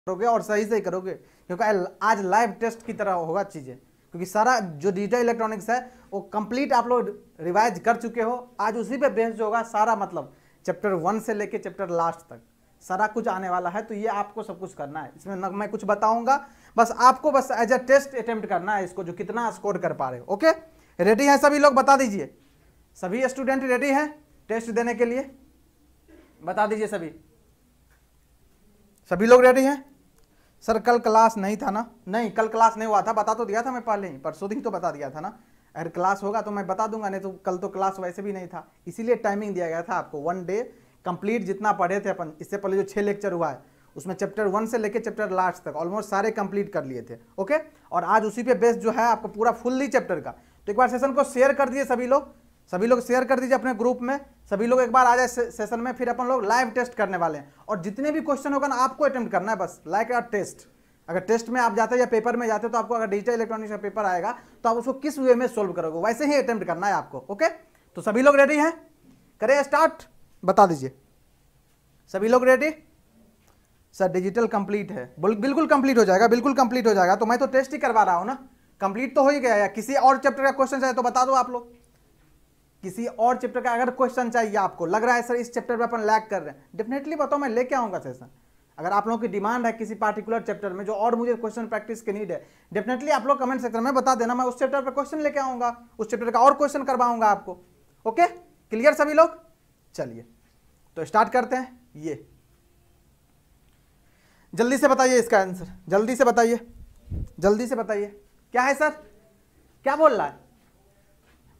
करोगे और सही से ही करोगे, क्योंकि आज लाइव टेस्ट की तरह होगा चीजें, क्योंकि सारा जो डिजिटल इलेक्ट्रॉनिक्स है वो कंप्लीट आप लोग रिवाइज कर चुके हो। आज उसी पे बेस्ड जो होगा सारा, मतलब चैप्टर 1 से लेके चैप्टर लास्ट तक सारा कुछ आने वाला है। तो ये आपको सब कुछ करना है, इसमें न मैं कुछ बताऊंगा, बस आपको बस एज अ टेस्ट अटेम्प्ट करना है इसको, जो कितना स्कोर कर पा रहे हो। ओके, रेडी है सभी लोग? बता दीजिए, सभी स्टूडेंट रेडी हैं टेस्ट देने के लिए? बता दीजिए सभी लोग रेडी हैं? सर कल क्लास नहीं था ना? नहीं, कल क्लास नहीं हुआ था, बता तो दिया था मैं पहले ही, परसों दिन तो बता दिया था ना। अगर क्लास होगा तो मैं बता दूंगा, नहीं तो कल तो क्लास वैसे भी नहीं था, इसीलिए टाइमिंग दिया गया था आपको 1 डे कंप्लीट। जितना पढ़े थे अपन इससे पहले जो 6 लेक्चर हुआ है उसमें चैप्टर 1 से लेकर चैप्टर लास्ट तक ऑलमोस्ट सारे कंप्लीट कर लिए थे। ओके, और आज उसी पे बेस्ड जो है आपको पूरा फुल्ली चैप्टर का। तो एक बार सेशन को शेयर कर दिए सभी लोग शेयर कर दीजिए अपने ग्रुप में। सभी लोग एक बार आ जाए सेशन में, फिर अपन लोग लाइव टेस्ट करने वाले हैं। और जितने भी क्वेश्चन होगा ना आपको अटेम्प्ट करना है, बस लाइक अ टेस्ट। अगर टेस्ट में आप जाते हो या पेपर में जाते हो तो आपको अगर डिजिटल इलेक्ट्रॉनिक्स का पेपर आएगा तो आप उसको किस वे में सोल्व करोगे वैसे ही अटेम्प्ट करना है आपको। ओके, तो सभी लोग रेडी हैं? करें स्टार्ट? बता दीजिए सभी लोग रेडी? सर डिजिटल कंप्लीट है, बिल्कुल कंप्लीट हो जाएगा, बिल्कुल कंप्लीट हो जाएगा। तो मैं तो टेस्ट ही करवा रहा हूं ना, कंप्लीट तो हो ही गया। या किसी और चैप्टर का क्वेश्चन चाहिए तो बता दो आप लोग, किसी और चैप्टर का अगर क्वेश्चन चाहिए आपको, लग रहा है सर इस चैप्टर पे अपन लैग कर रहे हैं, डेफिनेटली बताओ, मैं लेके आऊंगा सेशन। अगर आप लोगों की डिमांड है किसी पार्टिकुलर चैप्टर में जो और मुझे क्वेश्चन प्रैक्टिस की नीड है, डेफिनेटली आप लोग कमेंट सेक्शन में बता देना, मैं उस चैप्टर पर क्वेश्चन लेके आऊंगा, उस चैप्टर का और क्वेश्चन करवाऊंगा आपको। ओके, क्लियर सभी लोग? चलिए तो स्टार्ट करते हैं। ये जल्दी से बताइए इसका आंसर, जल्दी से बताइए, जल्दी से बताइए क्या है सर? क्या बोल रहा है?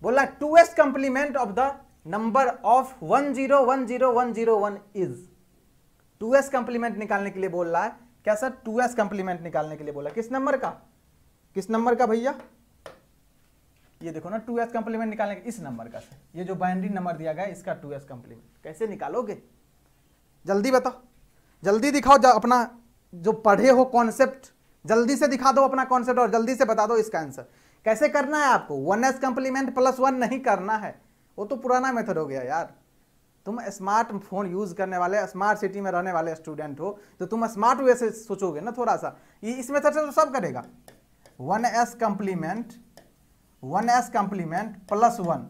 बोल रहा है 2s complement of the number of 1010101 is. 2s complement निकालने के लिए बोल रहा है क्या सर? 2s कंप्लीमेंट निकालने के लिए बोला, किस नंबर का? किस नंबर का भैया? ये देखो ना, 2s कंप्लीमेंट निकालने के इस नंबर का सर, ये जो बाइनरी नंबर दिया गया है इसका 2s कंप्लीमेंट कैसे निकालोगे? जल्दी बताओ, जल्दी दिखाओ, अपना जो पढ़े हो कॉन्सेप्ट जल्दी से दिखा दो अपना कॉन्सेप्ट और जल्दी से बता दो इसका आंसर। कैसे करना है आपको? 1s कंप्लीमेंट प्लस 1 नहीं करना है, वो तो पुराना मेथड हो गया यार। तुम स्मार्ट फोन यूज करने वाले, स्मार्ट सिटी में रहने वाले स्टूडेंट हो, तो तुम स्मार्ट वे से सोचोगे ना थोड़ा सा। ये इस मेथड से तो सब करेगा। 1s कंप्लीमेंट प्लस 1,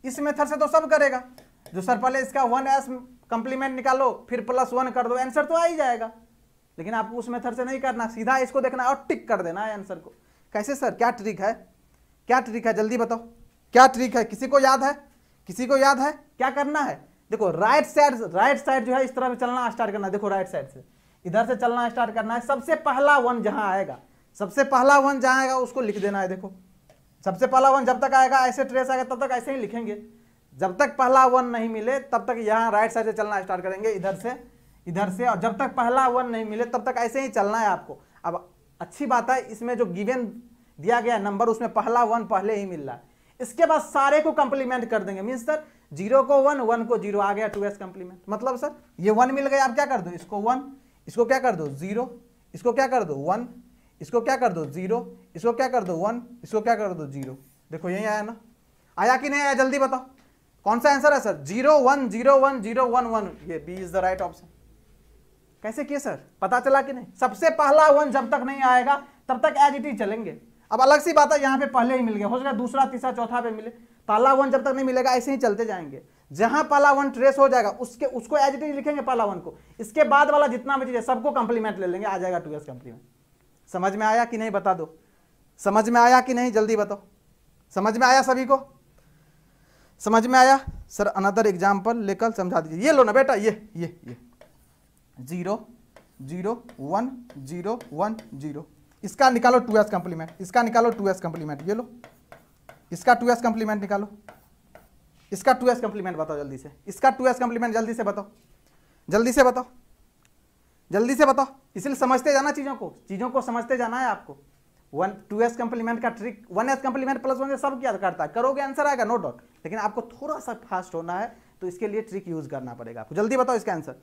इस मेथड से तो सब करेगा। जो सर पहले इसका 1s कंप्लीमेंट निकालो फिर प्लस 1 कर दो, आंसर तो आ ही जाएगा। लेकिन आपको उस मेथड से नहीं करना, सीधा इसको देखना है और टिक कर देना है आंसर को। कैसे सर? क्या ट्रिक है? क्या ट्रिक है? जल्दी बताओ क्या ट्रिक है? किसी को याद है? किसी को याद है क्या करना है? देखो राइट साइड जो है इस तरह से चलना स्टार्ट करना है। देखो राइट साइड से इधर से चलना स्टार्ट करना है। सबसे पहला 1 जहां आएगा, सबसे पहला 1 जहां आएगा उसको लिख देना है। देखो सबसे पहला 1 जब तक आएगा ऐसे ट्रेस आएगा तब तक ऐसे ही लिखेंगे। जब तक पहला 1 नहीं मिले तब तक यहाँ राइट साइड से चलना स्टार्ट करेंगे, इधर से, और जब तक पहला 1 नहीं मिले तब तक ऐसे ही चलना है आपको। अब अच्छी बात है इसमें जो गिवन दिया गया नंबर उसमें पहला 1 पहले ही मिल रहा है। इसके बाद सारे को कंप्लीमेंट कर देंगे, मींस सर 0 को 1, 1 को 0, आ गया 2s कंप्लीमेंट। मतलब सर ये 1 मिल गया, आप क्या कर दो, इसको 1, इसको क्या कर दो 0, इसको क्या कर दो 1, इसको क्या कर दो 0, इसको क्या कर दो 1, इसको क्या कर दो 0। देखो यही आया ना? आया कि नहीं आया? जल्दी बताओ कौन सा आंसर है सर? 0 1 0 1 0 1 1, ये B is the right option. कैसे किए सर? पता चला कि नहीं? सबसे पहला 1 जब तक नहीं आएगा तब तक एज इट इज चलेंगे। अब अलग सी बात है यहाँ पे पहले ही मिल गया, हो सकता है दूसरा तीसरा चौथा पे मिले, पहला 1 जब तक नहीं मिलेगा ऐसे ही चलते जाएंगे। जहां पहला 1 ट्रेस हो जाएगा उसको एज इट इज लिखेंगे पहला 1 को, इसके बाद वाला जितना भी चीज है सबको कंप्लीमेंट ले लेंगे, आ जाएगा 2s कंप्लीमेंट। समझ में आया कि नहीं? बता दो समझ में आया कि नहीं? जल्दी बताओ समझ में आया सभी को? समझ में आया? सर अनदर एग्जाम्पल लेकर समझा दीजिए। ये लो ना बेटा, ये 0 0 1 0 1 0, इसका निकालो 2s कंप्लीमेंट, इसका निकालो 2s कंप्लीमेंट। ये लो इसका 2s कंप्लीमेंट निकालो, इसका 2s कंप्लीमेंट बताओ जल्दी से, इसका 2s कंप्लीमेंट जल्दी से बताओ, जल्दी से बताओ, जल्दी से बताओ। इसलिए समझते जाना चीजों को समझते जाना है आपको। 2s कंप्लीमेंट का ट्रिक 1s कंप्लीमेंट प्लस 1 से सब क्या करता है, करोगे आंसर आएगा नो डाउट, लेकिन आपको थोड़ा सा फास्ट होना है तो इसके लिए ट्रिक यूज करना पड़ेगा आपको। जल्दी बताओ इसका आंसर,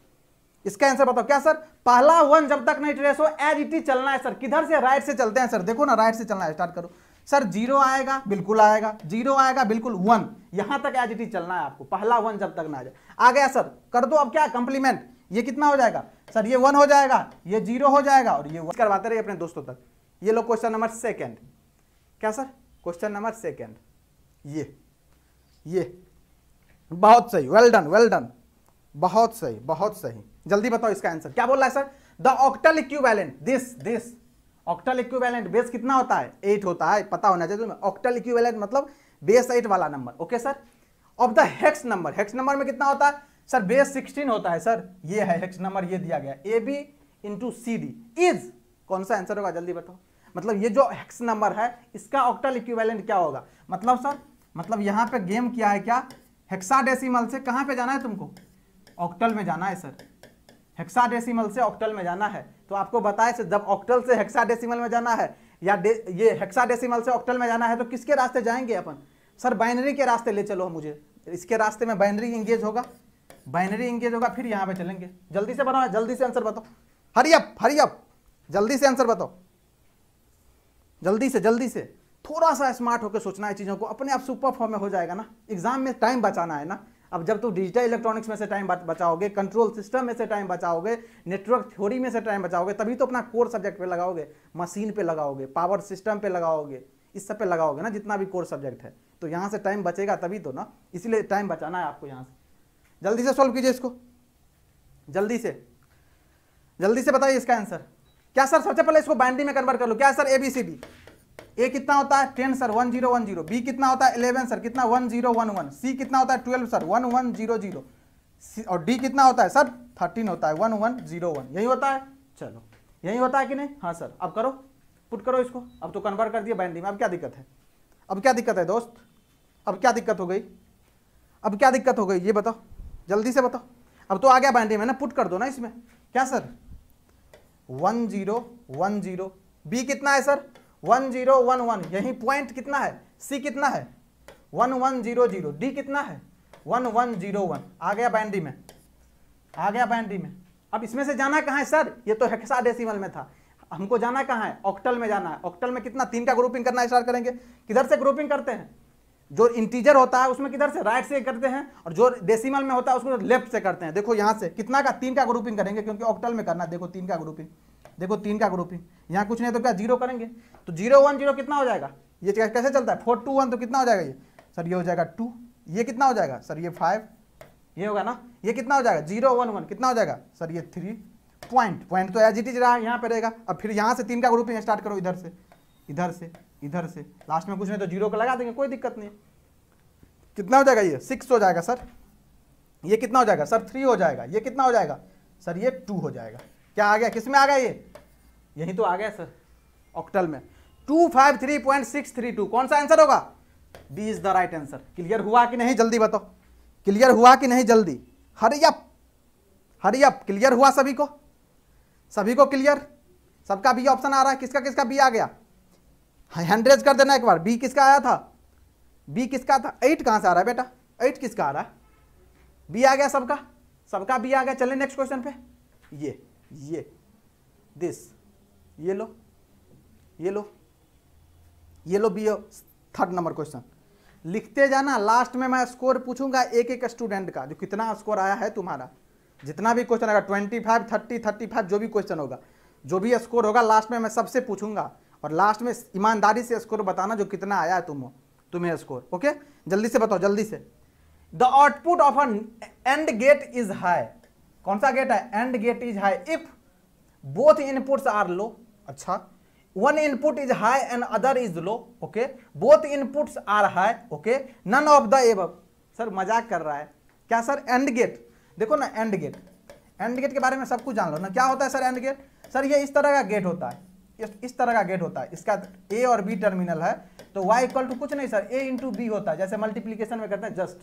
इसका आंसर बताओ। क्या सर? पहला 1 जब तक नहीं ट्रेस हो एज इट इज चलना है सर। किधर से? राइट से चलते हैं सर। देखो ना राइट से चलना है, स्टार्ट करो सर। 0 आएगा बिल्कुल आएगा, 0 आएगा बिल्कुल, 1 यहां तक एज इट इज चलना है आपको। पहला 1 जब तक ना आ जाए, आ गया सर, कर दो अब क्या कंप्लीमेंट। ये कितना हो जाएगा? सर ये 1 हो जाएगा, ये 0 हो जाएगा और ये 1 करवाते रहिए अपने दोस्तों तक। ये लो क्वेश्चन नंबर सेकंड। क्या सर? Question number second. ये बहुत सही, वेल डन वेल डन, बहुत सही बहुत सही। जल्दी बताओ इसका आंसर क्या बोल रहा है sir? The octal equivalent this octal equivalent base कितना होता है? 8 होता है, पता होना चाहिए तुम्हें। ऑक्टल इक्विवेलेंट मतलब बेस 8 वाला number. Okay sir. Of the hex number, hex number में कितना होता है सर? बेस 16 होता है सर। ये है हेक्स नंबर, ये दिया गया AB इंटू CD इज, कौन सा आंसर होगा जल्दी बताओ। मतलब ये जो हेक्स नंबर है इसका ऑक्टल इक्विवेलेंट क्या होगा? मतलब सर, मतलब यहाँ पे गेम किया है क्या? हेक्साडेसिमल से कहाँ पे जाना है तुमको? ऑक्टल में जाना है सर। हेक्साडेसिमल से ऑक्टल में जाना है। तो आपको बताए सर, जब ऑक्टल से हेक्साडेसिमल में जाना है या ये हेक्साडेसिमल से ऑक्टल में जाना है तो किसके रास्ते जाएंगे अपन? सर बाइनरी के रास्ते ले चलो मुझे। इसके रास्ते में बाइनरी इंगेज होगा, बाइनरी इंगेज होगा, फिर यहाँ पे चलेंगे। जल्दी से बनाओ, जल्दी से आंसर बताओ। हरी अप, जल्दी से आंसर बताओ, जल्दी से। थोड़ा सा स्मार्ट होकर सोचना है चीज़ों को, अपने आप सुपर फॉर्म में हो जाएगा ना। एग्जाम में टाइम बचाना है ना। अब जब तुम डिजिटल इलेक्ट्रॉनिक्स में से टाइम बचाओगे, कंट्रोल सिस्टम में से टाइम बचाओगे, नेटवर्क थ्योरी में से टाइम बचाओगे, तभी तो अपना कोर सब्जेक्ट पे लगाओगे, मशीन पे लगाओगे, पावर सिस्टम पे लगाओगे, इस सब पे लगाओगे ना, जितना भी कोर सब्जेक्ट है। तो यहाँ से टाइम बचेगा तभी तो ना, इसलिए टाइम बचाना है आपको यहाँ से। जल्दी से सॉल्व कीजिए इसको, जल्दी से बताइए इसका आंसर क्या सर? सबसे पहले इसको बाइनरी में कन्वर्ट कर लो। क्या है सर? ABCD। ए कितना होता है? 10 सर, 1010। बी कितना होता है? 11 सर, कितना? 1011। सी कितना होता है? 12 सर, 1100। और डी कितना होता है सर? 13 होता है, 1101। यही होता है। चलो यही होता है कि नहीं? हाँ सर। अब करो, पुट करो इसको। अब तो कन्वर्ट कर दिया बाइनरी में। अब क्या दिक्कत है? अब क्या दिक्कत है दोस्त? अब क्या दिक्कत हो गई? अब क्या दिक्कत हो गई ये बताओ, जल्दी से बताओ। अब तो आ गया बाइनरी में ना, पुट कर दो ना इसमें। क्या सर? 1010। बी कितना है सर? 1011। यही पॉइंट कितना है? सी कितना है? 1100। डी कितना है? 1101। आ गया बाइनरी में, आ गया बाइनरी में। अब इसमें से जाना कहाँ है सर? ये तो हेक्साडेसिमल में था, हमको जाना कहाँ है? ऑक्टल में जाना है। ऑक्टल में कितना? 3 का ग्रुपिंग करना स्टार्ट करेंगे। किधर से ग्रुपिंग करते हैं? जो इंटीजर होता है उसमें किधर से? राइट से करते हैं, और जो डेसिमल में होता है उसको लेफ्ट से करते हैं। देखो यहाँ से कितना का? 3 का ग्रुपिंग करेंगे, क्योंकि ऑक्टल में करना है। देखो 3 का ग्रुपिंग, देखो 3 का ग्रुपिंग। यहाँ कुछ नहीं तो क्या 0 करेंगे, तो 010 कितना हो जाएगा? ये कैसे चलता है? 421 तो कितना हो जाएगा ये सर? ये हो जाएगा 2। ये कितना हो जाएगा सर? ये 5। ये होगा ना। ये कितना हो जाएगा? 011 कितना हो जाएगा सर? ये 3। पॉइंट तो एज इट इज रहा, यहाँ पे रहेगा। अब फिर यहाँ से 3 का ग्रुपिंग स्टार्ट करो, इधर से, लास्ट में कुछ नहीं तो 0 को लगा देंगे, कोई दिक्कत नहीं। कितना हो जाएगा? ये 6 हो जाएगा सर। ये कितना हो जाएगा सर? 3 हो जाएगा। ये कितना हो जाएगा सर? ये 2 हो जाएगा। क्या आ गया? किस में आ गया ये? यही तो आ गया सर, ऑक्टल में। 253.632। कौन सा आंसर होगा? B is the right answer. Clear हुआ कि नहीं? जल्दी बताओ, क्लियर हुआ कि नहीं? जल्दी हरी अप। क्लियर हुआ सभी को? सभी को क्लियर? सबका बी ऑप्शन आ रहा है। किसका बी आ गया? हैंड रेज कर देना एक बार। बी किसका आया था? बी किसका था? 8 कहां से आ रहा है बेटा? 8 किसका आ रहा है? बी आ गया सबका बी आ गया। चले नेक्स्ट क्वेश्चन पे। ये दिस, ये लो बी 3rd नंबर क्वेश्चन। लिखते जाना, लास्ट में मैं स्कोर पूछूंगा एक स्टूडेंट का, जो कितना स्कोर आया है तुम्हारा। जितना भी क्वेश्चन आएगा 25, 30, 35, जो भी क्वेश्चन होगा, जो भी स्कोर होगा लास्ट में मैं सबसे पूछूंगा। और लास्ट में ईमानदारी से स्कोर बताना जो कितना आया है तुम्हें स्कोर। ओके, जल्दी से बताओ, जल्दी से। The output of an and gate is high. कौन सा गेट है? And gate is high if both inputs are low. अच्छा, one input is high and other is low. okay, both inputs are high. okay, none of the above. Sir मजाक कर रहा है क्या sir? And gate देखो ना, and gate के बारे में सब कुछ जान लो ना। क्या होता है सर एंड गेट? सर ये इस तरह का गेट होता है, इस तरह का गेट होता है। इसका ए और बी टर्मिनल है, तो y इक्वल टू कुछ नहीं सर, a इंटू बी होता है। जैसे मल्टीप्लीकेशन में करते हैं, जस्ट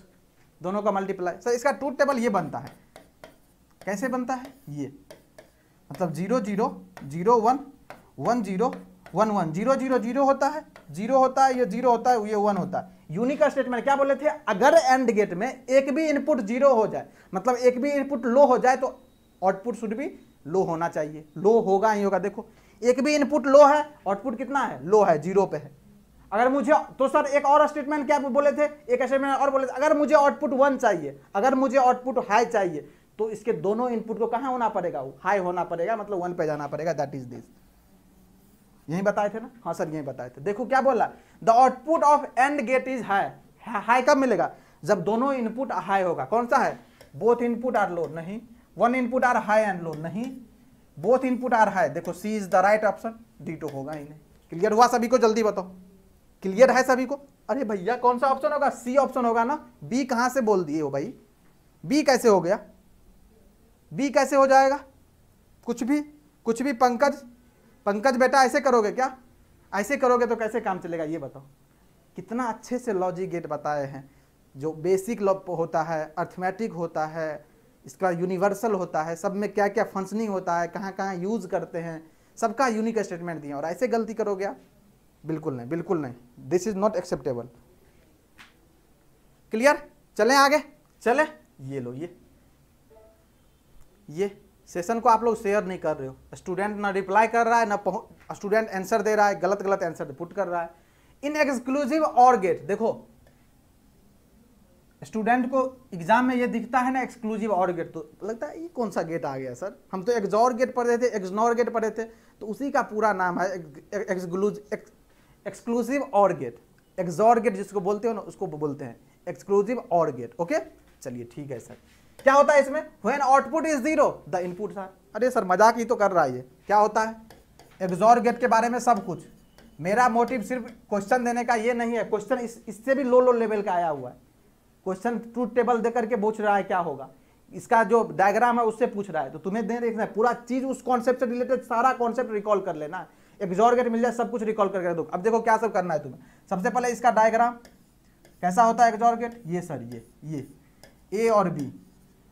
दोनों का मल्टीप्लाई। सर इसका ट्रूथ टेबल ये बनता है। कैसे बनता है? ये मतलब 0 0 0 1 1 0 1 1 0 0 0 होता है, 0 होता है, ये 0 होता है, ये 1 होता है। यूनिक स्टेटमेंट क्या बोले थे? अगर एंड गेट में एक भी इनपुट 0 हो जाए, मतलब एक भी इनपुट लो हो जाए, तो आउटपुट शुड भी लो होना चाहिए। लो होगा ही होगा। देखो एक भी इनपुट लो है, आउटपुट कितना है? लो है, 0 पे है। अगर मुझे तो सर एक और स्टेटमेंट क्या बोले थे? एक स्टेटमेंट और बोले थे, अगर मुझे आउटपुट 1 चाहिए, अगर मुझे आउटपुट हाई चाहिए, तो इसके दोनों इनपुट को कहाँ होना पड़ेगा, हाई होना पड़ेगा, मतलब 1 पे जाना पड़ेगा, दैट इज दिस। यही बताए थे ना, हाँ सर यही बताए थे। देखो क्या बोला, the output of AND gate is high. High कब मिलेगा, जब दोनों इनपुट हाई होगा। कौन सा है, बोथ इनपुट आर लो, नहीं, one input are high and low, नहीं, बोथ इनपुट आर हाई। देखो C is the right option, D तो होगा ही नहीं। क्लियर हुआ सभी को, जल्दी बताओ, क्लियर है सभी को। अरे भैया कौन सा ऑप्शन होगा, सी ऑप्शन होगा ना, बी कहां से बोल दिए हो भाई, बी कैसे हो गया, बी कैसे हो जाएगा, कुछ भी पंकज बेटा ऐसे करोगे क्या, ऐसे करोगे तो कैसे काम चलेगा ये बताओ। कितना अच्छे से लॉजिक गेट बताए हैं, जो बेसिक होता है, अर्थमेटिक होता है, इसका यूनिवर्सल होता है, सब में क्या क्या फंक्शनिंग होता है, कहाँ कहाँ यूज करते हैं, सबका यूनिक स्टेटमेंट दिया, और ऐसे गलती करोगे आप, बिल्कुल नहीं, बिल्कुल नहीं, this is not acceptable. Clear, चलें आगे, चले। ये लो, ये सेशन को आप लोग शेयर नहीं कर रहे हो, स्टूडेंट ना रिप्लाई कर रहा है, ना स्टूडेंट आंसर दे रहा है, गलत आंसर पुट कर रहा है। इन एक्सक्लूसिव और गेट, देखो स्टूडेंट को एग्जाम में ये दिखता है ना एक्सक्लूसिव और गेट, तो लगता है ये कौन सा गेट आ गया सर, हम तो एक्सॉर गेट पढ़े थे, एक्सनॉर गेट पढ़े थे, तो उसी का पूरा नाम है एक्सक्लूसिव और गेट। एक्सॉर गेट जिसको बोलते हो ना, उसको बोलते हैं एक्सक्लूसिव और गेट। ओके चलिए ठीक है सर। क्या होता है इसमें, when output is 0 the inputs are. अरे सर मजाक ही तो कर रहा है ये, क्या होता है एक्सॉर गेट के बारे में सब कुछ। मेरा मोटिव सिर्फ क्वेश्चन देने का ये नहीं है, क्वेश्चन इससे भी लो लेवल का आया हुआ है, क्वेश्चन ट्रूथ टेबल दे करके पूछ रहा है क्या होगा, इसका जो डायग्राम है उससे पूछ रहा है, तो तुम्हें देखना है पूरा चीज, उस कॉन्सेप्ट से रिलेटेड सारा कॉन्सेप्ट रिकॉल कर लेना। एक्सॉर गेट मिल जाए सब कुछ रिकॉल करके दो। अब देखो क्या सब करना है तुम्हें, सबसे पहले इसका डायग्राम कैसा होता है एक्सॉर गेट, ये सर ये ए और बी,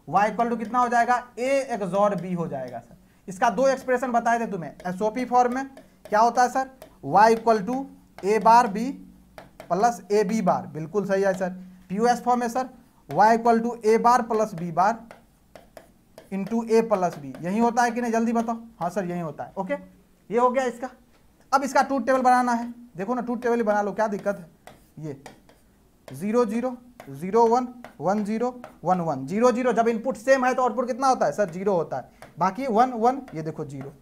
y इक्वल टू कितना हो जाएगा, a एक्सॉर b हो जाएगा सर। इसका दो एक्सप्रेशन बताए थे तुम्हें एसओपी फॉर्म में, क्या होता है sir, y equal to a bar b plus A B bar, बिल्कुल सही है सर। पीयूएस फॉर्म में sir y equal to a bar plus b bar into a plus b, यही होता है कि नहीं, जल्दी बताओ। हाँ सर यही होता है। ओके ये हो गया इसका। अब इसका ट्रूथ टेबल बनाना है, देखो ना ट्रूथ टेबल ही बना लो, क्या दिक्कत है। ये 0 0 0 1 1 0 1 1 0 0, जब इनपुट सेम है तो आउटपुट कितना होता है सर, 0 होता है, बाकी 1 1, ये देखो 0,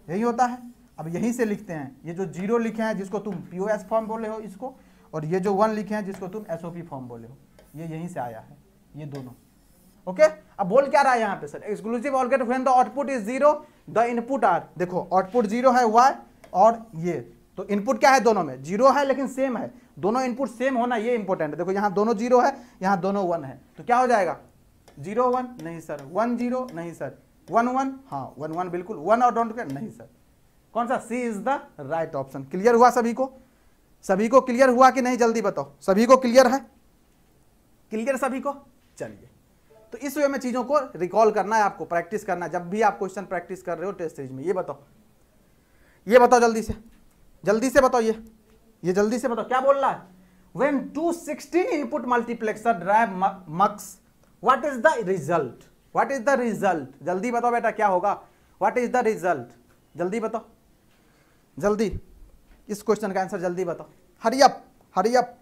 यही होता है। अब यहीं से लिखते हैं, ये जो 0 लिखे हैं जिसको तुम पीओएस फॉर्म बोले हो इसको, और ये जो 1 लिखे हैं जिसको तुम एसओपी फॉर्म बोले हो, ये यहीं से आया है ये दोनों। ओके अब बोल क्या रहा है यहाँ पे sir, exclusive or gate when the output is 0 the input are. देखो आउटपुट 0 है y और ये, तो इनपुट क्या है दोनों में, 0 है लेकिन सेम है, दोनों इनपुट सेम होना ये इंपॉर्टेंट है। देखो यहाँ दोनों 0 है, यहाँ दोनों 1 है, तो क्या हो जाएगा 0 1 नहीं सर, 1 0 नहीं सर, 1 1 हाँ 1 1 बिल्कुल, 1 और डोंट केयर नहीं सर। कौन सा, C is the right option. Clear हुआ सभी को, सभी को क्लियर हुआ कि नहीं, जल्दी बताओ, सभी को क्लियर है, क्लियर सभी को। चलिए तो इस वे में चीजों को रिकॉल करना है आपको, प्रैक्टिस करना है, जब भी आप क्वेश्चन प्रैक्टिस कर रहे हो टेस्ट सीरीज में। ये बताओ जल्दी से बताओ, ये जल्दी से बताओ क्या बोल रहा है। When 216 input multiplexer drive mux, what is the result, what is the result, जल्दी बताओ बेटा क्या होगा, व्हाट इज द रिजल्ट, जल्दी बताओ, जल्दी इस क्वेश्चन का आंसर जल्दी बताओ, हरी अप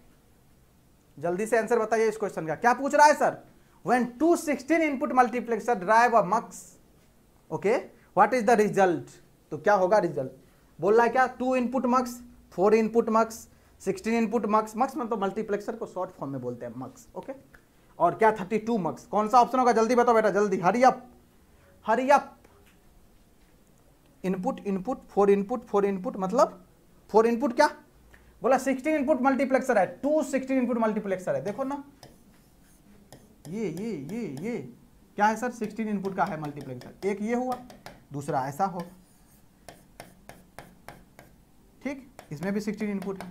जल्दी से आंसर बताइए इस क्वेश्चन का। क्या पूछ रहा है sir, When 216 input multiplexer drive a mux, okay what is the result, तो क्या होगा रिजल्ट, बोल रहा है क्या, 2 input mux, 4 input mux, 16 input mux में तो मल्टीप्लेक्सर को शॉर्ट फॉर्म में बोलते हैं मक्स। ओके और क्या 32 मक्स, कौन सा ऑप्शन होगा, जल्दी बताओ बेटा जल्दी, हरी अप। इनपुट 4 इनपुट मतलब 4 इनपुट क्या बोला, 16 इनपुट मल्टीप्लेक्सर है, 216 इनपुट मल्टीप्लेक्सर है, देखो ना ये क्या है सर, 16 इनपुट का है मल्टीप्लेक्सर, एक ये हुआ दूसरा ऐसा हो, ठीक, इसमें भी 16 इनपुट है,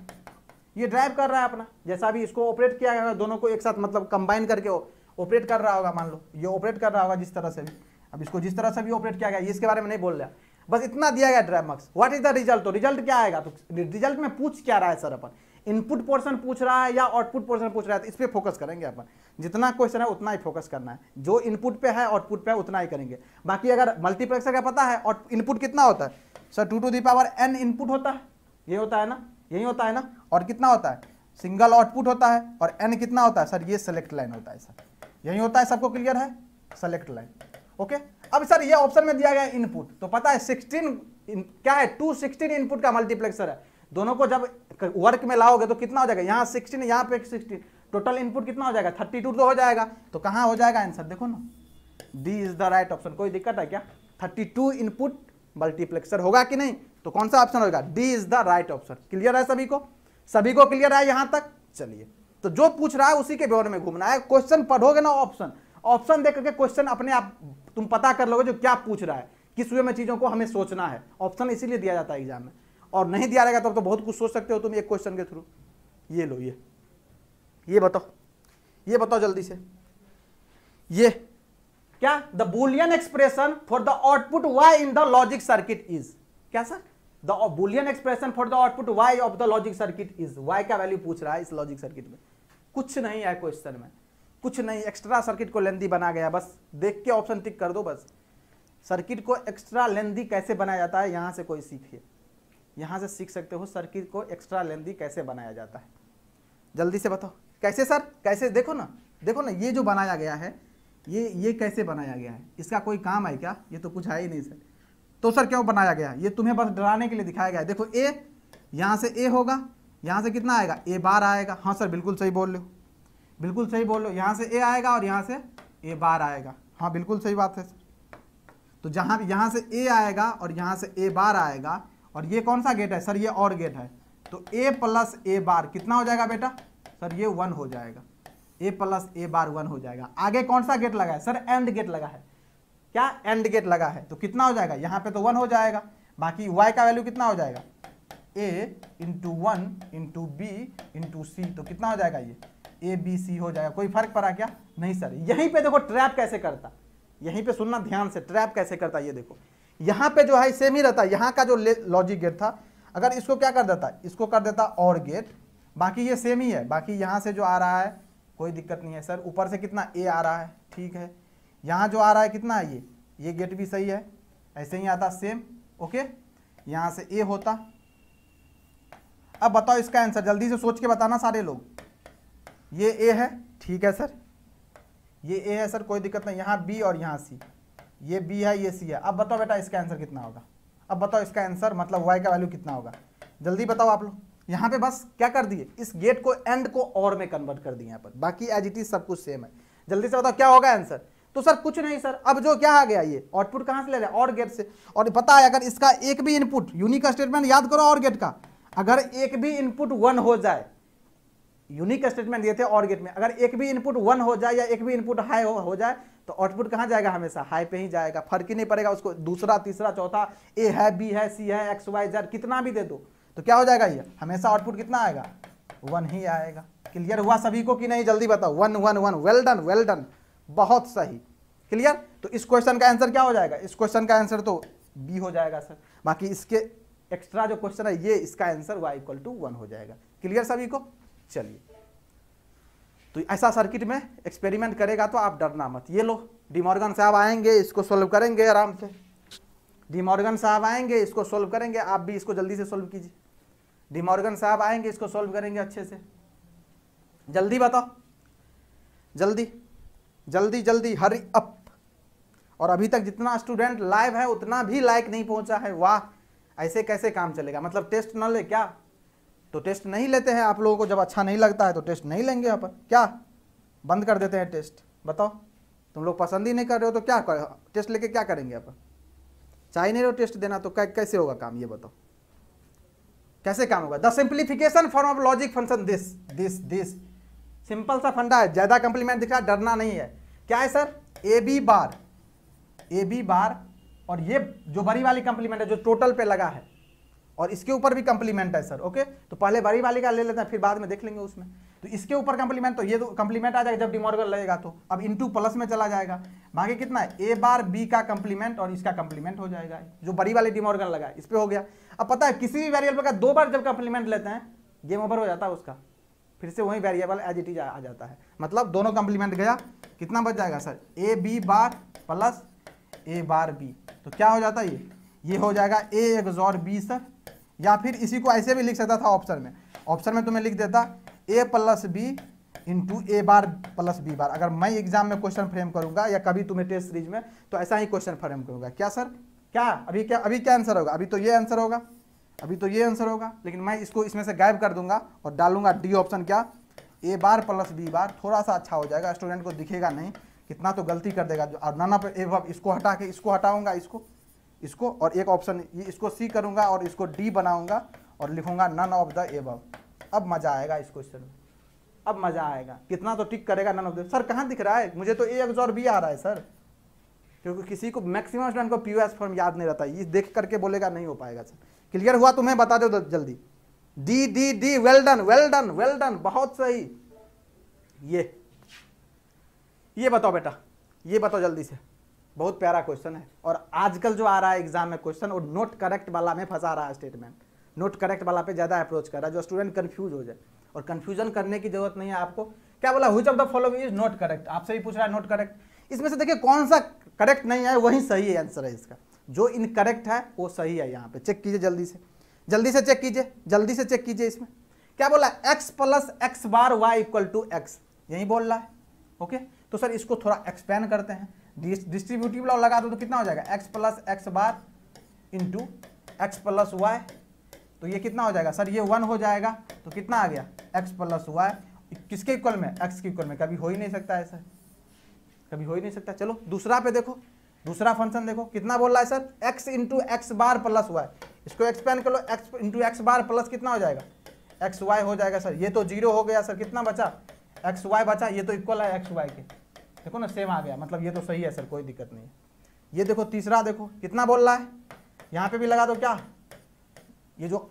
ये ड्राइव कर रहा है अपना, जैसा भी इसको ऑपरेट किया गया दोनों को एक साथ मतलब कंबाइन करके ऑपरेट कर रहा होगा, मान लो ये ऑपरेट कर रहा होगा जिस तरह से भी, अब इसको जिस तरह से भी ऑपरेट किया गया इसके बारे में नहीं बोल रहा, बस इतना दिया गया drive marks. What is the result, तो रिजल्ट क्या आएगा, तो रिजल्ट में पूछ क्या रहा है सर, अपन इनपुट पोर्शन पूछ रहा है या आउटपुट पोर्शन पूछ रहा है, तो इस पर फोकस करेंगे अपन, जितना क्वेश्चन है उतना ही फोकस करना है, जो इनपुट पे है आउटपुट पे है उतना ही करेंगे। बाकी अगर मल्टीप्लेक्सर का पता है और इनपुट कितना होता है sir, 2 to the power n input होता है, ये होता है ना, यही होता है ना, और कितना होता है सिंगल आउटपुट होता है, और n कितना होता है सर, ये सेलेक्ट लाइन होता है सर, यही होता है, सबको क्लियर है, सेलेक्ट लाइन। ओके। अब सर ये ऑप्शन में दिया गया इनपुट, तो पता है 16 क्या है, 216 इनपुट का मल्टीप्लेक्सर है। दोनों को जब वर्क में लाओगे तो कितना हो जाएगा, यहाँ 16 यहाँ पे 16, टोटल इनपुट कितना हो जाएगा 32 तो हो जाएगा। तो कहाँ हो जाएगा आंसर, देखो ना, D is the right option. कोई दिक्कत है क्या, 32 इनपुट मल्टीप्लेक्सर होगा कि नहीं, तो कौन सा ऑप्शन होगा, D is the right option. Clear है सभी को, सभी को क्लियर है यहां तक। चलिए, तो जो पूछ रहा है उसी के ब्यौरे में घूमना है। क्वेश्चन पढ़ोगे ना, ऑप्शन देख करके क्वेश्चन अपने आप तुम पता कर लोगे जो क्या पूछ रहा है, किस वे में चीजों को हमें सोचना है। ऑप्शन इसीलिए दिया जाता है एग्जाम में, और नहीं दिया रहेगा तब तो बहुत कुछ सोच सकते हो तुम एक क्वेश्चन के थ्रू। ये लो, ये बताओ जल्दी से, ये क्या, the Boolean expression for the output Y in the logic circuit is, क्या sir, the Boolean expression for the output Y of the logic circuit is, Y का वैल्यू पूछ रहा है इस लॉजिक सर्किट में। कुछ नहीं है क्वेश्चन में, कुछ नहीं, एक्स्ट्रा सर्किट को लेंदी बना गया, बस देख के ऑप्शन टिक कर दो। बस सर्किट को एक्स्ट्रा लेंदी कैसे बनाया जाता है, यहां से कोई सीखिए, यहां से सीख सकते हो सर्किट को एक्स्ट्रा लेंदी कैसे बनाया जाता है। जल्दी से बताओ कैसे सर, कैसे, देखो ना ये जो बनाया गया है, ये कैसे बनाया गया है, इसका कोई काम है क्या, ये तो कुछ है ही नहीं सर। तो सर क्यों बनाया गया, ये तुम्हें बस डराने के लिए दिखाया गया है। देखो ए, यहां से ए होगा, यहां से कितना आएगा, ए बार आएगा। हाँ सर बिल्कुल सही बोल रहे हो, बिल्कुल सही बोल रहे हो, यहां से ए आएगा और यहां से ए बार आएगा। हाँ बिल्कुल सही बात है सर। तो जहां यहां से ए आएगा और यहां से ए बार आएगा, और ये कौन सा गेट है सर, ये और गेट है, तो ए प्लस ए बार कितना हो जाएगा बेटा, सर ये 1 हो जाएगा, ए प्लस ए बार 1 हो जाएगा। आगे कौन सा गेट लगा है सर, एंड गेट लगा है, क्या एंड गेट लगा है, तो कितना हो जाएगा, यहाँ पे तो 1 हो जाएगा। बाकी y का वैल्यू कितना हो जाएगा, a into 1 into B into C, तो कितना हो जाएगा, ये ए बी सी हो जाएगा। कोई फर्क पड़ा क्या, नहीं सर। यहीं पे देखो ट्रैप कैसे करता, यहीं पे सुनना ध्यान से, ट्रैप कैसे करता, ये देखो यहाँ पे जो है सेम ही रहता है। यहाँ का जो लॉजिक गेट था, अगर इसको क्या कर देता, इसको कर देता और गेट, बाकी ये सेम ही है। बाकी यहाँ से जो आ रहा है कोई दिक्कत नहीं है सर, ऊपर से कितना ए आ रहा है, ठीक है, यहाँ जो आ रहा है कितना है, ये गेट भी सही है, ऐसे ही आता सेम, ओके, यहाँ से ए होता। अब बताओ इसका आंसर, जल्दी से सोच के बताना सारे लोग। ये ए है, ठीक है सर, ये ए है सर, कोई दिक्कत नहीं, यहाँ बी और यहाँ सी, ये बी है ये सी है। अब बताओ बेटा इसका आंसर कितना होगा, अब बताओ इसका आंसर मतलब वाई का वैल्यू कितना होगा, जल्दी बताओ आप लोग। यहाँ पे बस क्या कर दिए, इस गेट को एंड को और में कन्वर्ट कर दिए यहाँ पर, बाकी एज इट इज सब कुछ सेम है। जल्दी से बताओ क्या होगा आंसर। तो सर कुछ नहीं सर, अब जो क्या आ गया, ये आउटपुट कहाँ से ले रहे हैं, और गेट से। और पता है अगर इसका एक भी इनपुट, यूनिक स्टेटमेंट याद करो और गेट का, अगर एक भी इनपुट 1 हो जाए, यूनिक स्टेटमेंट दिए थे और गेट में, अगर एक भी इनपुट 1 हो जाए या एक भी इनपुट हाई हो जाए, तो आउटपुट कहाँ जाएगा, हमेशा हाई पे ही जाएगा, फर्क ही नहीं पड़ेगा उसको। दूसरा तीसरा चौथा, ए है बी है सी है एक्स वाई जेड कितना भी दे दो, तो क्या हो जाएगा, ये हमेशा आउटपुट कितना आएगा, 1 ही आएगा। क्लियर हुआ सभी को कि नहीं, जल्दी बताओ। 1 1 1, वेल डन, बहुत सही। क्लियर। तो इस क्वेश्चन का आंसर क्या हो जाएगा, इस क्वेश्चन का आंसर तो बी हो जाएगा सर। बाकी इसके एक्स्ट्रा जो क्वेश्चन है ये, इसका आंसर y इक्वल टू 1 हो जाएगा। क्लियर सभी को। चलिए, तो ऐसा सर्किट में एक्सपेरिमेंट करेगा तो आप डरना मत। ये लो, डिमॉर्गन साहब आएंगे, इसको सोल्व करेंगे आराम से। डिमॉर्गन साहब आएंगे, इसको सोल्व करेंगे, आप भी इसको जल्दी से सोल्व कीजिए। डिमॉर्गन साहब आएंगे, इसको सोल्व करेंगे अच्छे से। जल्दी बताओ, जल्दी जल्दी जल्दी, हरी अप। और अभी तक जितना स्टूडेंट लाइव है उतना भी लाइक नहीं पहुंचा है। वाह, ऐसे कैसे काम चलेगा, मतलब टेस्ट न ले क्या, तो टेस्ट नहीं लेते हैं आप लोगों को, जब अच्छा नहीं लगता है तो टेस्ट नहीं लेंगे अपन, क्या बंद कर देते हैं टेस्ट। बताओ, तुम लोग पसंद ही नहीं कर रहे हो तो क्या टेस्ट लेके क्या करेंगे अपन, चाह नहीं रहे हो टेस्ट देना तो कैसे होगा काम, ये बताओ कैसे काम होगा। The simplification form of logic function this simple सा फंडा है, ज्यादा कंप्लीमेंट दिखा, डरना नहीं है। क्या है सर, ए बी बार और ये जो बड़ी वाली कंप्लीमेंट है जो टोटल पे लगा है, और इसके ऊपर भी कंप्लीमेंट है सर। ओके, तो पहले बड़ी वाली का ले लेते हैं, फिर बाद में देख लेंगे उसमें। तो इसके ऊपर कंप्लीमेंट, तो ये तो कंप्लीमेंट आ जाएगा जब डिमॉर्गन लगेगा, तो अब इनटू प्लस में चला जाएगा। बाकी कितना है, ए बार बी का कंप्लीमेंट और इसका कंप्लीमेंट हो जाएगा, जो बड़ी वाली डिमॉर्गन लगा है इस पे हो गया। अब पता है किसी भी वेरिएबल का 2 बार जब कंप्लीमेंट लेते हैं, गेम ओवर हो जाता है उसका, फिर से वही वेरिएबल एज इट इज आ जाता है। मतलब दोनों कंप्लीमेंट गया, कितना बच जाएगा sir, A B bar plus A bar B. तो क्या हो जाता है, ये हो जाएगा ए XOR बी सर। या फिर इसी को ऐसे भी लिख सकता था ऑप्शन में तुम्हें लिख देता ए प्लस बी इंटू ए बार प्लस बी बार। अगर मैं एग्जाम में क्वेश्चन फ्रेम करूंगा या कभी तुम्हें टेस्ट सीरीज में, तो ऐसा ही क्वेश्चन फ्रेम करूंगा। क्या सर, क्या अभी क्या आंसर होगा? अभी तो ये आंसर होगा, अभी तो ये आंसर होगा, लेकिन मैं इसको इसमें से गायब कर दूंगा और डालूंगा डी ऑप्शन, क्या ए बार प्लस बी बार। थोड़ा सा अच्छा हो जाएगा, स्टूडेंट को दिखेगा नहीं, कितना तो गलती कर देगा। और नाना पे ए इसको हटा के इसको हटाऊंगा, इसको और एक ऑप्शन ये इसको सी करूंगा और इसको डी बनाऊंगा और लिखूंगा नन ऑफ द एबव। अब मजा आएगा इस क्वेश्चन में, अब मजा आएगा। कितना तो टिक करेगा नन ऑफ द। सर कहाँ दिख रहा है? मुझे तो ए और बी आ रहा है सर, क्योंकि किसी को मैक्सिमम स्टूडेंट को पीओएस फॉर्म याद नहीं रहता, ये देख करके बोलेगा नहीं हो पाएगा सर। क्लियर हुआ? तुम्हें बता दो जल्दी। D D D, well done well done well done, बहुत सही। ये बताओ बेटा, ये बताओ जल्दी से। बहुत प्यारा क्वेश्चन है, और आजकल जो आ रहा है एग्जाम में क्वेश्चन, वो नोट करेक्ट वाला में फंसा रहा है स्टेटमेंट। नोट करेक्ट वाला पे ज्यादा अप्रोच कर रहा है, जो स्टूडेंट कंफ्यूज हो जाए। और कंफ्यूजन करने की जरूरत नहीं है आपको। क्या बोला? Which of the following is not correct. आपसे भी पूछ रहा है नॉट करेक्ट। इसमें से देखिए कौन सा करेक्ट नहीं है, वही सही आंसर है इसका। जो इनकरेक्ट है वो सही है। यहाँ पे चेक कीजिए जल्दी से, जल्दी से चेक कीजिए, जल्दी से चेक कीजिए। इसमें क्या बोला? X plus X bar Y equal to X, यही बोल रहा है। ओके, तो सर इसको थोड़ा एक्सपेंड करते हैं। डिस्ट्रीब्यूटिव लॉ लगा दो तो कितना हो जाएगा? X plus X bar into X plus Y. तो ये कितना हो जाएगा सर? ये 1 हो जाएगा। तो कितना आ गया? एक्स प्लस वाई किसके इक्वल में? एक्स के इक्वल में। कभी हो ही नहीं सकता ऐसा, कभी हो ही नहीं सकता। चलो दूसरा पे देखो, दूसरा फंक्शन देखो कितना बोल रहा है सर? एक्स इंटू एक्स बार प्लस वाई। इसको एक्सपेंड कर लो, एक्स इंटू एक्स बार प्लस कितना हो जाएगा? एक्स वाई हो जाएगा सर। ये तो 0 हो गया सर, कितना बचा? एक्स वाई बचा। ये तो इक्वल है एक्स वाई के, देखो ना सेम आ गया, मतलब ये तो सही है सर, कोई दिक्कत नहीं है। ये देखो तीसरा देखो कितना बोल रहा है, यहाँ पे भी लगा दो। क्या ये जो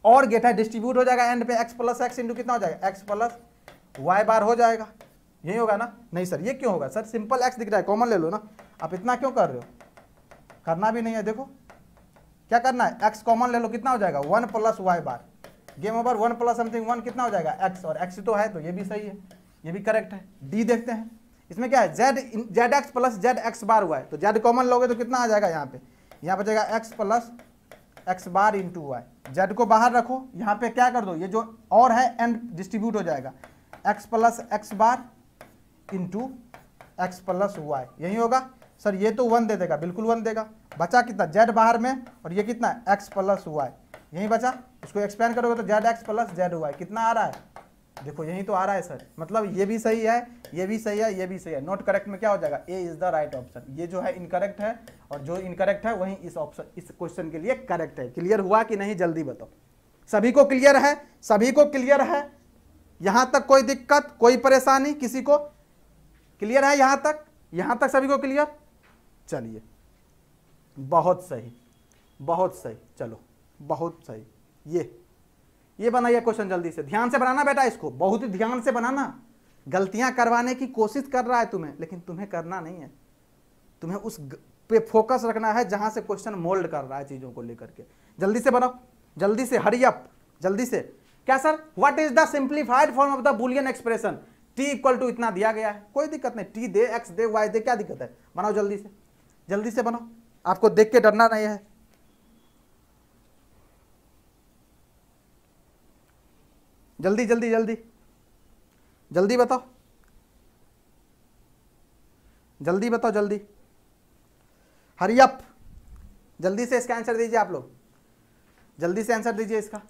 और गेट है डिस्ट्रीब्यूट हो जाएगा एंड पे, एक्स प्लस एक्स इंटू कितना हो जाएगा? एक्स प्लस वाई बार हो जाएगा। यही होगा ना? नहीं सर ये क्यों होगा सर? सिंपल एक्स दिख रहा है, कॉमन ले लो ना। आप इतना क्यों कर रहे हो? करना भी नहीं है। देखो क्या करना है, एक्स कॉमन ले लो, कितना हो जाएगा? 1 plus Y bar. Game over. 1 plus something 1 कितना हो जाएगा? एक्स, और एक्स तो है तो ये भी सही है, ये भी करेक्ट है। डी देखते हैं, इसमें क्या है? Z X plus Z X bar हुआ है, तो जेड कॉमन लोगे तो कितना आ जाएगा? यहाँ पे यहाँ बचेगा x plus X bar into Y. Z को बाहर रखो, यहाँ पे क्या कर दो, ये जो और है एंड डिस्ट्रीब्यूट हो जाएगा, x plus X bar into X plus Y. यही होगा सर। ये तो 1 दे देगा, बिल्कुल 1 देगा। बचा कितना? जेड बाहर में, और ये कितना? एक्स प्लस वाई, यही बचा। इसको एक्सपेंड करोगे तो Z X plus Z Y कितना आ रहा है? देखो यही तो आ रहा है सर। मतलब ये भी सही है, ये भी सही है, ये भी सही है। नॉट करेक्ट में क्या हो जाएगा? ए इज द राइट ऑप्शन। ये जो है इनकरेक्ट है, और जो इनकरेक्ट है वही इस ऑप्शन, इस क्वेश्चन के लिए करेक्ट है। क्लियर हुआ कि नहीं? जल्दी बताओ। सभी को क्लियर है? सभी को क्लियर है? यहां तक कोई दिक्कत, कोई परेशानी किसी को? क्लियर है यहां तक? यहां तक सभी को क्लियर? चलिए बहुत सही, बहुत सही। चलो बहुत सही। ये बनाइए क्वेश्चन जल्दी से, ध्यान से बनाना बेटा, इसको बहुत ही ध्यान से बनाना। गलतियां करवाने की कोशिश कर रहा है तुम्हें, लेकिन तुम्हें करना नहीं है। तुम्हें उस पे फोकस रखना है जहां से क्वेश्चन मोल्ड कर रहा है चीजों को लेकर के। जल्दी से बनाओ, जल्दी से, हरी अप, जल्दी से। क्या sir? What is the simplified form of the Boolean expression? T equal to इतना दिया गया है, कोई दिक्कत नहीं। टी दे, एक्स दे, वाई दे, क्या दिक्कत है? बनाओ जल्दी से, जल्दी से बनाओ। आपको देख के डरना नहीं है। जल्दी जल्दी जल्दी जल्दी बताओ, जल्दी बताओ, जल्दी, हरी अप, जल्दी से इसका आंसर दीजिए आप लोग, जल्दी से आंसर दीजिए इसका।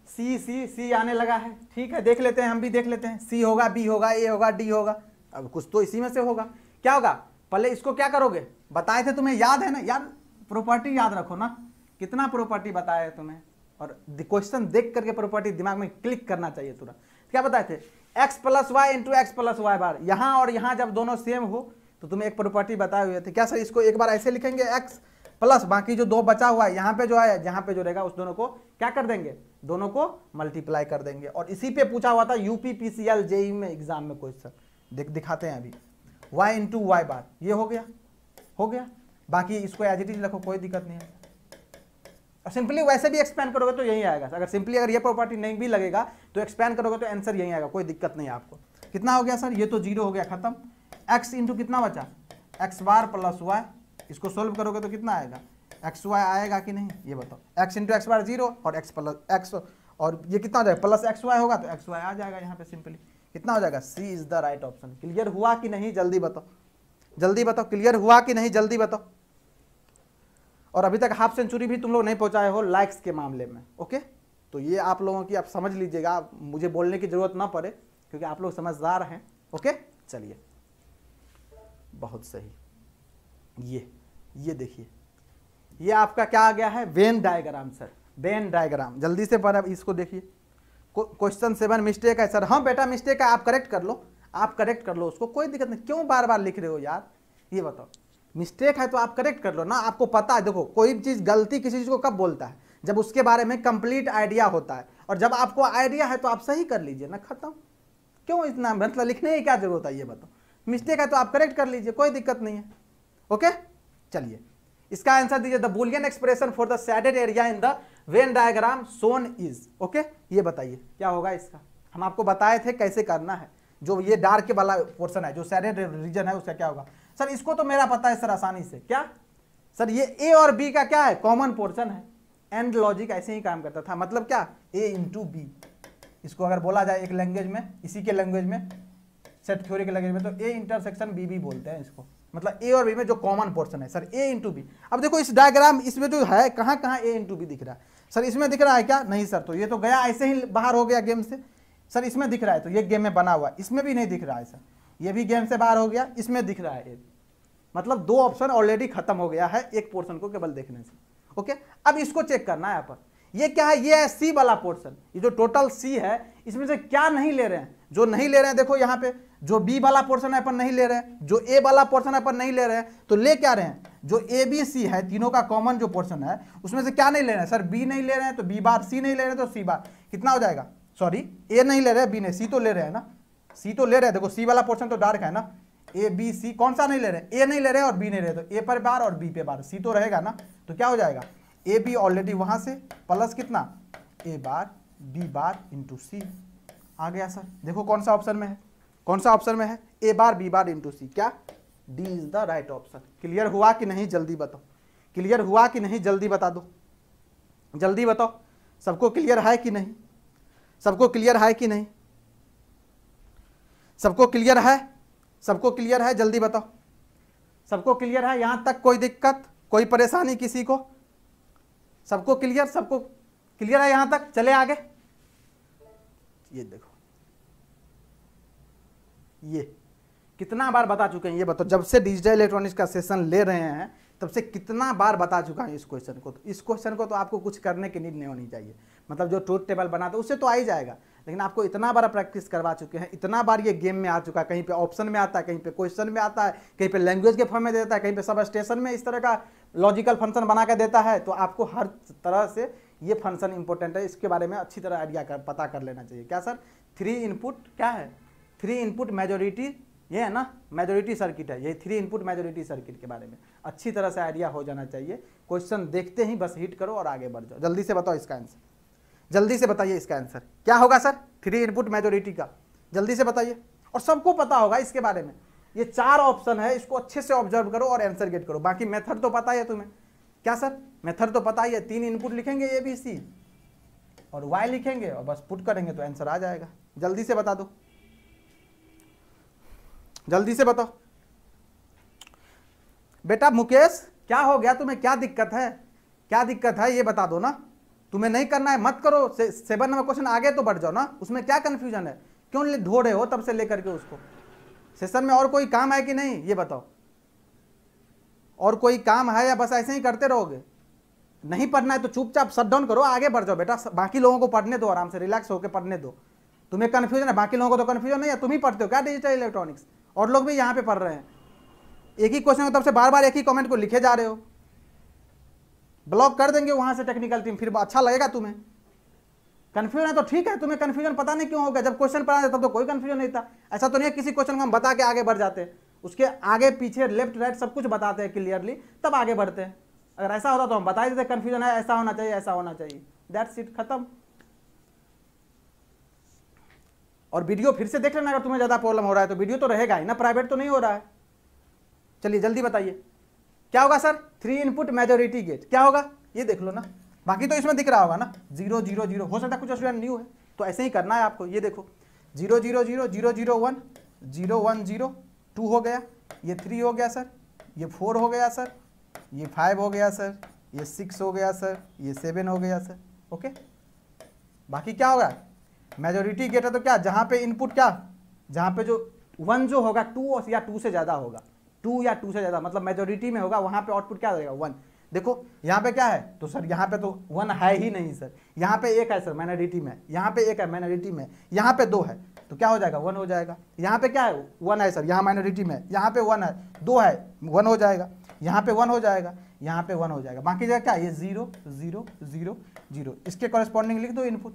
सी सी सी आने लगा है, ठीक है, देख लेते हैं, हम भी देख लेते हैं। सी होगा, बी होगा, ए होगा, डी होगा, अब कुछ तो इसी में से होगा। क्या होगा? पहले इसको क्या करोगे? बताए थे तुम्हें, याद है ना यार? प्रॉपर्टी याद रखो ना, कितना प्रॉपर्टी बताया है तुम्हें, और क्वेश्चन देख करके प्रॉपर्टी दिमाग में क्लिक करना चाहिए तुरंत। क्या बताए थे? X plus Y into X plus Y bar. यहां और यहां जब दोनों सेम हो तो तुम्हें एक प्रॉपर्टी बताए हुए थे। क्या सर? इसको एक बार ऐसे लिखेंगे एक्स प्लस, बाकी जो 2 बचा हुआ है यहाँ पे जो है, जहां पे जो रहेगा उस दोनों को क्या कर देंगे? दोनों को मल्टीप्लाई कर देंगे। और इसी पे पूछा हुआ था यूपी पीसीएल जेई में एग्जाम में क्वेश्चन, दिखाते हैं अभी। वाई इंटू वाई बार, ये हो गया, हो गया। बाकी इसको एज इट इज रखो, कोई दिक्कत नहीं है। और सिंपली वैसे भी एक्सपेंड करोगे तो यही आएगा। अगर सिंपली अगर ये प्रॉपर्टी नहीं भी लगेगा तो एक्सपेंड करोगे तो आंसर यही आएगा, कोई दिक्कत नहीं है आपको। कितना हो गया सर? ये तो 0 हो गया, खत्म। एक्स इंटू कितना बचा? एक्स बार प्लस वाई। इसको सोल्व करोगे तो कितना आएगा? एक्स वाई आएगा कि नहीं ये बताओ। एक्स इंटू एक्स बार 0 और एक्स प्लस एक्स, और ये कितना हो जाएगा प्लस एक्स वाई होगा तो एक्स वाई आ जाएगा यहाँ पे सिंपली। कितना हो जाएगा, C is the right option. Clear हुआ कि नहीं जल्दी बताओ, जल्दी बताओ, क्लियर हुआ कि नहीं जल्दी बताओ। और अभी तक हाफ सेंचुरी भी तुम लोग नहीं पहुंचाए हो लाइक्स के मामले में, ओके। तो ये आप लोगों की आप समझ लीजिएगा, मुझे बोलने की जरूरत ना पड़े क्योंकि आप लोग समझदार हैं, ओके। चलिए बहुत सही। ये देखिए, ये आपका क्या आ गया है, Venn diagram sir, Venn diagram. जल्दी से पर अब इसको देखिए, क्वेश्चन 7 मिस्टेक है सर। हाँ बेटा मिस्टेक है, आप करेक्ट कर लो, आप करेक्ट कर लो उसको, कोई दिक्कत नहीं। क्यों बार बार लिख रहे हो यार, ये बताओ। मिस्टेक है तो आप करेक्ट कर लो ना, आपको पता है। देखो कोई चीज़ गलती किसी चीज़ को कब बोलता है, जब उसके बारे में कंप्लीट आइडिया होता है, और जब आपको आइडिया है तो आप सही कर लीजिए ना, खत्म। क्यों इतना मतलब लिखने की क्या जरूरत है, ये बताओ। मिस्टेक है तो आप करेक्ट कर लीजिए, कोई दिक्कत नहीं है, ओके। चलिए इसका आंसर दीजिए, the Boolean expression for the shaded area in the Venn diagram shown is, okay. ये बताइए क्या होगा इसका, हम आपको बताए थे कैसे करना है। जो ये डार्क वाला पोर्शन है, जो शेडेड रीजन है, उसका क्या होगा सर। इसको तो मेरा पता है सर आसानी से। क्या सर, ये ए और बी का क्या है, कॉमन पोर्शन है। एंड लॉजिक ऐसे ही काम करता था, मतलब क्या, ए इंटू बी। इसको अगर बोला जाए एक लैंग्वेज में, इसी के लैंग्वेज में, सेट थ्योरी के लैंग्वेज में, तो ए इंटरसेक्शन बी भी बोलते हैं इसको। मतलब ए और बी में जो कॉमन पोर्शन है सर, ए इंटू बी। अब देखो इस डायग्राम, इसमें जो है कहाँ कहाँ ए इंटू बी दिख रहा है सर, इसमें दिख रहा है क्या, नहीं सर। तो ये तो गया ऐसे ही बाहर हो गया गेम से सर। इसमें दिख रहा है तो ये गेम में बना हुआ है, इसमें भी नहीं दिख रहा है सर। ये भी गेम से बाहर हो गया, इसमें दिख रहा है। मतलब 2 ऑप्शन ऑलरेडी खत्म हो गया है एक पोर्शन को केवल देखने से, ओके। अब इसको चेक करना है यहाँ पर, ये क्या है, ये है सी वाला पोर्शन। ये जो टोटल सी है इसमें से क्या नहीं ले रहे हैं, जो नहीं ले रहे हैं देखो यहाँ पे, जो बी वाला पोर्शन है अपन नहीं ले रहे हैं, जो ए वाला पोर्शन है अपन नहीं ले रहे हैं, तो ले क्या रहे हैं, जो ए बी सी है तीनों का कॉमन जो पोर्शन है उसमें से क्या नहीं ले रहे हैं सर, बी नहीं ले रहे हैं तो बी बार, सी नहीं ले रहे हैं तो सी बार। कितना हो जाएगा, सॉरी ए नहीं ले रहे हैं, बी नहीं, सी तो ले रहे हैं ना, सी तो ले रहे हैं। देखो सी वाला पोर्शन तो डार्क है ना, ए बी सी कौन सा नहीं ले रहे हैं, ए नहीं ले रहे हैं और बी नहीं ले रहे, तो ए पर बार और बी पे बार, सी तो रहेगा ना। तो क्या हो जाएगा, ए बी ऑलरेडी वहां से प्लस कितना, ए बार बी बार इंटू सी आ गया सर। देखो कौन सा ऑप्शन में है, कौन सा ऑप्शन में है, A bar B bar into सी। क्या, D is the right option. Clear हुआ कि नहीं जल्दी बताओ, क्लियर हुआ कि नहीं जल्दी बता दो, जल्दी बताओ। सबको क्लियर है कि नहीं, सबको क्लियर है कि नहीं, सबको क्लियर है, सबको क्लियर है जल्दी बताओ। सबको क्लियर है यहां तक, कोई दिक्कत कोई परेशानी किसी को, सबको क्लियर, सबको क्लियर है यहां तक, चले आगे। ये देखो, ये कितना बार बता चुके हैं ये बताओ। जब से डिजिटल इलेक्ट्रॉनिक्स का सेशन ले रहे हैं तब से कितना बार बता चुका है इस क्वेश्चन को। तो इस क्वेश्चन को तो आपको कुछ करने की नीड नहीं होनी चाहिए, मतलब जो ट्रूथ टेबल बनाते उससे तो आ ही जाएगा, लेकिन आपको इतना बार प्रैक्टिस करवा चुके हैं, इतना बार ये गेम में आ चुका है। कहीं पे ऑप्शन में आता है, कहीं पे क्वेश्चन में आता है, कहीं पे लैंग्वेज के फॉर्म में देता है, कहीं पे सब स्टेशन में इस तरह का लॉजिकल फंक्शन बना के देता है। तो आपको हर तरह से ये फंक्शन इंपॉर्टेंट है, इसके बारे में अच्छी तरह आइडिया पता कर लेना चाहिए। क्या सर, 3 इनपुट क्या है, 3 इनपुट मेजोरिटी, ये है ना मेजोरिटी सर्किट है, ये 3 इनपुट मेजोरिटी सर्किट के बारे में अच्छी तरह से आइडिया हो जाना चाहिए। क्वेश्चन देखते ही बस हिट करो और आगे बढ़ जाओ। जल्दी से बताओ इसका आंसर, जल्दी से बताइए इसका आंसर क्या होगा सर, 3 इनपुट मेजोरिटी का, जल्दी से बताइए। और सबको पता होगा इसके बारे में, ये 4 ऑप्शन है, इसको अच्छे से ऑब्जर्व करो और आंसर गेट करो। बाकी मेथड तो पता ही है तुम्हें, क्या सर, मेथड तो पता ही है। 3 इनपुट लिखेंगे ए बी सी और वाई लिखेंगे और बस पुट करेंगे तो आंसर आ जाएगा। जल्दी से बता दो, जल्दी से बताओ। बेटा मुकेश क्या हो गया तुम्हें, क्या दिक्कत है, क्या दिक्कत है ये बता दो ना। तुम्हें नहीं करना है मत करो, 7 नंबर क्वेश्चन आगे तो बढ़ जाओ ना, उसमें क्या कंफ्यूजन है, क्यों ढो रहे हो तब से लेकर के उसको। सेशन में और कोई काम है कि नहीं ये बताओ, और कोई काम है या बस ऐसे ही करते रहोगे। नहीं पढ़ना है तो चुपचाप शट डाउन करो, आगे बढ़ जाओ बेटा। बाकी लोगों को पढ़ने दो, आराम से रिलैक्स होकर पढ़ने दो। तुम्हें कंफ्यूजन है, बाकी लोगों को तो कंफ्यूजन नहीं है, तुम ही पढ़ते हो क्या डिजिटल इलेक्ट्रॉनिक्स, और लोग भी यहाँ पे पढ़ रहे हैं। एक ही क्वेश्चन को तब से बार बार एक ही कमेंट को लिखे जा रहे हो। ब्लॉक कर देंगे वहां से टेक्निकल टीम, फिर अच्छा लगेगा तुम्हें। कंफ्यूजन है तो ठीक है, तुम्हें कंफ्यूजन पता नहीं क्यों होगा, जब क्वेश्चन पढ़ा तब तो कोई कंफ्यूजन नहीं था। ऐसा तो नहीं है किसी क्वेश्चन को हम बता के आगे बढ़ जाते हैं, उसके आगे पीछे लेफ्ट राइट सब कुछ बताते हैं क्लियरली, तब आगे बढ़ते हैं। अगर ऐसा होता तो हम बता देते कंफ्यूजन है, ऐसा होना चाहिए, ऐसा होना चाहिए, दैट्स इट, खत्म। और वीडियो फिर से देख लेना अगर तुम्हें ज्यादा प्रॉब्लम हो रहा है तो, वीडियो तो रहेगा ही ना, प्राइवेट तो नहीं हो रहा है। चलिए जल्दी बताइए क्या होगा सर, 3 इनपुट मेजोरिटी गेट, क्या होगा ये देख लो ना, बाकी तो इसमें दिख रहा होगा ना 0 0 0, हो सकता है कुछ स्टूडेंट न्यू है तो ऐसे ही करना है आपको। ये देखो 0 0 0 0 0 1 0 1 0 2 हो गया, ये 3 हो गया सर, ये 4 हो गया सर, ये 5 हो गया सर, ये 6 हो गया सर, ये 7 हो गया सर। ओके, बाकी क्या होगा, मेजोरिटी गेट है तो क्या, जहाँ पे इनपुट क्या, जहाँ पे जो 1 जो होगा 2 या 2 से ज़्यादा होगा, 2 या 2 से ज़्यादा मतलब मेजोरिटी में होगा, वहाँ पे आउटपुट क्या देगा 1। देखो यहाँ पे क्या है, तो सर यहाँ पे तो 1 है ही नहीं सर, यहाँ पे 1 है सर माइनॉरिटी में, यहाँ पे 1 है माइनॉरिटी में, यहाँ पे 2 है तो क्या हो जाएगा 1 हो जाएगा। यहाँ पे क्या है 1 है सर, यहाँ माइनॉरिटी में, यहाँ पे 1 है, 2 है 1 हो जाएगा, यहाँ पे 1 हो जाएगा, यहाँ पे 1 हो जाएगा, बाकी जगह क्या ये 0 0 0 0। इसके कॉरेस्पॉन्डिंग लिख दो इनपुट,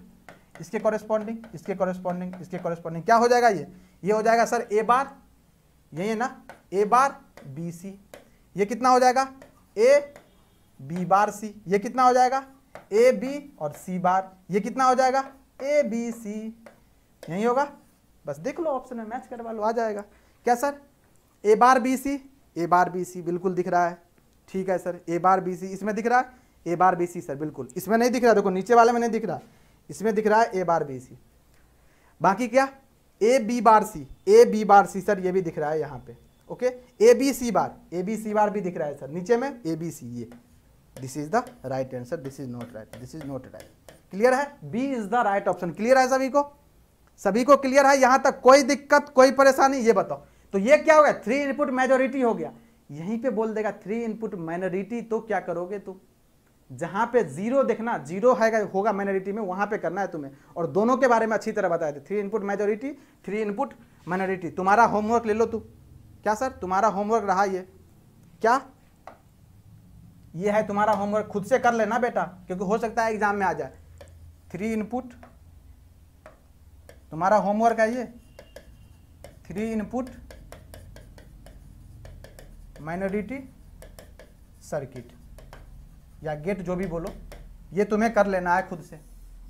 इसके कॉरेस्पॉन्डिंग, इसके कॉरेस्पॉन्डिंग, इसके कॉरेस्पॉन्डिंग, क्या हो जाएगा ये हो जाएगा सर ए बार, यही है ना ए बार बी सी, ये कितना हो जाएगा ए बी बार सी, ये कितना हो जाएगा ए बी और सी बार, ये कितना हो जाएगा ए बी सी, यही होगा। बस देख लो ऑप्शन में मैच करवा लो, आ जाएगा। क्या सर ए बार बी सी, ए बार बी सी बिल्कुल दिख रहा है, ठीक है सर, ए बार बी सी इसमें दिख रहा है, A bar B C sir बिल्कुल इसमें नहीं दिख रहा, देखो नीचे वाले में नहीं दिख रहा, इसमें दिख रहा है ए बार बी सी। बाकी क्या A B bar C, A B bar C sir ये भी दिख रहा है यहाँ पे। Okay, A B C bar, A B C bar भी दिख रहा है सर नीचे में, ए बी सी, ये this is the right answer, this is not right, this is not right. Clear है, B is the right option. Clear है सभी को, सभी को क्लियर है यहाँ तक, कोई दिक्कत कोई परेशानी, ये बताओ। तो ये क्या हो गया 3 इनपुट मेजोरिटी हो गया, यहीं पे बोल देगा 3 इनपुट माइनॉरिटी, तो क्या करोगे तुम, जहां पे 0 देखना 0 है होगा माइनॉरिटी में, वहां पे करना है तुम्हें, और दोनों के बारे में अच्छी तरह बताए थे, 3 इनपुट मेजोरिटी 3 इनपुट माइनॉरिटी। तुम्हारा होमवर्क ले लो तू, क्या सर तुम्हारा होमवर्क रहा ये, क्या ये है तुम्हारा होमवर्क, खुद से कर लेना बेटा, क्योंकि हो सकता है एग्जाम में आ जाए। 3 इनपुट तुम्हारा होमवर्क है ये, 3 इनपुट माइनॉरिटी सर्किट या गेट जो भी बोलो, ये तुम्हें कर लेना है खुद से।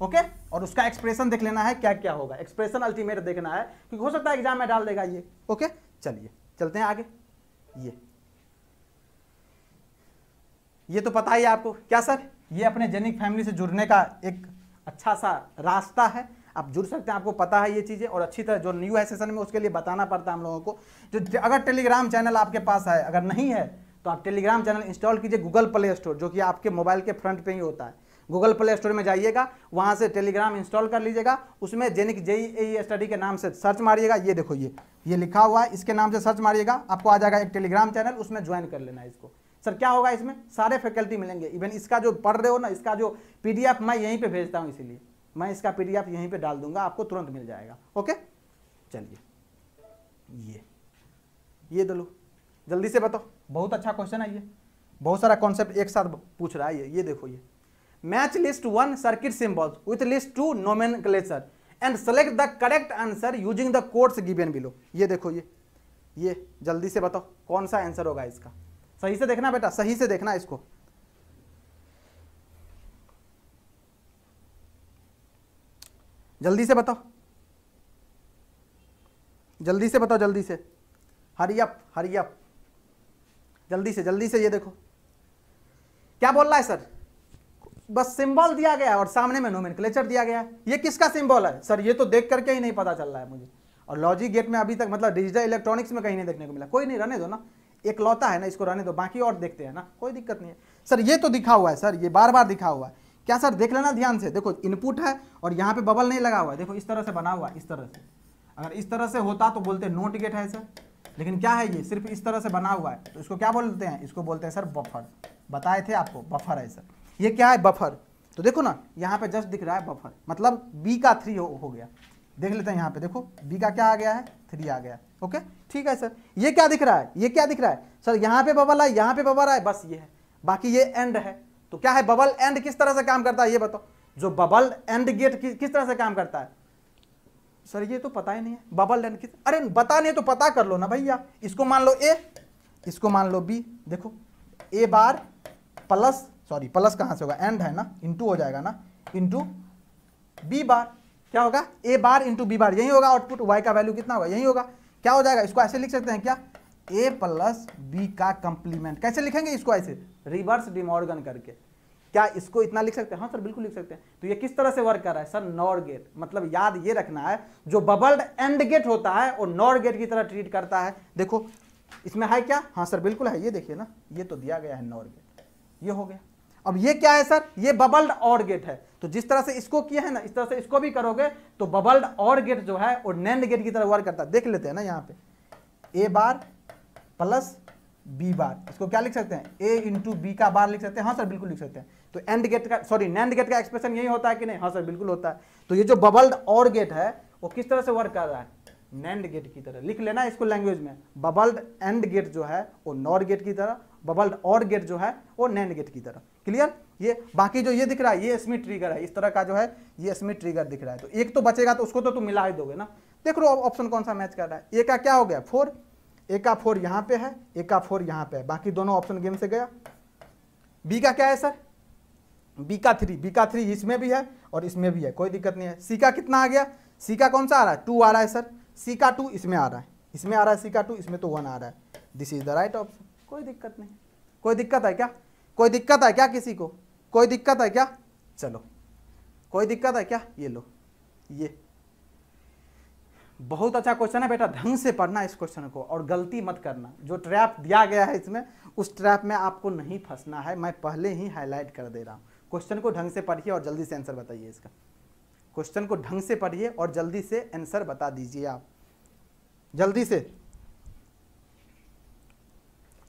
ओके, और उसका एक्सप्रेशन देख लेना है क्या क्या होगा, एक्सप्रेशन अल्टीमेट देखना है, क्योंकि हो सकता है एग्जाम में डाल देगा ये। ओके, चलिए चलते हैं आगे। ये तो पता ही है आपको, क्या सर ये अपने जेनिक फैमिली से जुड़ने का एक अच्छा सा रास्ता है, आप जुड़ सकते हैं, आपको पता है ये चीज़ें, और अच्छी तरह जो न्यू है सेशन में उसके लिए बताना पड़ता है हम लोगों को। जो अगर टेलीग्राम चैनल आपके पास है, अगर नहीं है तो आप टेलीग्राम चैनल इंस्टॉल कीजिए गूगल प्ले स्टोर, जो कि आपके मोबाइल के फ्रंट पे ही होता है। गूगल प्ले स्टोर में जाइएगा, वहाँ से टेलीग्राम इंस्टॉल कर लीजिएगा, उसमें जेनिक जेईई स्टडी के नाम से सर्च मारिएगा, ये देखो ये लिखा हुआ है, इसके नाम से सर्च मारिएगा, आपको आ जाएगा एक टेलीग्राम चैनल, उसमें ज्वाइन कर लेना है इसको। सर क्या होगा इसमें, सारे फैकल्टी मिलेंगे, इवन इसका जो पढ़ रहे हो ना, इसका जो PDF मैं यहीं पे भेजता हूँ, इसीलिए मैं इसका PDF यहीं पे डाल दूंगा, आपको तुरंत मिल जाएगा। ओके, चलिए ये दो लो, जल्दी से बताओ, बहुत अच्छा क्वेश्चन है ये, बहुत सारा कॉन्सेप्ट एक साथ पूछ रहा है ये देखो, ये match list 1 circuit symbols with list 2 nomenclature and select the correct answer using the codes given below. ये देखो ये जल्दी से बताओ कौन सा आंसर होगा इसका, सही से देखना बेटा, सही से देखना इसको। जल्दी से बताओ, जल्दी से बताओ, जल्दी से, हरी अप जल्दी से ये देखो क्या बोल रहा है सर, बस सिंबल दिया गया और सामने में नोमेनक्लेचर दिया गया। ये किसका सिंबल है सर, ये तो देख करके ही नहीं पता चल रहा है मुझे, और लॉजिक गेट में अभी तक मतलब डिजिटल इलेक्ट्रॉनिक्स में कहीं नहीं देखने को मिला। कोई नहीं, रहने दो ना, एक लौता है ना, इसको रहने दो, बाकी और देखते हैं ना, कोई दिक्कत नहीं है। सर ये तो दिखा हुआ है सर, ये बार बार दिखा हुआ है, क्या सर देख लेना ध्यान से, देखो इनपुट है और यहाँ पे बबल नहीं लगा हुआ है, देखो इस तरह से बना हुआ है, इस तरह से, अगर इस तरह से होता तो बोलते नोट गेट है सर, लेकिन क्या है ये सिर्फ इस तरह से बना हुआ है, तो इसको क्या बोलते हैं, इसको बोलते हैं सर बफर, बताए थे आपको बफर है सर। ये क्या है बफर, तो देखो ना यहाँ पे जस्ट दिख रहा है बफर, मतलब बी का 3 हो गया, देख लेते हैं यहाँ पे, देखो बी का क्या आ गया है 3 आ गया। ओके ठीक है सर, ये क्या दिख रहा है, ये क्या दिख रहा है सर, यहाँ पे बबल है, यहाँ पे बबल है, बस ये है, बाकी ये एंड है। तो क्या है बबल एंड किस तरह से काम करता है ये बताओ, जो बबल एंड गेट किस तरह से काम करता है सर, ये तो पता ही नहीं है बबल एंड किस, अरे बता नहीं तो पता कर लो ना भैया, इसको मान लो ए, इसको मान लो बी, देखो ए बार प्लस, सॉरी प्लस कहाँ से होगा, एंड है ना, इंटू हो जाएगा ना, इंटू बी बार, क्या होगा ए बार इंटू बी बार, यही होगा आउटपुट, वाई का वैल्यू कितना होगा यही होगा, क्या हो जाएगा, इसको ऐसे लिख सकते हैं क्या, ए प्लस बी का कंप्लीमेंट। कैसे लिखेंगे इसको? ऐसे रिवर्स डिमॉर्गन करके। क्या इसको इतना लिख सकते हैं? हाँ सर बिल्कुल लिख सकते हैं। तो ये किस तरह से वर्क कर रहा है सर? Nor gate. मतलब याद ये रखना है, जो बबल्ड एंड गेट होता है वो नॉर गेट की तरह ट्रीट करता है। देखो इसमें है क्या? हाँ सर बिल्कुल है, ये देखिए ना, ये तो दिया गया है नॉर गेट, ये हो गया। अब ये क्या है सर? ये बबल्ड और गेट है। तो जिस तरह से इसको किया है ना, इस तरह से इसको भी करोगे तो बबल्ड और गेट जो है वो नैंड गेट की तरह वर्क करता है। देख लेते हैं ना, यहाँ पे ए बार प्लस बी बार, इसको क्या लिख सकते हैं? ए इंटू बी का बार लिख सकते हैं। हाँ सर बिल्कुल लिख सकते हैं। तो एंड गेट का, सॉरी नैंड गेट का एक्सप्रेशन यही होता है कि नहीं? हाँ सर बिल्कुल होता है। तो ये जो बबल्ड और गेट है वो किस तरह से वर्क कर रहा है? नैंड गेट की तरह। लिख लेना इसको लैंग्वेज में, बबल्ड एंड गेट जो है वो नॉर गेट की तरह, बबल्ड और गेट जो है वो नैंड गेट की तरह। क्लियर? ये बाकी जो ये दिख रहा है ये स्मिथ ट्रिगर है, इस तरह का जो है ये स्मिथ ट्रिगर दिख रहा है। तो एक तो बचेगा, तो उसको तो तुम मिला ही दोगे ना। देख लो ऑप्शन कौन सा मैच कर रहा है। ए का क्या हो गया? 4, ए का 4 यहाँ पे है, ए का 4 यहाँ पे है, बाकी दोनों ऑप्शन गेम से गया। बी का क्या है सर? बी का 3, बी का 3 इसमें भी है और इसमें भी है, कोई दिक्कत नहीं है। सी का कितना आ गया? सी का कौन सा आ रहा है? 2 आ रहा है सर। सी का 2 इसमें आ रहा है, इसमें आ रहा है सी का 2, इसमें तो 1 आ रहा है। This is the right option. कोई दिक्कत नहीं। कोई दिक्कत है क्या? कोई दिक्कत है क्या किसी को? कोई दिक्कत है क्या? चलो कोई दिक्कत है क्या? ये लो, ये बहुत अच्छा क्वेश्चन है बेटा, ढंग से पढ़ना इस क्वेश्चन को और गलती मत करना। जो ट्रैप दिया गया है इसमें, उस ट्रैप में आपको नहीं फंसना है। मैं पहले ही हाईलाइट कर दे रहा हूँ। क्वेश्चन को ढंग से पढ़िए और जल्दी से आंसर बताइए इसका। क्वेश्चन को ढंग से पढ़िए और जल्दी से आंसर बता दीजिए आप, जल्दी से,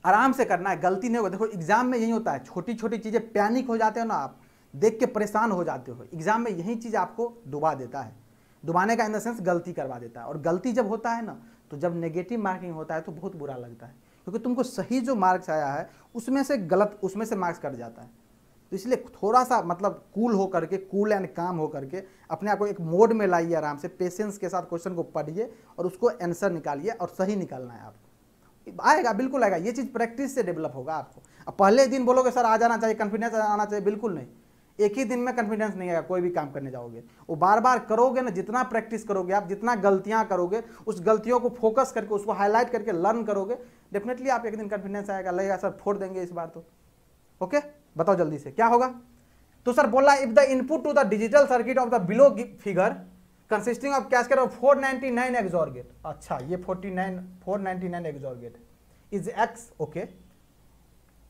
आराम से करना है, गलती नहीं होगा। देखो एग्जाम में यही होता है, छोटी छोटी चीजें पैनिक हो जाते हो ना आप, देख के परेशान हो जाते हो। एग्जाम में यही चीज आपको डुबा देता है, डुबाने का इन द सेंस गलती करवा देता है। और गलती जब होता है ना, तो जब नेगेटिव मार्किंग होता है तो बहुत बुरा लगता है, क्योंकि तुमको सही जो मार्क्स आया है उसमें से गलत, उसमें से मार्क्स कट जाता है। तो इसलिए थोड़ा सा मतलब कूल हो करके, कूल एंड काम हो करके अपने आप को एक मोड में लाइए, आराम से पेशेंस के साथ क्वेश्चन को पढ़िए और उसको आंसर निकालिए, और सही निकालना है आपको। आएगा, बिल्कुल आएगा। ये चीज़ प्रैक्टिस से डेवलप होगा आपको। अब पहले दिन बोलोगे सर आ जाना चाहिए, कॉन्फिडेंस आना चाहिए, बिल्कुल नहीं। एक ही दिन में कॉन्फिडेंस नहीं आएगा। कोई भी काम करने जाओगे वो बार बार करोगे ना, जितना प्रैक्टिस करोगे आप, जितना गलतियां करोगे, उस गलतियों को फोकस करके, उसको हाईलाइट करके लर्न करोगे, डेफिनेटली आप एक दिन कॉन्फिडेंस आएगा, लगेगा सर फोड़ देंगे इस बार तो। ओके, बताओ जल्दी से क्या होगा। तो सर बोला if the input to the digital circuit of the below figure consisting of cascade of 499 XOR gate. अच्छा, ये 499 XOR gate is X. Okay,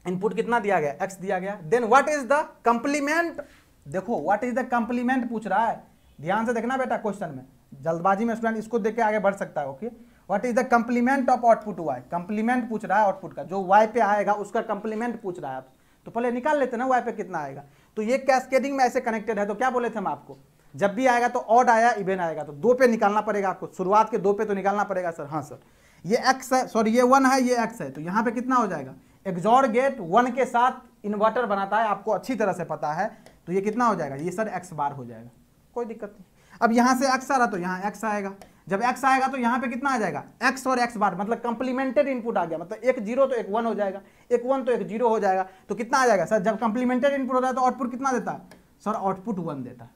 input कितना दिया गया? एक्स दिया गया। Then what is the complement? देखो व्हाट इज द कंप्लीमेंट पूछ रहा है, ध्यान से देखना बेटा क्वेश्चन में, जल्दबाजी में स्टूडेंट इसको देख के आगे बढ़ सकता है। Okay, what is the complement of output Y? Complement पूछ रहा है आउटपुट का, जो वाई पे आएगा उसका कंप्लीमेंट पूछ रहा है। तो पहले निकाल लेते ना वाई पे कितना आएगा। तो ये कैस्केडिंग में ऐसे कनेक्टेड है, तो क्या बोले थे हम आपको, जब भी आएगा तो ऑड आया इवन आएगा तो 2 पे निकालना पड़ेगा आपको, शुरुआत के 2 पे तो निकालना पड़ेगा सर। हाँ सर, ये एक्स है, सॉरी ये 1 है, ये एक्स है, तो यहाँ पे कितना हो जाएगा? एक्सॉर गेट 1 के साथ इन्वर्टर बनाता है, आपको अच्छी तरह से पता है। तो ये कितना हो जाएगा? ये सर एक्स बार हो जाएगा, कोई दिक्कत नहीं। अब यहाँ से एक्स आ रहा तो यहाँ एक्स आएगा, जब एक्स आएगा तो यहाँ पे कितना आ जाएगा? एक्स और एक्स बार, मतलब कंप्लीमेंटेड इनपुट आ गया, मतलब एक 0 तो एक 1 हो जाएगा, एक 1 तो एक 0 हो जाएगा। तो कितना आ जाएगा सर? जब कंप्लीमेंटेड इनपुट होता है तो आउटपुट कितना देता है सर? आउटपुट 1 देता है,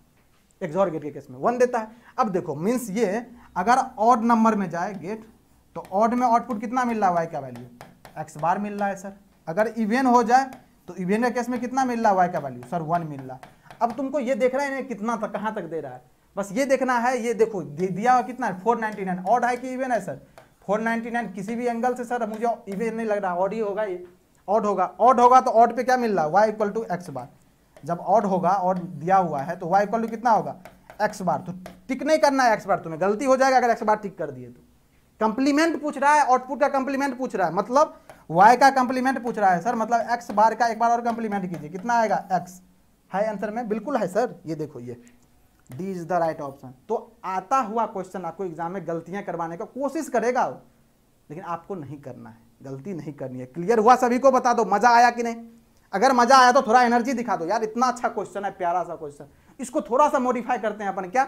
एक्सॉर गेट के केस में 1 देता है। अब देखो मीन्स ये अगर ऑड नंबर में जाए गेट, तो ऑड में आउटपुट कितना मिल रहा है? वाई का वैल्यू एक्स बार मिल रहा है सर। अगर इवेन हो जाए तो इवेन के केस में कितना मिल रहा है? वाई का वैल्यू सर 1 मिल रहा है। अब तुमको ये देखना है कितना तक, कहाँ तक दे रहा है, बस ये देखना है। ये देखो दिया हुआ कितना है? 499। ऑड है कि इवेन है सर? 499। किसी भी एंगल से सर मुझे इवेन नहीं लग रहा, ऑड ही होगा, ये ऑड होगा। ऑड होगा तो ऑड पे क्या मिल रहा है? वाई इक्वल टू एक्स बार। जब ऑड होगा, ऑड दिया हुआ है, तो वाई इक्वल टू कितना होगा? एक्स बार। तो टिक नहीं करना है एक्स बार, तुम्हें गलती हो जाएगा अगर एक्स बार टिक कर दिए तो। कंप्लीमेंट पूछ रहा है, आउटपुट का कंप्लीमेंट पूछ रहा है, मतलब वाई का कंप्लीमेंट पूछ रहा है सर, मतलब एक्स बार का एक बार और कंप्लीमेंट कीजिए, कितना आएगा? एक्स है आंसर में, बिल्कुल है सर। ये देखो, ये D is the right option. तो आता हुआ क्वेश्चन आपको एग्जाम में गलतियां करवाने का कोशिश करेगा, लेकिन आपको नहीं करना है, गलती नहीं करनी है। क्लियर हुआ सभी को? बता दो मजा आया कि नहीं? अगर मजा आया तो थोड़ा एनर्जी दिखा दो यार, इतना अच्छा क्वेश्चन है, प्यारा सा क्वेश्चन। इसको थोड़ा सा मॉडिफाई करते हैं अपन, क्या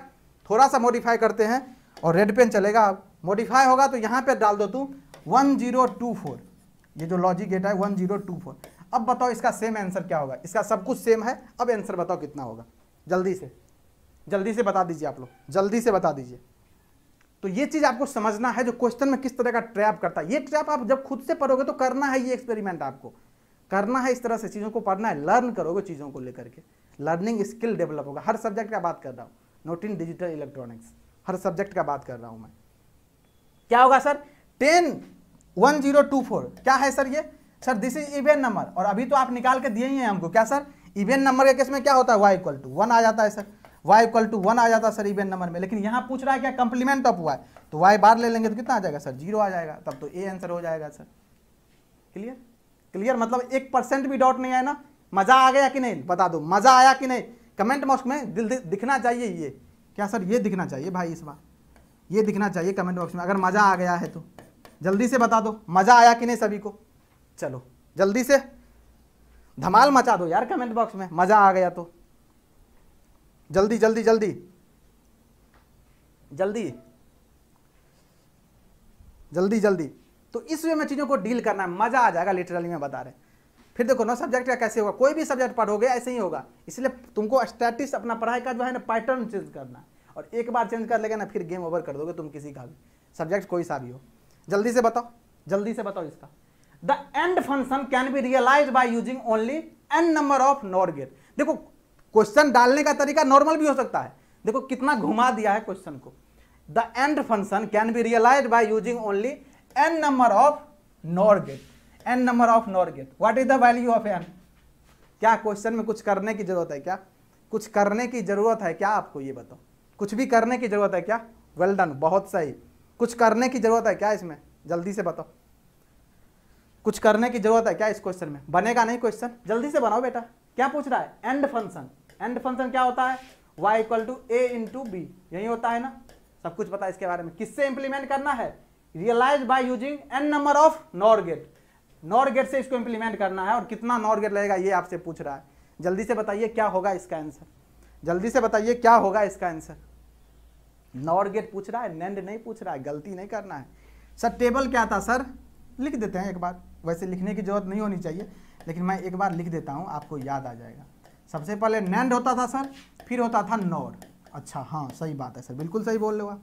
थोड़ा सा मॉडिफाई करते हैं, और रेड पेन चलेगा। मॉडिफाई होगा तो यहाँ पे डाल दो तू 1024, ये जो लॉजिक गेट है 1024। अब बताओ इसका सेम आंसर क्या होगा? इसका सब कुछ सेम है, अब आंसर बताओ कितना होगा? जल्दी से बता दीजिए आप लोग, जल्दी से बता दीजिए। तो ये चीज आपको समझना है जो क्वेश्चन में किस तरह का ट्रैप करता है। ये ट्रैप आप जब खुद से पढ़ोगे तो करना है, ये एक्सपेरिमेंट आपको करना है, इस तरह से चीजों को पढ़ना है, लर्न करोगे चीजों को लेकर के, लर्निंग स्किल डेवलप होगा। हर सब्जेक्ट का बात कर रहा हूँ, not in digital electronics, her subject का बात कर रहा हूँ मैं। क्या होगा सर 10 क्या है सर ये? Sir this is even number, और अभी तो आप निकाल के दिए ही हैं हमको। क्या सर इवन नंबर के केस में क्या होता है? y = 1 आ जाता है सर, y = 1 आ जाता है सर इवन नंबर में। लेकिन यहाँ पूछ रहा है क्या कंप्लीमेंट ऑफ y, तो y बार ले लेंगे तो कितना आ जाएगा सर? 0 आ जाएगा, तब तो ए आंसर हो जाएगा सर। क्लियर? क्लियर मतलब 1% भी डाउट नहीं आया ना? मजा आ गया कि नहीं बता दो, मजा आया कि नहीं? कमेंट बॉक्स में दिखना चाहिए ये। क्या सर ये दिखना चाहिए भाई, इस बार ये दिखना चाहिए कमेंट बॉक्स में, अगर मजा आ गया है तो जल्दी से बता दो मजा आया कि नहीं सभी को। चलो जल्दी से धमाल मचा दो यार कमेंट बॉक्स में, मजा आ गया तो जल्दी जल्दी जल्दी जल्दी जल्दी जल्दी। तो इस वे में चीजों को डील करना है, मजा आ जाएगा, लिटरली में बता रहे। फिर देखो ना सब्जेक्ट का कैसे होगा, कोई भी सब्जेक्ट पढ़ोगे ऐसे ही होगा। इसलिए तुमको स्टैटिक्स अपना पढ़ाई का जो है ना पैटर्न चेंज करना है, और एक बार चेंज कर लेगा ना फिर गेम ओवर कर दोगे तुम, किसी का भी सब्जेक्ट कोई सा भी हो। जल्दी से बताओ, जल्दी से बताओ इसका। The AND function can be realise by using only N number of NOR gate. देखो क्वेश्चन डालने का तरीका नॉर्मल भी हो सकता है, देखो कितना घुमा दिया है क्वेश्चन को। The AND function can be realise by using only N number of NOR gate, N number of NOR gate. What is the value of N? क्या क्वेश्चन में कुछ करने की जरूरत है क्या? कुछ करने की जरूरत है क्या आपको? ये बताओ, कुछ भी करने की जरूरत है क्या? वेल डन, बहुत सही। कुछ करने की जरूरत है क्या इसमें? जल्दी से बताओ, कुछ करने की जरूरत है क्या इस क्वेश्चन में? बनेगा नहीं क्वेश्चन, जल्दी से बनाओ बेटा। क्या पूछ रहा है? And function. एंड फंक्शन क्या होता है? y = a × b, यही होता है ना? सब कुछ पता है इसके बारे में। किससे इंप्लीमेंट करना है? Realise by using N number of NOR gate. NOR gate से इसको इंप्लीमेंट करना है, और कितना नॉर गेट लगेगा ये आपसे पूछ रहा है। जल्दी से बताइए क्या होगा इसका आंसर, जल्दी से बताइए क्या होगा इसका आंसर। नॉर गेट पूछ रहा है, नेंड नहीं पूछ रहा है, गलती नहीं करना है। सर टेबल क्या था सर? लिख देते हैं एक बार, वैसे लिखने की जरूरत नहीं होनी चाहिए, लेकिन मैं एक बार लिख देता हूँ, आपको याद आ जाएगा। सबसे पहले नेंड होता था सर, फिर होता था नॉर। अच्छा हाँ सही बात है सर, बिल्कुल सही बोल रहे हो आप,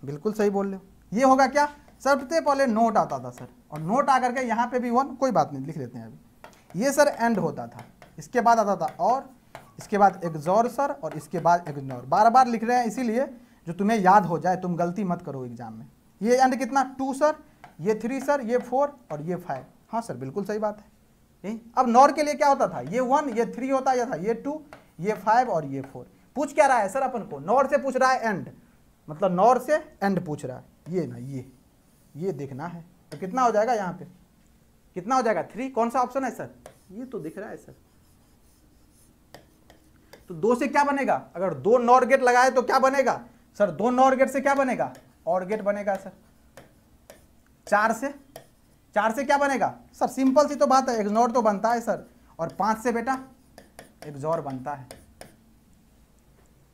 बिल्कुल सही बोल रहे हो। ये होगा क्या? सबसे पहले नोट आता था सर, और नोट आकर के यहाँ पे भी 1, कोई बात नहीं लिख देते हैं अभी। ये सर एंड होता था, इसके बाद आता था और, इसके बाद एक्सॉर सर, और इसके बाद इग्नोर। बार बार लिख रहे हैं इसीलिए जो तुम्हें याद हो जाए, तुम गलती मत करो एग्जाम में। ये एंड कितना? 2 सर, ये 3 सर, ये 4 और ये 5। हाँ सर बिल्कुल सही बात है यही। अब नॉर के लिए क्या होता था? ये 1, ये 3 होता था, ये 2, ये 5 और ये 4। पूछ क्या रहा है सर अपन को? नॉर से पूछ रहा है एंड, मतलब नॉर से एंड पूछ रहा है। ये ना ये देखना है, तो कितना हो जाएगा यहाँ पे? कितना हो जाएगा? 3। कौन सा ऑप्शन है सर? ये तो दिख रहा है सर। तो 2 से क्या बनेगा? अगर 2 नॉर गेट लगाए तो क्या बनेगा सर? 2 नॉर गेट से क्या बनेगा? और गेट बनेगा सर। 4 से क्या बनेगा सर? सिंपल सी तो बात है, इग्नोर तो बनता है सर, और 5 से बेटा एक्सॉर बनता है।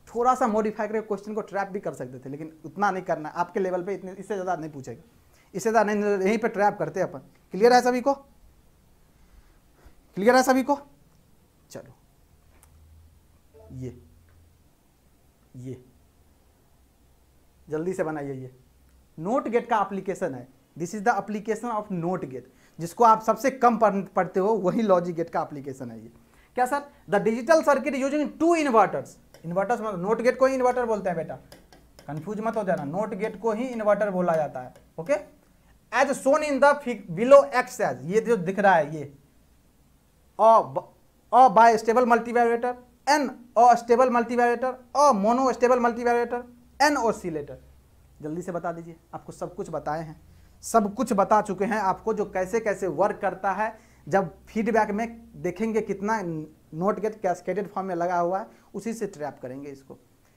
थोड़ा सा मॉडिफाई करके क्वेश्चन को ट्रैप भी कर सकते थे, लेकिन उतना नहीं करना है आपके लेवल पे, इतने इससे ज़्यादा नहीं पूछेगा, इससे ज़्यादा नहीं, यहीं पे ट्रैप करते हैं अपन। क्लियर है सभी को? क्लियर है सभी को? चलो ये जल्दी से बनाइए। ये नोट गेट का एप्लीकेशन है, this is the application of NOT gate, जिसको आप सबसे कम पढ़ते हो वही लॉजिक गेट का एप्लीकेशन है ये। क्या sir? The digital circuit using 2 inverters. Inverters मतलब नोट गेट को ही इन्वर्टर बोलते हैं बेटा, कंफ्यूज मत हो जाना, नोट गेट को ही इन्वर्टर बोला जाता है। Okay, as shown in the below X as, ये जो दिख रहा है ये a bistable multivibrator, an astable multivibrator, a monostable multivibrator, an oscillator. जल्दी से बता दीजिए, आपको सब कुछ बताए हैं, सब कुछ बता चुके हैं आपको, जो कैसे कैसे वर्क करता है। जब फीडबैक में देखेंगे कितना नोट गेट कैस्केडेड फॉर्म में लगा हुआ है, उसी से ट्रैप करेंगे इसको।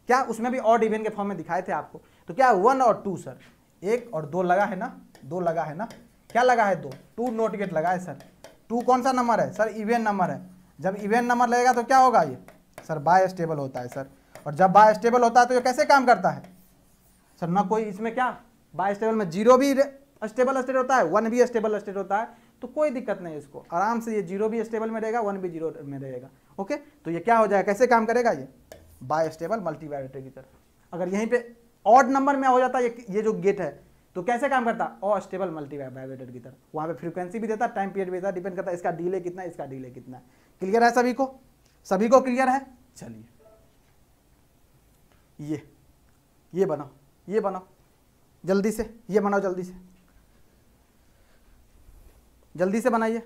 क्या उसमें भी ऑड इवन के फॉर्म में दिखाए थे आपको? तो क्या 1 और 2 सर, 1 और 2 लगा है ना, 2 लगा है ना, क्या लगा है? 2 नोट गेट लगा है सर। 2 कौन सा नंबर है सर? इवन नंबर है। जब इवन नंबर लगेगा तो क्या होगा ये सर? बाय स्टेबल होता है सर। और जब बाय स्टेबल होता है तो ये कैसे काम करता है सर? ना कोई इसमें क्या बाय स्टेबल में 0 भी स्टेबल स्टेट होता है, 1 भी स्टेबल स्टेट होता है, तो कोई दिक्कत नहीं है इसको, आराम से ये 0 भी स्टेबल में रहेगा, 1 भी 0 में रहेगा। ओके, तो ये क्या हो जाएगा, कैसे काम करेगा ये? बाय स्टेबल मल्टीवैरिएटर की तरह। अगर यहीं पे ऑड नंबर में हो जाता है ये जो गेट है, तो कैसे काम करता है, अस्टेबल मल्टीवाइब्रेटर की तरह। वहां पे फ्रीक्वेंसी भी देता, टाइम पीरियड भी देता, डिपेंड करता है इसका डिले कितना है, इसका डिले कितना है। क्लियर है सभी को? सभी को क्लियर है? चलिए ये बनाओ, ये बनाओ जल्दी से, ये बनाओ जल्दी से, जल्दी से बनाइए,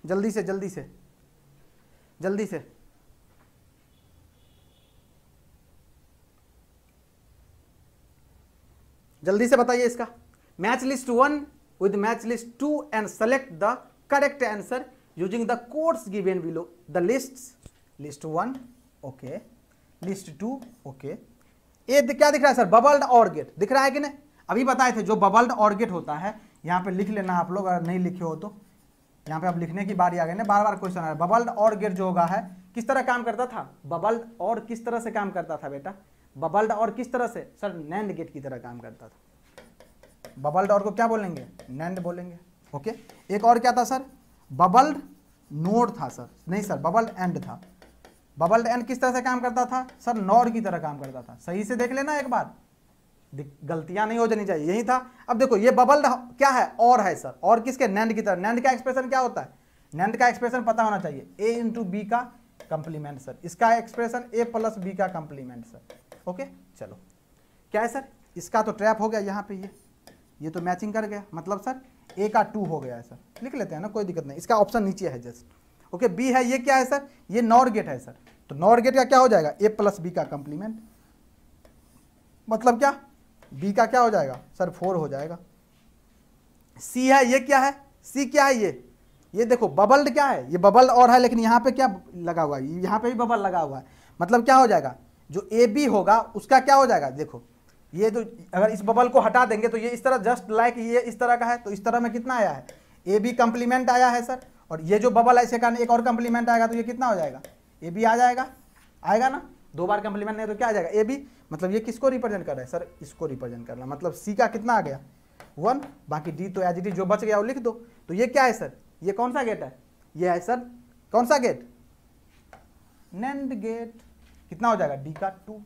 जल्दी से जल्दी से जल्दी से। जल्दी से बताइए इसका। Match list 1 with match list 2 and select the correct answer using the codes given below. The list 1 okay, list 2 okay. ये क्या दिख रहा है सर, बबल्ड और गेट दिख रहा है कि नहीं? अभी बताए थे जो बबल्ड और गेट होता है, यहाँ पे लिख लेना आप लोग, अगर नहीं लिखे हो तो यहाँ पे अब लिखने की बारी आ गई ना, बार बार क्वेश्चन आ रहा है। बबल्ड और गेट जो होगा है किस तरह काम करता था, बबल्ड और किस तरह से काम करता था बेटा, बबल्ड और किस तरह से सर, नैंड गेट की तरह काम करता था। बबल्ड और को क्या बोलेंगे, नैंड बोलेंगे। ओके, एक और क्या था सर, बबल्ड नोड था सर, नहीं सर बबल्ड एंड था। बबल्ड एंड किस तरह से काम करता था सर, नॉर की तरह काम करता था। सही से देख लेना एक बार, गलतियां नहीं हो जानी चाहिए, यही था। अब देखो ये बबल्ड क्या है, और है सर, और किसके, नैंड की तरह। नैंड का एक्सप्रेशन क्या होता है, नैंड का एक्सप्रेशन पता होना चाहिए, a इंटू बी का कंप्लीमेंट सर, इसका एक्सप्रेशन a प्लस बी का कंप्लीमेंट सर। ओके चलो, क्या है सर, इसका तो ट्रैप हो गया यहाँ पे, ये तो मैचिंग कर गया, मतलब सर a का 2 हो गया है सर, लिख लेते हैं ना, कोई दिक्कत नहीं, इसका ऑप्शन नीचे है जस्ट। ओके, बी है, ये क्या है सर, ये नॉर गेट है सर, तो नॉर गेट का क्या हो जाएगा, a प्लस बी का कंप्लीमेंट, मतलब क्या, बी का क्या हो जाएगा सर, 4 हो जाएगा। सी है, ये क्या है, सी क्या है, ये देखो बबल्ड क्या है, ये बबल्ड और है, लेकिन यहाँ पे क्या लगा हुआ है, यहाँ पे भी बबल लगा हुआ है, मतलब क्या हो जाएगा, जो ए बी होगा उसका क्या हो जाएगा, देखो ये तो अगर इस बबल को हटा देंगे तो ये इस तरह जस्ट लाइक ये इस तरह का है, तो इस तरह में कितना आया है, ए बी कंप्लीमेंट आया है सर, और ये जो बबल है इसके कारण एक और कंप्लीमेंट आएगा, तो ये कितना हो जाएगा, ए बी आ जाएगा, आएगा ना, 2 बार कंप्लीमेंट नहीं तो क्या आ जाएगा, ए बी। मतलब ये किसको रिप्रेजेंट कर रहा है सर, इसको रिप्रेजेंट कर रहा है, मतलब सी का कितना आ गया 1, बाकी डी तो एज इट इज जो बच गया वो लिख दो। तो ये क्या है सर, ये कौन सा गेट है, ये है सर कौन सा गेट, नैंड गेट। कितना हो जाएगा, डी का 2,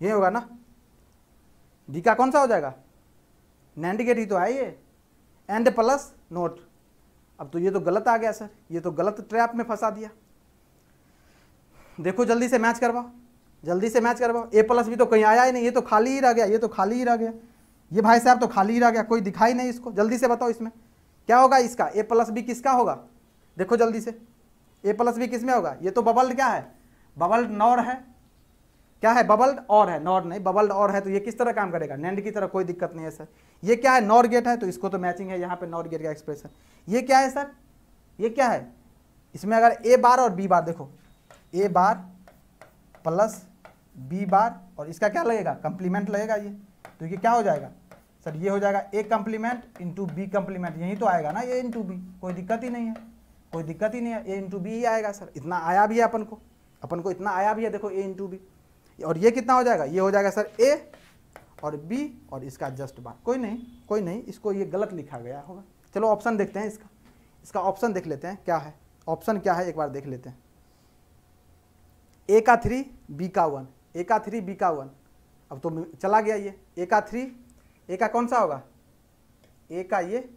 ये होगा ना, डी का कौन सा हो जाएगा, नैंड गेट ही तो है ये, एंड प्लस नोट। अब तो ये तो गलत आ गया सर, ये तो गलत ट्रैप में फंसा दिया। देखो जल्दी से मैच करवाओ, जल्दी से मैच करवाओ, ए प्लस भी तो कहीं आया ही नहीं, ये तो खाली ही रह गया, ये तो खाली ही रह गया, ये भाई साहब तो खाली ही रह गया, कोई दिखाई नहीं इसको। जल्दी से बताओ इसमें क्या होगा, इसका ए प्लस बी किसका होगा, देखो जल्दी से, ए प्लस बी किस में होगा, ये तो बबल्ड क्या है, बबल्ड नॉर है, क्या है, बबल्ड और है, नॉर नहीं, बबल्ड और है, तो ये किस तरह काम करेगा, नैंड की तरह, कोई दिक्कत नहीं है सर। ये क्या है, नॉर गेट है, तो इसको तो मैचिंग है यहाँ पे नॉर गेट का एक्सप्रेशन। ये क्या है सर, ये क्या है, इसमें अगर ए बार और बी बार, देखो ए बार प्लस बी बार, और इसका क्या लगेगा, कंप्लीमेंट लगेगा ये, तो ये क्या हो जाएगा सर, ये हो जाएगा ए कंप्लीमेंट इंटू बी कंप्लीमेंट, यही तो आएगा ना, ए इंटू बी, कोई दिक्कत ही नहीं है, कोई दिक्कत ही नहीं है, ए इंटू बी ही आएगा सर, इतना आया भी है अपन को इतना आया भी है, देखो ए इंटू बी। और ये कितना हो जाएगा, ये हो जाएगा सर ए और बी और इसका जस्ट बार, कोई नहीं, इसको ये गलत लिखा गया होगा। चलो ऑप्शन देखते हैं इसका ऑप्शन देख लेते हैं क्या है, ऑप्शन क्या है एक बार देख लेते हैं। ए का 3 बी का 1, ए का 3 बी का 1, अब तो चला गया ये, ए का 3, ए का कौन सा होगा, ए का ये,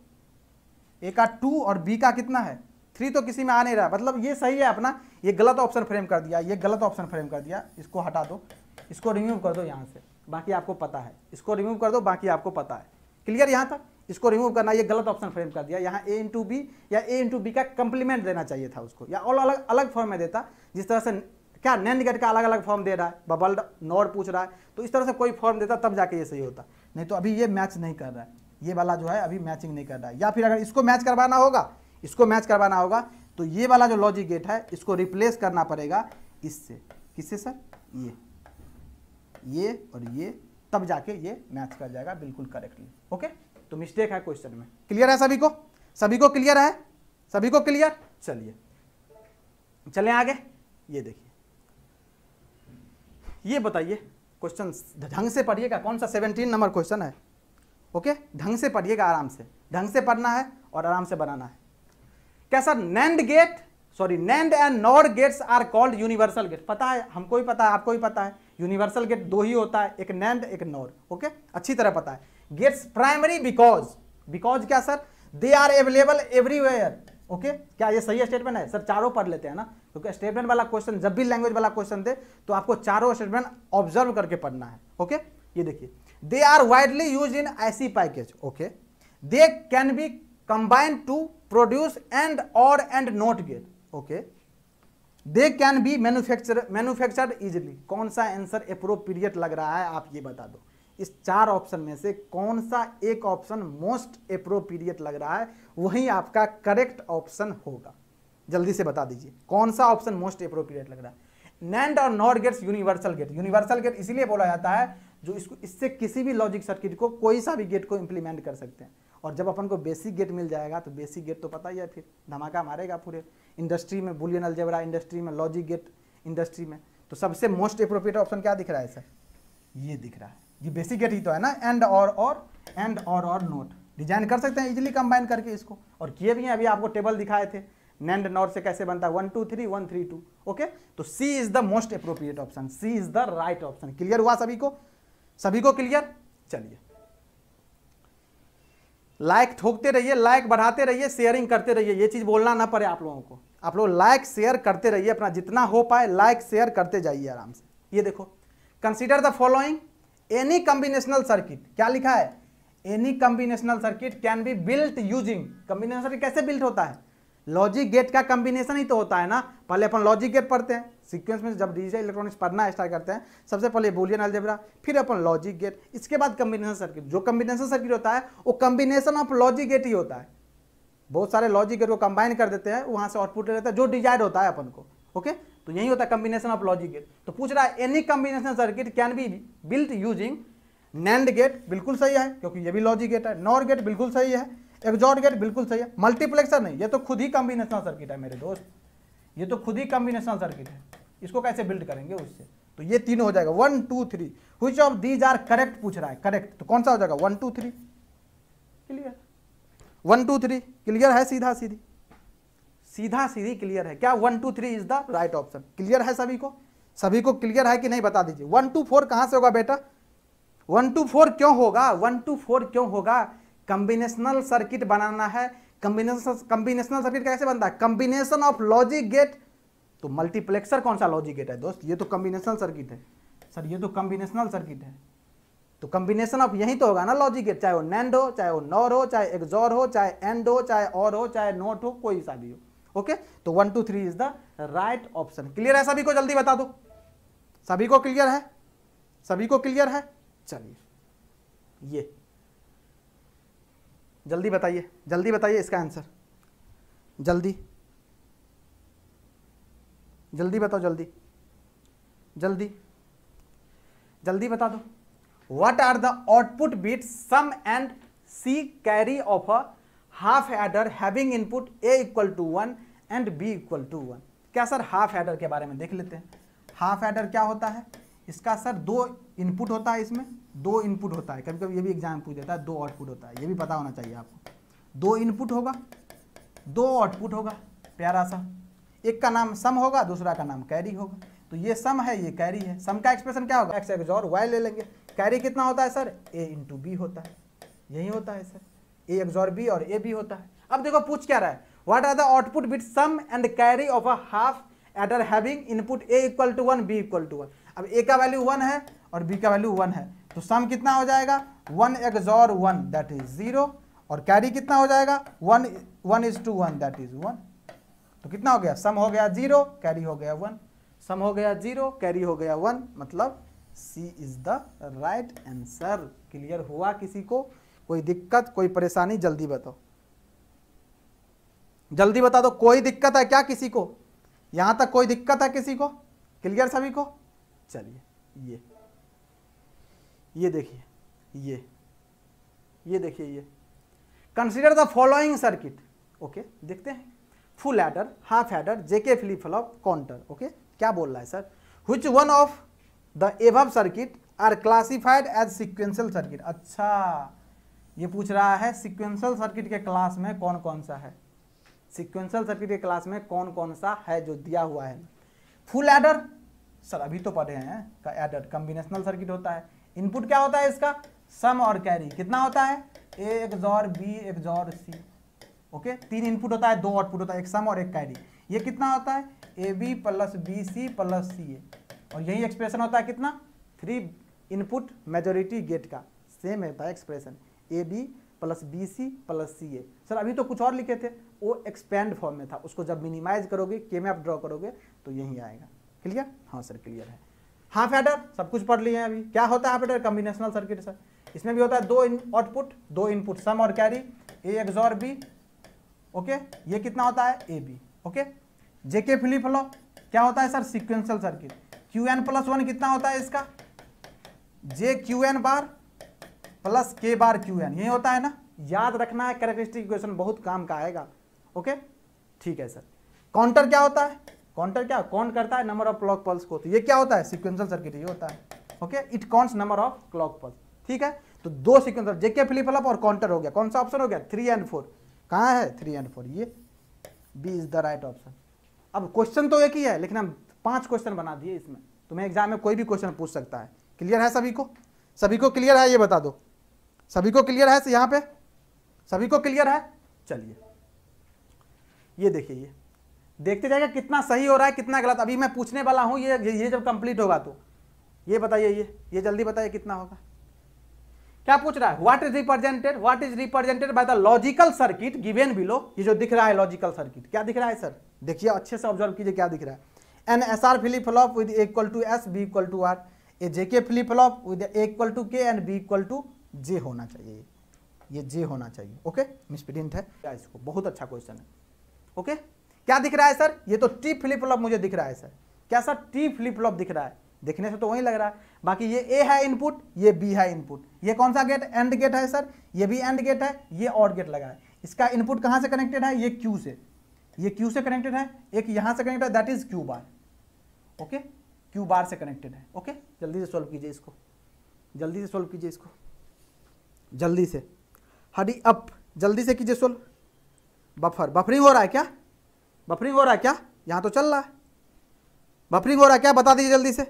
ए का 2 और बी का कितना है 3, तो किसी में आ नहीं रहा, मतलब ये सही है अपना, ये गलत ऑप्शन फ्रेम कर दिया, ये गलत ऑप्शन फ्रेम कर दिया, इसको हटा दो, इसको रिमूव कर दो यहाँ से, बाकी आपको पता है, इसको रिमूव कर दो, बाकी आपको पता है। क्लियर यहाँ तक, इसको रिमूव करना, ये गलत ऑप्शन फ्रेम कर दिया, यहाँ ए इंटू बी या ए इंटू बी का कंप्लीमेंट देना चाहिए था उसको, या और अलग अलग फॉर्म में देता, जिस तरह से क्या नैंड गेट का अलग अलग फॉर्म दे रहा है, बबल्ड नॉर पूछ रहा है, तो इस तरह से कोई फॉर्म देता तब जाके ये सही होता, नहीं तो अभी ये मैच नहीं कर रहा है, ये वाला जो है अभी मैचिंग नहीं कर रहा है। या फिर अगर इसको मैच करवाना होगा, तो ये वाला जो लॉजिक गेट है इसको रिप्लेस करना पड़ेगा इससे, किससे सर, ये और ये, तब जाके ये मैच कर जाएगा बिल्कुल करेक्टली। ओके, तो मिस्टेक है क्वेश्चन में। क्लियर है सभी को क्लियर है, सभी को क्लियर। चलिए चलें आगे, ये देखिए, ये बताइए क्वेश्चन ढंग से पढ़िएगा, कौन सा 17 नंबर क्वेश्चन है। ओके, ढंग से पढ़िएगा, आराम से, ढंग से पढ़ना है और आराम से बनाना है। क्या sir NAND gate sorry NAND and NOR gates are called universal gate. पता है, हमको भी पता है, आपको भी पता है, यूनिवर्सल गेट दो ही होता है, एक नैंड एक नॉर। ओके, अच्छी तरह पता है। गेट्स प्राइमरी बिकॉज, बिकॉज क्या sir, they are available everywhere. Okay, क्या ये सही स्टेटमेंट है सर? चारों पढ़ लेते हैं ना, क्योंकि स्टेटमेंट वाला क्वेश्चन, जब भी लैंग्वेज वाला क्वेश्चन दे तो आपको चारों स्टेटमेंट ऑब्जर्व करके पढ़ना है। ओके, ये देखिए, they are widely used in IC package. Okay, they can be combined to produce and or and not gate. Okay, they can be manufactured easily. कौन सा आंसर अप्रोप्रिएट लग रहा है, आप ये बता दो। इस चार ऑप्शन में से कौन सा एक ऑप्शन मोस्ट अप्रोप्रिएट लग रहा है, वही आपका करेक्ट ऑप्शन होगा। जल्दी से बता दीजिए कौन सा ऑप्शन मोस्ट अप्रोप्रिएट लग रहा है। नैंड और NOR gates universal gate. Universal gate इसीलिए बोला जाता है जो इसको, इससे किसी भी लॉजिक सर्किट को, कोई सा भी गेट को इंप्लीमेंट कर सकते हैं। और जब अपन को बेसिक गेट मिल जाएगा तो बेसिक गेट तो पता ही है, फिर धमाका मारेगा पूरे इंडस्ट्री में, बुलियन अलजेब्रा इंडस्ट्री में, लॉजिक गेट इंडस्ट्री में। तो सबसे मोस्ट अप्रोप्रिएट ऑप्शन क्या दिख रहा है सर? ये दिख रहा है, ये बेसिक गेट ही तो है ना। एंड और एंड और नोट डिजाइन कर सकते हैं इजीली कंबाइन करके इसको, और किए भी हैं। अभी आपको टेबल दिखाए थे नैंड नॉर से कैसे बनता है, 1 2 3 1 3 2। ओके, तो C is the most appropriate option, C is the right option. Clear हुआ सभी को? सभी को क्लियर? चलिए, लाइक ठोकते रहिए, लाइक बढ़ाते रहिए, शेयरिंग करते रहिए, ये चीज बोलना ना पड़े आप लोगों को। आप लोग लाइक शेयर करते रहिए, अपना जितना हो पाए लाइक शेयर करते जाइए आराम से। ये देखो, consider the following any combinational circuit. क्या लिखा है? Any combinational circuit can be built using. Combinational circuit कैसे बिल्ट होता है? लॉजिक गेट का कॉम्बिनेशन ही तो होता है ना। पहले अपन लॉजिक गेट पढ़ते हैं सीक्वेंस में, जब डिजिटल इलेक्ट्रॉनिक्स पढ़ना स्टार्ट करते हैं, सबसे पहले बुलियन अलजेब्रा, फिर अपन लॉजिक गेट, इसके बाद कॉम्बिनेशन सर्किट। जो कॉम्बिनेशन सर्किट होता है वो कॉम्बिनेशन ऑफ लॉजिक गेट ही होता है। बहुत सारे लॉजिक गेट को कंबाइन कर देते हैं, वहां से आउटपुट रहता है जो डिजायर्ड होता है अपन को। ओके, तो यही होता है कॉम्बिनेशन ऑफ लॉजिक गेट। तो पूछ रहा है any combination circuit can be built using NAND gate, बिल्कुल सही है क्योंकि ये भी लॉजिक गेट है। नॉर गेट बिल्कुल सही है, एक्सॉर गेट बिल्कुल सही है। मल्टीप्लेक्सर नहीं, ये तो खुद ही कॉम्बिनेशनल सर्किट है मेरे दोस्त, ये तो खुद ही कॉम्बिनेशनल सर्किट है। इसको कैसे बिल्ड करेंगे उससे? तो ये तीनों हो जाएगा 1 2 3। Which of these are correct पूछ रहा है, करेक्ट, तो कौन सा हो जाएगा? 1 2 3। क्लियर? 1 2 3 क्लियर है? सीधा सीधी, सीधा सीधी क्लियर है क्या? 1 2 3 is the right option. Clear है सभी को? सभी को क्लियर है कि नहीं बता दीजिए। 1 2 4 कहां से होगा बेटा? 1 2 4 क्यों होगा? 1 2 4 क्यों होगा? कॉम्बिनेशनल सर्किट बनाना है। कॉम्बिनेशनल सर्किट कैसे बनता है? Combination of logic gate. तो मल्टीप्लेक्सर कौन सा लॉजिक गेट है दोस्त? ये तो कॉम्बिनेशनल सर्किट है सर, ये तो कॉम्बिनेशनल सर्किट है। तो कॉम्बिनेशन ऑफ यही तो होगा ना लॉजिक गेट, चाहे वो नैंड हो, चाहे वो नॉर हो, चाहे एक्सॉर हो, चाहे एंड हो, चाहे और हो, चाहे नॉट हो, कोई सा भी हो। ओके, तो 1 2 3 is the right option. Clear है सभी को? जल्दी बता दो, सभी को क्लियर है? सभी को क्लियर है? चलिए, ये जल्दी बताइए, जल्दी बताइए इसका आंसर, जल्दी जल्दी बताओ, जल्दी जल्दी जल्दी बता दो। What are the output bits sum and C carry of a half adder having input A equal to 1 and B equal to 1? क्या सर, हाफ एडर के बारे में देख लेते हैं। हाफ एडर क्या होता है? इसका सर 2 इनपुट होता है, इसमें 2 इनपुट होता है। कभी कभी ये भी एग्जाम पूछ देता है 2 आउटपुट होता है, ये भी पता होना चाहिए आपको। 2 इनपुट होगा, 2 आउटपुट होगा, प्यारा सा। एक का नाम सम होगा, दूसरा का नाम कैरी होगा। तो ये सम है, ये कैरी है। सम का एक्सप्रेशन क्या होगा? एक्स एक्सॉर वाई ले लेंगे। कैरी कितना होता है सर? ए इंटू बी होता है, यही होता है सर, ए एक्सॉर बी और ए बी होता है। अब देखो पूछ क्या रहा है, what are the output bit sum and carry of a half adder having input A equal to 1 B equal to 1। अब ए का वैल्यू 1 है और बी का वैल्यू 1 है, तो सम कितना हो जाएगा? 1 एक्सॉर 1 दैट इज 0, और कैरी कितना हो जाएगा? 1 is to 1 दैट इज 1। तो कितना हो गया? सम हो गया 0, कैरी हो गया 1। सम हो गया 0, कैरी हो गया 1, मतलब C is the right answer. Clear हुआ किसी को? कोई दिक्कत, कोई परेशानी? जल्दी बताओ, जल्दी बता दो। कोई दिक्कत है क्या किसी को? यहां तक कोई दिक्कत है किसी को? क्लियर सभी को? चलिए, ये देखिए, ये देखिए, ये consider the following circuit. Okay, देखते हैं। Full adder, half adder, JK flip flop, counter. Okay, क्या बोल रहा है sir? Which one of the above circuit are classified as sequential circuit? अच्छा, ये पूछ रहा है सीक्वेंशियल सर्किट के क्लास में कौन कौन सा है। सीक्वेंशियल सर्किट के क्लास में कौन कौन सा है जो दिया हुआ है। फुल एडर सर अभी तो पढ़े हैं का एडर कॉम्बिनेशनल सर्किट होता है। इनपुट क्या होता है इसका, सम और कैरी। कितना होता है, ए XOR बी XOR सी। ओके, 3 इनपुट होता है, 2 आउटपुट होता है, एक सम और एक कैरी। ये कितना होता है, A B plus B C plus C A. और यही एक्सप्रेशन होता है कितना, 3 इनपुट मेजोरिटी गेट का सेम होता है expression, A B plus B C plus C A. Sir अभी तो कुछ और लिखे थे, वो एक्सपेंड फॉर्म में था, उसको जब मिनिमाइज करोगे के मैप ड्रॉ करोगे तो यही आएगा। क्लियर, हाँ सर क्लियर है। हाफ एडर सब कुछ पढ़ लिए हैं अभी। क्या होता है half adder, combinational circuit sir. इसमें भी होता है 2 आउटपुट 2 इनपुट सम और carry, A XOR B. Okay, ये कितना होता है, A B. Okay, JK flip flop क्या होता है sir, sequential circuit. QN plus 1 कितना होता है इसका, जे QN बार प्लस के बार QN, यही होता है ना, याद रखना है। कैरेक्टरिस्टिक इक्वेशन बहुत काम का आएगा। ओके ठीक है सर। काउंटर क्या होता है, काउंटर क्या काउंट करता है नंबर ऑफ क्लॉक पल्स को, तो ये क्या होता है, सीक्वेंशियल सर्किट ये होता है। Okay, it counts number of clock pulse. ठीक है, तो 2 सीक्वेंशियल, जेके फ्लिप फ्लॉप और काउंटर हो गया। कौन सा ऑप्शन हो गया, 3 and 4। कहाँ है 3 and 4, ये B is the right option. अब क्वेश्चन तो एक ही है, लेकिन हम 5 क्वेश्चन बना दिए इसमें। तुम्हें एग्जाम में कोई भी क्वेश्चन पूछ सकता है। क्लियर है सभी को, सभी को क्लियर है, ये बता दो सभी को क्लियर है यहाँ पे, सभी को क्लियर है। चलिए ये देखिए, ये देखते जाएगा कितना सही हो रहा है कितना गलत। अभी मैं पूछने वाला हूं, ये जब कंप्लीट होगा तो ये बताइए, ये जल्दी बताइए कितना होगा। क्या पूछ रहा है, what is represented by the logical circuit given below. ये जो दिख रहा है लॉजिकल सर्किट, क्या दिख रहा है सर, देखिए अच्छे से ऑब्जर्व कीजिए क्या दिख रहा है। An SR flip flop with A = S B = R, A JK flip flop with A = K and B = J होना चाहिए, ये J होना चाहिए। ओके, मिसप्रिंट है क्या, इसको बहुत अच्छा क्वेश्चन है। ओके, क्या दिख रहा है सर, ये तो T फ्लिप फ्लॉप मुझे दिख रहा है सर। क्या सर, T फ्लिप फ्लॉप दिख रहा है, देखने से तो वही लग रहा है। बाकी ये A है इनपुट, ये B है इनपुट। ये कौन सा गेट, एंड गेट है सर, ये भी एंड गेट है, ये और गेट लगा है। इसका इनपुट कहाँ से कनेक्टेड है, ये Q से, ये Q से कनेक्टेड है, एक यहाँ से कनेक्टेड है, that is Q bar. Okay, Q बार से कनेक्टेड है। ओके, जल्दी से सॉल्व कीजिए इसको, जल्दी से सॉल्व कीजिए इसको, जल्दी से, हरी अप, जल्दी से कीजिए सोल्व। बफरिंग हो रहा है क्या, बफरिंग हो रहा है क्या, यहां तो चल रहा है, बफरिंग हो रहा है क्या, बता दीजिए जल्दी से,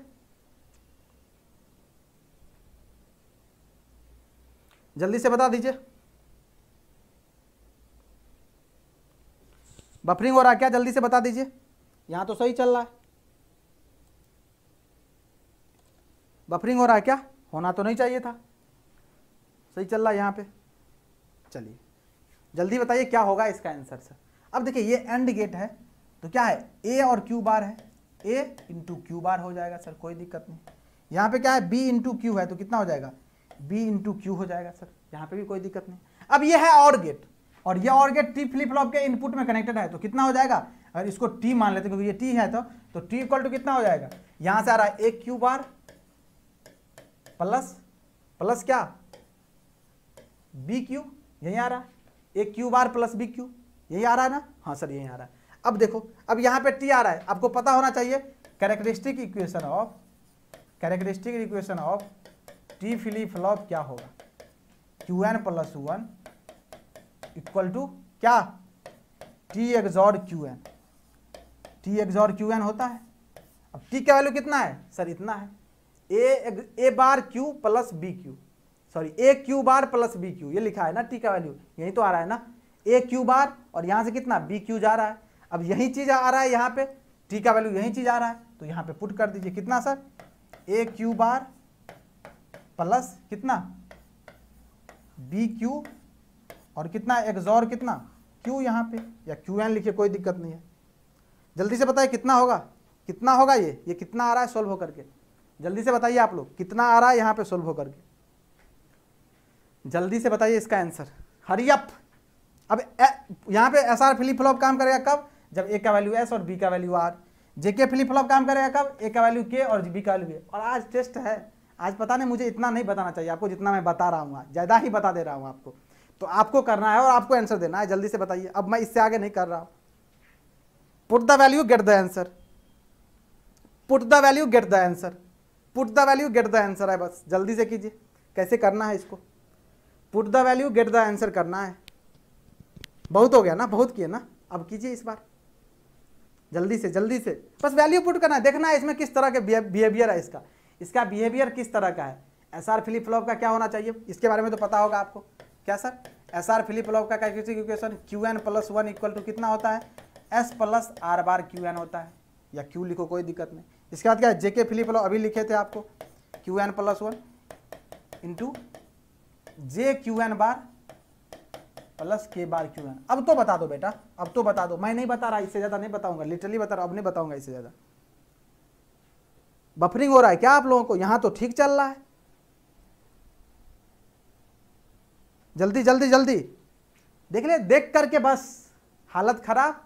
जल्दी से बता दीजिए। बफरिंग हो रहा है क्या, जल्दी से बता दीजिए। यहां तो सही चल रहा है, बफरिंग हो रहा है क्या, होना तो नहीं चाहिए था, सही चल रहा है यहाँ पे। चलिए जल्दी बताइए क्या होगा इसका आंसर सर। अब देखिए ये एंड गेट है तो क्या है, ए और क्यू बार है, ए इंटू क्यू बार हो जाएगा सर, कोई दिक्कत नहीं। यहाँ पे क्या है, बी इंटू क्यू है तो कितना हो जाएगा, बी इंटू क्यू हो जाएगा सर, यहाँ पे भी कोई दिक्कत नहीं। अब ये है और गेट, और ये और गेट टी फ्लिप फ्लॉप के इनपुट में कनेक्टेड है तो कितना हो जाएगा, अगर इसको टी मान लेते हैं क्योंकि ये टी है तो टी इक्वल टू कितना हो जाएगा, यहाँ से आ रहा है A Q bar plus plus क्या बी क्यू, यही आ रहा है, A Q bar plus B Q, यही आ रहा है ना, हाँ सर यही आ रहा है। अब देखो, अब यहाँ पे टी आ रहा है, आपको पता होना चाहिए characteristic equation of T flip flop क्या होगा, Qn + 1 इक्वल टू क्या, T XOR Qn, T XOR Qn होता है। अब T का वैल्यू कितना है सर, इतना है, A bar Q plus B Q, sorry A Q bar plus B Q, ये लिखा है ना टी का वैल्यू, यही तो आ रहा है ना, ए क्यू बार और यहाँ से कितना बी क्यू जा रहा है। अब यही चीज आ रहा है यहाँ पे, टी का वैल्यू यही चीज आ रहा है तो यहाँ पे पुट कर दीजिए, कितना सर, ए क्यू बार प्लस कितना बी क्यू और कितना XOR कितना क्यू, यहाँ पे या Qn लिखिए, कोई दिक्कत नहीं है। जल्दी से बताइए कितना होगा, कितना होगा, ये कितना आ रहा है सोल्व होकर के, जल्दी से बताइए आप लोग कितना आ रहा है यहाँ पे सोल्व होकर के, जल्दी से बताइए इसका आंसर, हरी अप। अब यहाँ पे SR फ्लिप फ्लॉप काम करेगा कब, जब ए का वैल्यू S और बी का value R। JK flip flop काम करेगा कब, ए का वैल्यू K और बी का वैल्यू K। और आज टेस्ट है, आज पता नहीं मुझे इतना नहीं बताना चाहिए आपको जितना मैं बता रहा हूँ, आज ज़्यादा ही बता दे रहा हूँ आपको, तो आपको करना है और आपको आंसर देना है। जल्दी से बताइए, अब मैं इससे आगे नहीं कर रहा हूँ। Put the value get the answer, put the value get the answer, put the value get the answer है, बस जल्दी से कीजिए, कैसे करना है इसको, put the value get the answer करना है। बहुत हो गया ना, बहुत किए ना, अब कीजिए इस बार, जल्दी से बस वैल्यू पुट करना है, देखना है इसमें किस तरह के बिहेवियर है, इसका बिहेवियर किस तरह का है। एसआर फ्लिप फ्लॉप का क्या होना चाहिए, इसके बारे में तो पता होगा आपको। क्या सर, एसआर फ्लिप फ्लॉप का इक्वेशन Qn + 1 इक्वल टू कितना होता है, S + R बार Qn होता है, या Q लिखो कोई दिक्कत नहीं। इसके बाद क्या है, जेके फ्लिप फ्लॉप अभी लिखे थे आपको, Qn + 1 इंटू JQn बार प्लस K बार Qn। अब तो बता दो बेटा, अब तो बता दो, मैं नहीं बता रहा, इससे ज़्यादा नहीं बताऊंगा, लिटरली बता रहा, अब नहीं बताऊंगा इससे ज़्यादा। बफरिंग हो रहा है क्या आप लोगों को, यहाँ तो ठीक चल रहा है, जल्दी देख ले, देख करके बस हालत खराब,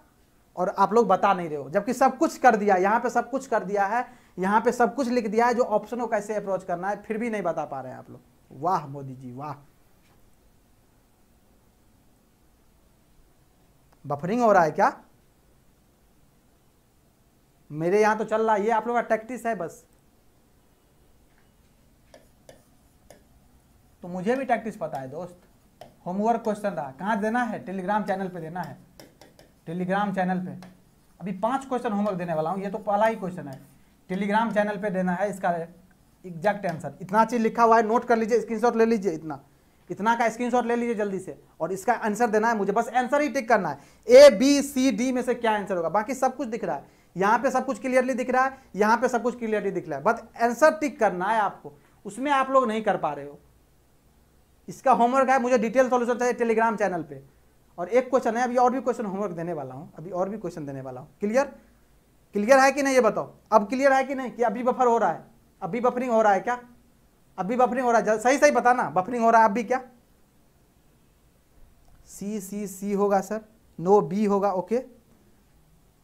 और आप लोग बता नहीं रहे हो, जबकि सब कुछ कर दिया, यहाँ पे सब कुछ कर दिया है, यहाँ पे सब कुछ लिख दिया है, जो ऑप्शन को कैसे अप्रोच करना है, फिर भी नहीं बता पा रहे हैं आप लोग। वाह मोदी जी वाह, बफरिंग हो रहा है क्या, मेरे यहां तो चल रहा है, ये आप लोगों का टैक्टिस है बस। तो मुझे भी टैक्टिस पता है दोस्त। होमवर्क क्वेश्चन रहा, कहाँ देना है, टेलीग्राम चैनल पे देना है, टेलीग्राम चैनल पे। अभी 5 क्वेश्चन होमवर्क देने वाला हूँ, ये तो पहला ही क्वेश्चन है, टेलीग्राम चैनल पे देना है इसका एग्जैक्ट आंसर। इतना चीज लिखा हुआ है, नोट कर लीजिए, स्क्रीनशॉट ले लीजिए, इतना का स्क्रीनशॉट ले लीजिए जल्दी से, और इसका आंसर देना है मुझे, बस आंसर ही टिक करना है, A B C D में से क्या आंसर होगा, बाकी सब कुछ दिख रहा है, यहाँ पे सब कुछ क्लियरली दिख रहा है, यहाँ पे सब कुछ क्लियरली दिख रहा है, बस आंसर टिक करना है आपको, उसमें आप लोग नहीं कर पा रहे हो। इसका होमवर्क है, मुझे डिटेल सॉल्यूशन चाहिए टेलीग्राम चैनल पे। और एक क्वेश्चन है, अभी और भी क्वेश्चन होमवर्क देने वाला हूँ, अभी और भी क्वेश्चन देने वाला हूँ। क्लियर है कि नहीं, ये बताओ, अब क्लियर है कि नहीं, कि अभी बफर हो रहा है, अभी बफरिंग हो रहा है क्या, अभी बफरिंग हो रहा है, सही बताना, बफरिंग हो रहा है अभी क्या, C होगा सर, नो B होगा, ओके,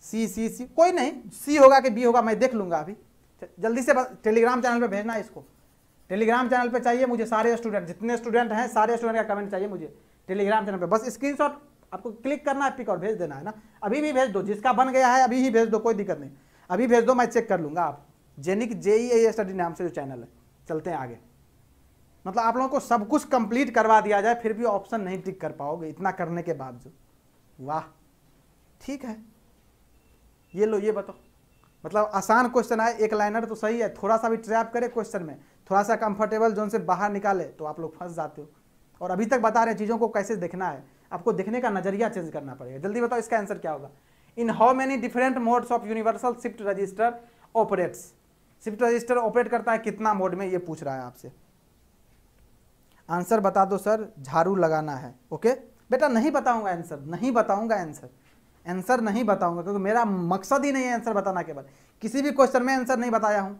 C कोई नहीं, C होगा कि B होगा मैं देख लूंगा अभी, जल्दी से टेलीग्राम चैनल पे भेजना है इसको, टेलीग्राम चैनल पे चाहिए मुझे सारे स्टूडेंट, जितने स्टूडेंट हैं सारे स्टूडेंट का कमेंट चाहिए मुझे टेलीग्राम चैनल पे, बस स्क्रीनशॉट आपको क्लिक करना है, पिक और भेज देना है ना, अभी भी भेज दो, जिसका बन गया है अभी ही भेज दो, कोई दिक्कत नहीं, अभी भेज दो, मैं चेक कर लूंगा। आप जेनिक JEE स्टडी नाम से जो चैनल है, चलते हैं आगे। मतलब आप लोगों को सब कुछ कंप्लीट करवा दिया जाए, फिर भी ऑप्शन नहीं टिक कर पाओगे इतना करने के बावजूद, वाह ठीक है। ये लो, ये बताओ, मतलब आसान क्वेश्चन है, एक लाइनर तो सही है, थोड़ा सा भी ट्रैप करे क्वेश्चन में, थोड़ा सा कंफर्टेबल जोन से बाहर निकाले तो आप लोग फंस जाते हो। और अभी तक बता रहे चीज़ों को कैसे देखना है, आपको देखने का नजरिया चेंज करना पड़ेगा। जल्दी बताओ इसका आंसर क्या होगा। In how many different modes of universal shift register operates, shift register operate करता है कितना मोड में, ये पूछ रहा है आपसे। आंसर बता दो सर, झाड़ू लगाना है, ओके बेटा, नहीं बताऊंगा आंसर, नहीं बताऊंगा आंसर, आंसर नहीं बताऊंगा, क्योंकि मेरा मकसद ही नहीं है आंसर बताना। केवल किसी भी क्वेश्चन में आंसर नहीं बताया हूं,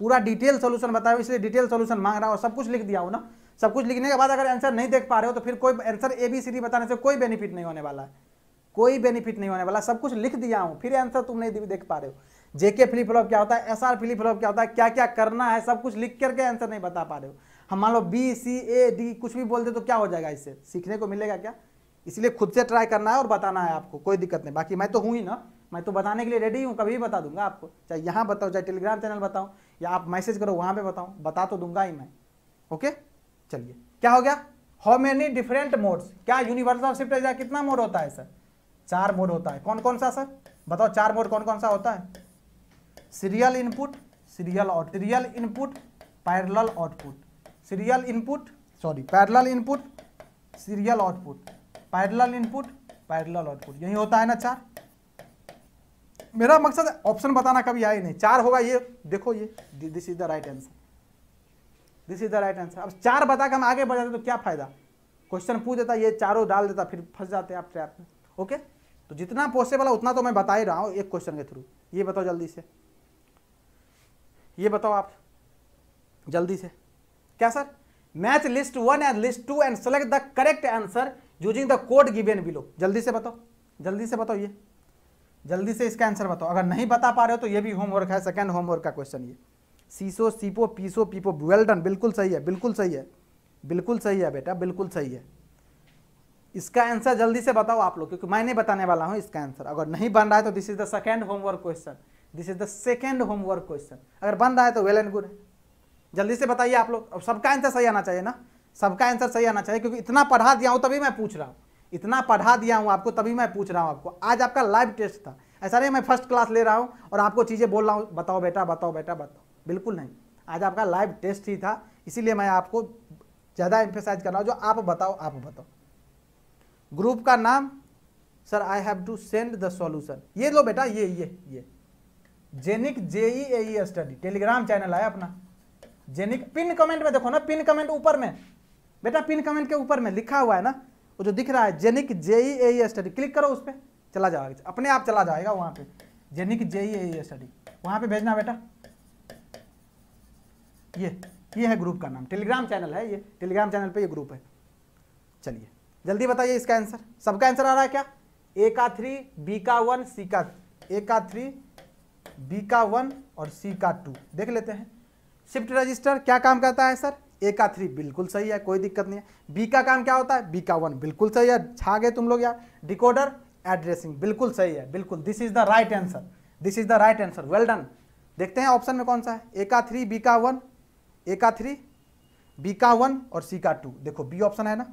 पूरा डिटेल सॉल्यूशन बताया हूं, इसलिए डिटेल सॉल्यूशन मांग रहा हूं, और सब कुछ लिख दिया हूं ना। सब कुछ लिखने के बाद अगर आंसर नहीं देख पा रहे हो तो फिर कोई आंसर ABCD बताने से कोई बेनिफिट नहीं होने वाला है, कोई बेनिफिट नहीं होने वाला। सब कुछ लिख दिया हूं, फिर आंसर तुम नहीं देख पा रहे हो। जेके फ्लिप फ्लॉप क्या होता है, SR फ्लिप फ्लॉप क्या होता है, क्या क्या करना है, सब कुछ लिख करके आंसर नहीं बता पा रहे हो। हम मान लो B C A D कुछ भी बोल दे तो क्या हो जाएगा, इससे सीखने को मिलेगा क्या? इसलिए खुद से ट्राई करना है और बताना है आपको, कोई दिक्कत नहीं। बाकी मैं तो हूँ ही ना, मैं तो बताने के लिए रेडी हूँ, कभी भी बता दूंगा आपको, चाहे यहाँ बताओ, चाहे टेलीग्राम चैनल बताओ, या आप मैसेज करो वहाँ पे बताओ, बता तो दूंगा ही मैं। ओके चलिए, क्या हो गया, हाउ मेनी डिफरेंट मोड्स, क्या यूनिवर्सल शिफ्ट रजिस्टर कितना मोड होता है सर? 4 मोड होता है। कौन कौन सा सर बताओ, 4 मोड कौन कौन सा होता है? Serial input, serial out, serial input, parallel output, serial input sorry parallel input, serial output, parallel input, parallel output, यही होता है ना 4। मेरा मकसद ऑप्शन बताना कभी आया ही नहीं, 4 होगा ये देखो, ये this is the right answer, this is the right answer. अब 4 बता के हम आगे बढ़ जाते तो क्या फायदा, क्वेश्चन पूछ देता, ये चारों डाल देता, फिर फंस जाते आप ट्रैप में। ओके तो जितना पॉसिबल है उतना तो मैं बता ही रहा हूँ एक क्वेश्चन के थ्रू। ये बताओ जल्दी से, ये बताओ आप जल्दी से, क्या sir? Match list 1 and list 2 and select the correct answer using the code given below. जल्दी से बताओ, जल्दी से बताओ, ये जल्दी से इसका आंसर बताओ। अगर नहीं बता पा रहे हो तो ये भी होमवर्क है, सेकंड होमवर्क का क्वेश्चन ये। सीसो, सीपो, पीसो, पीपो, वेल डन, बिल्कुल सही है, बिल्कुल सही है, बिल्कुल सही है बेटा, बिल्कुल सही है। इसका आंसर जल्दी से बताओ आप लोग, क्योंकि मैं नहीं बताने वाला हूं इसका आंसर। अगर नहीं बन रहा है तो this is the second homework question, this is the second homework question. अगर बन रहा है तो वेल एंड गुड है, जल्दी से बताइए आप लोग। अब सबका आंसर सही आना चाहिए ना, सबका आंसर सही आना चाहिए, क्योंकि इतना पढ़ा दिया हूं तभी मैं पूछ रहा हूं, इतना पढ़ा दिया हूँ आपको, तभी मैं पूछ रहा हूँ आपको। आज आपका लाइव टेस्ट था, ऐसा नहीं मैं फर्स्ट क्लास ले रहा हूँ और आपको चीज़ें बोल रहा हूँ बताओ बेटा बताओ बेटा बताओ, बिल्कुल नहीं। आज आपका लाइव टेस्ट ही था, इसीलिए मैं आपको ज़्यादा एम्फेसाइज कर रहा हूँ। जो आप बताओ आप बताओ। ग्रुप का नाम sir I have to send the solution, ये लो बेटा, ये जेनिक JEAE स्टडी टेलीग्राम चैनल है अपना। जेनिक पिन कमेंट में देखो ना, पिन कमेंट ऊपर में बेटा, पिन कमेंट के ऊपर में लिखा हुआ है ना, वो जो दिख रहा है जेनिक JEAE स्टडी, क्लिक करो उस पर, चला जाएगा अपने आप, चला जाएगा वहाँ पे जेनिक JEAE स्टडी, वहाँ पे भेजना बेटा। ये है ग्रुप का नाम, टेलीग्राम चैनल है ये, टेलीग्राम चैनल पे ये ग्रुप है। चलिए जल्दी बताइए इसका आंसर, सबका आंसर आ रहा है क्या? A का 3, B का 1, C का A का 3, B का 1 और C का 2 देख लेते हैं। शिफ्ट रजिस्टर क्या काम करता है सर? A का 3 बिल्कुल सही है, कोई दिक्कत नहीं है। B का काम क्या होता है? B का 1 बिल्कुल सही है, छा गए तुम लोग यार। डिकोडर एड्रेसिंग बिल्कुल सही है, बिल्कुल, this is the right answer, this is the right answer, well done. देखते हैं ऑप्शन में कौन सा है। A का 3, B का 1, A का 3, B का 1 और C का 2, देखो B ऑप्शन है ना,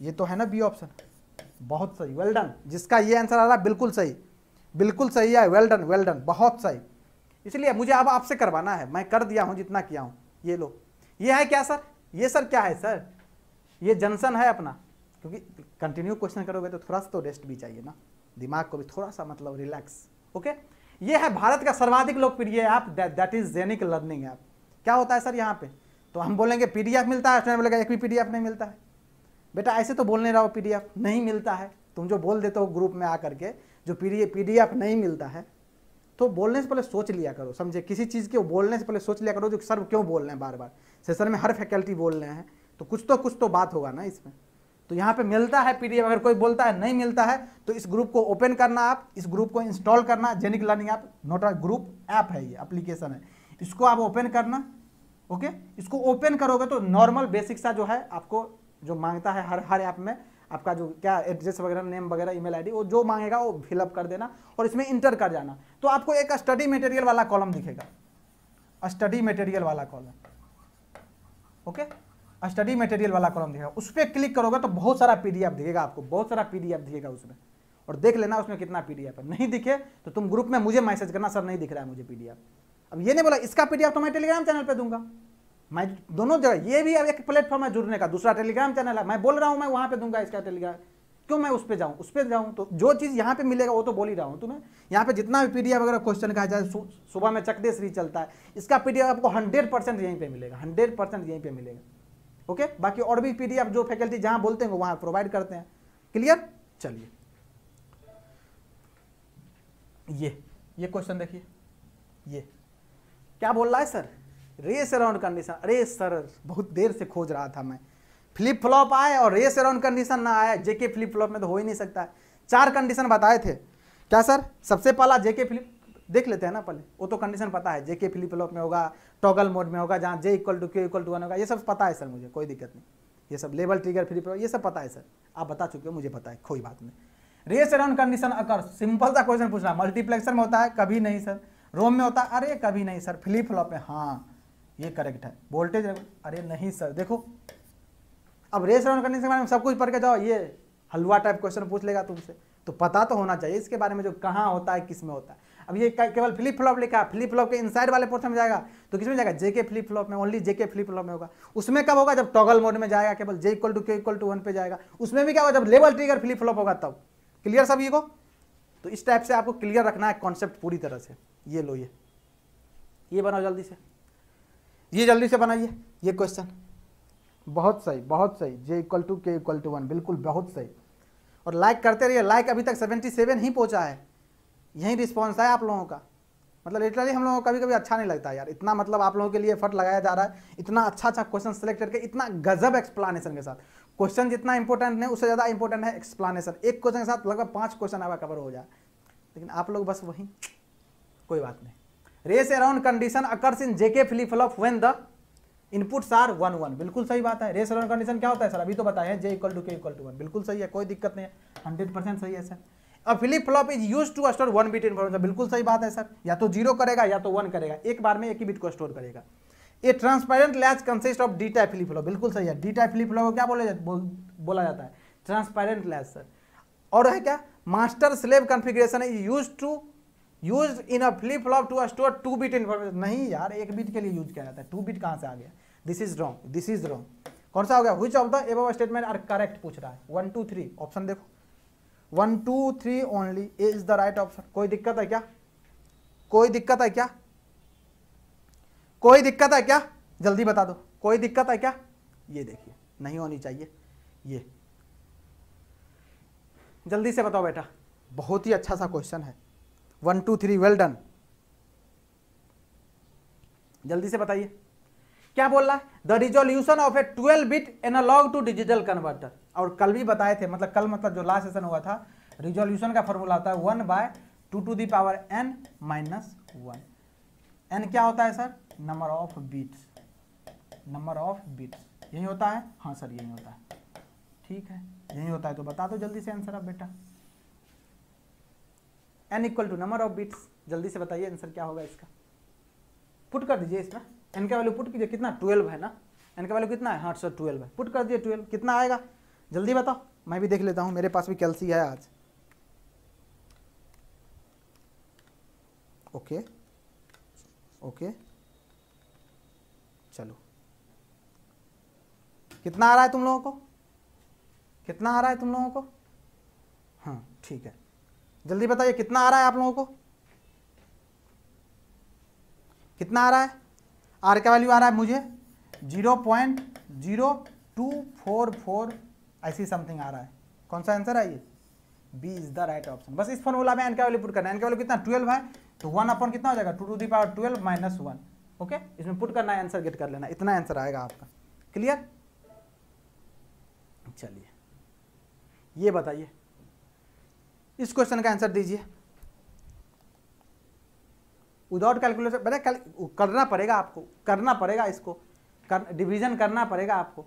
ये तो है ना B ऑप्शन, बहुत सही, वेल डन। जिसका ये आंसर आ रहा है बिल्कुल सही, बिल्कुल सही है, वेल डन वेल डन, बहुत सही। इसलिए मुझे अब आपसे करवाना है, मैं कर दिया हूं जितना किया हूं। ये लो, ये है क्या सर? ये सर क्या है सर? ये जंक्शन है अपना, क्योंकि कंटिन्यू क्वेश्चन करोगे तो थोड़ा सा तो रेस्ट भी चाहिए ना, दिमाग को भी थोड़ा सा मतलब रिलैक्स। ओके, ये है भारत का सर्वाधिक लोकप्रिय ऐप, दैट इज जेनिक लर्निंग ऐप। क्या होता है सर यहाँ पे? तो हम बोलेंगे PDF मिलता है, स्टूडेंट बोलेगा एक भी PDF नहीं मिलता है। बेटा ऐसे तो बोलने रहो PDF नहीं मिलता है, तुम जो बोल देते हो ग्रुप में आकर के जो PDF नहीं मिलता है, तो बोलने से पहले सोच लिया करो, समझे? किसी चीज़ के बोलने से पहले सोच लिया करो जो सर क्यों बोल रहे हैं बार बार, सेशन में हर फैकल्टी बोल रहे हैं, तो कुछ तो बात होगा ना इसमें। तो यहाँ पे मिलता है PDF, अगर कोई बोलता है नहीं मिलता है तो इस ग्रुप को ओपन करना, आप इस ग्रुप को इंस्टॉल करना। जेनिक learning app not a group, app है, ये एप्लीकेशन है, इसको आप ओपन करना। ओके, इसको ओपन करोगे तो नॉर्मल बेसिक सा जो है आपको जो मांगता है हर ऐप में, आपका जो क्या एड्रेस वगैरह, नेम वगैरह, ईमेल आईडी, वो जो मांगेगा वो फिलअप कर देना और इसमें इंटर कर जाना। तो आपको एक स्टडी मटेरियल वाला कॉलम दिखेगा, स्टडी मटेरियल वाला कॉलम। ओके, स्टडी मटेरियल वाला कॉलम दिखेगा, उस पर क्लिक करोगे तो बहुत सारा PDF दिखेगा आपको, बहुत सारा PDF दिखेगा उसमें, और देख लेना उसमें कितना PDF है। नहीं दिखे तो तुम ग्रुप में मुझे मैसेज करना, सर नहीं दिख रहा है मुझे PDF। अब ये नहीं बोला इसका PDF तो मैं टेलीग्राम चैनल पे दूंगा, मैं दोनों जगह, ये भी अब एक प्लेटफॉर्म है जुड़ने का, दूसरा टेलीग्राम चैनल है, मैं बोल रहा हूं मैं वहां पे दूंगा इसका टेलीग्राम, क्यों मैं उस पे जाऊं? तो जो चीज़ यहाँ पे मिलेगा वो तो बोल ही रहा हूँ तुम्हें। यहाँ पे जितना भी PDF वगैरह क्वेश्चन का है, सुबह में चकदे श्री चलता है, इसका PDF आपको 100% यहीं पे मिलेगा, 100% यहीं पे मिलेगा। ओके, बाकी और भी PDF जो फैकल्टी जहाँ बोलते हैं वहाँ प्रोवाइड करते हैं। क्लियर? चलिए ये क्वेश्चन देखिए, ये क्या बोल रहा है सर? Race around condition. अरे सर बहुत देर से खोज रहा था मैं, फ्लिप फ्लॉप आए और रेस अराउंड कंडीशन ना आए, जेके फ्लिप फ्लॉप में तो हो ही नहीं सकता है। 4 कंडीशन बताए थे क्या सर? सबसे पहला जेके फ्लिप, देख लेते हैं ना पहले, वो तो कंडीशन पता है, जेके फ्लिप फ्लॉप में होगा, टॉगल मोड में होगा, जहाँ J = K = 1 होगा, ये सब पता है सर मुझे, कोई दिक्कत नहीं। ये sub level trigger flip flop ये सब पता है सर, आप बता चुके हो, मुझे पता है, कोई बात नहीं। रेस अराउंड कंडीशन अकर, सिंपल सा क्वेश्चन पूछना, मल्टीप्लेक्सर में होता है? कभी नहीं सर। रोम में होता है? अरे कभी नहीं सर। फ्लिप फ्लॉप में, हाँ ये करेक्ट है। वोल्टेज, अरे नहीं सर। देखो अब रेस अराउंड कंडीशन के बारे में सब कुछ पढ़ के जाओ, ये हलवा टाइप क्वेश्चन पूछ लेगा तुमसे, तो पता तो होना चाहिए इसके बारे में, जो कहाँ होता है, किस में होता है। अब ये केवल फ्लिप फ्लॉप लिखा है, फ्लिप फ्लॉप के इनसाइड वाले पोर्शन में जाएगा तो किस में जाएगा? जेके फ्लिप फ्लॉप में, ओनली जेके फ्लिप फ्लॉप में होगा। उसमें कब होगा? जब टॉगल मोड में जाएगा, केवल J = K = 1 पे जाएगा। उसमें भी क्या होगा? जब लेवल ट्रिगर फ्लिप फ्लॉप होगा तब। क्लियर सभी को? तो इस टाइप से आपको क्लियर रखना है कॉन्सेप्ट पूरी तरह से। ये लो, ये बनाओ जल्दी से, ये जल्दी से बनाइए ये क्वेश्चन। बहुत सही, बहुत सही। J = K = 1, बिल्कुल बहुत सही। और लाइक करते रहिए, लाइक अभी तक 77 ही पहुंचा है, यही रिस्पॉन्स है आप लोगों का। मतलब लिटरली हम लोगों को कभी कभी अच्छा नहीं लगता यार, इतना मतलब आप लोगों के लिए एफर्ट लगाया जा रहा है, इतना अच्छा क्वेश्चन सेलेक्ट करके, इतना गजब एक्सप्लानेशन के साथ। क्वेश्चन जितना इंपॉर्टेंट नहीं, उससे ज़्यादा इंपॉर्टेंट है एक्सप्लानेशन। एक क्वेश्चन के साथ लगभग 5 क्वेश्चन आपका कवर हो जाए, लेकिन आप लोग बस वही, कोई बात नहीं। Race around condition occurs in JK flip flop when the inputs are 1 1, बिल्कुल सही बात है। रेस अराउंड कंडीशन क्या होता है सर? अभी तो बताया है, J = K = 1, बिल्कुल सही है, कोई दिक्कत नहीं है, 100% सही है सर। अब flip flop is used to store 1 bit information, बिल्कुल सही बात है सर, या तो 0 करेगा या तो 1 करेगा, एक बार में एक ही बिट को स्टोर करेगा। ए transparent latch consist of D type flip flop, बिल्कुल सही है। डी टाइप फ्लिप फ्लॉप को क्या बोला जाता है? Transparent latch sir. और है क्या, master slave configuration used in a flip flop to store 2 bit information. नहीं यार, 1 बिट के लिए यूज किया जाता है, 2 बिट कहाँ से आ गया? This is wrong, this is wrong. कौन सा हो गया? Which of the above statement are correct पूछ रहा है। 1 2 3 ऑप्शन देखो, 1 2 3 only A is the right option. कोई दिक्कत है क्या? कोई दिक्कत है क्या? कोई दिक्कत है क्या? जल्दी बता दो, कोई दिक्कत है क्या? ये देखिए, नहीं होनी चाहिए ये, जल्दी से बताओ बेटा। बहुत ही अच्छा सा क्वेश्चन है। 1 2 3 वेल डन। जल्दी से बताइए क्या बोल रहा है? The resolution of a 12 bit analog to digital converter. और कल भी बताए थे, मतलब कल मतलब जो लास्ट सेशन हुआ था, रिजोल्यूशन का फॉर्मूला होता है 1/2n - 1। n क्या होता है sir? Number of bits, number of bits. यही होता है? हाँ सर यही होता है। ठीक है, यही होता है तो बता दो जल्दी से आंसर अब बेटा। n = number of bits. जल्दी से बताइए आंसर क्या होगा इसका। पुट कर दीजिए इसमें, n का वैल्यू पुट कीजिए। कितना? 12 है ना, n का वैल्यू कितना है? हाँ सर 12 है। पुट कर दिए 12, कितना आएगा जल्दी बताओ। मैं भी देख लेता हूँ, मेरे पास भी कैलसी है आज। ओके ओके, चलो कितना आ रहा है तुम लोगों को? कितना आ रहा है तुम लोगों को? हाँ ठीक है, जल्दी बताइए कितना आ रहा है आप लोगों को? कितना आ रहा है? आर का वैल्यू आ रहा है मुझे 0.0244 ऐसी समथिंग आ रहा है। कौन सा आंसर है ये? B is the right option. बस इस फॉर्मूला में एन का वैल्यू पुट करना है। एन का वैल्यू कितना? 12 है, तो 1 अपॉन कितना हो जाएगा? 2⁻12 - 1। ओके, इसमें पुट करना है, आंसर गेट कर लेना, इतना आंसर आएगा आपका। क्लियर? चलिए ये बताइए, इस क्वेश्चन का आंसर दीजिए विदाउट कैलकुलेटर। बेटा करना पड़ेगा आपको, करना पड़ेगा इसको, डिवीजन करना पड़ेगा आपको,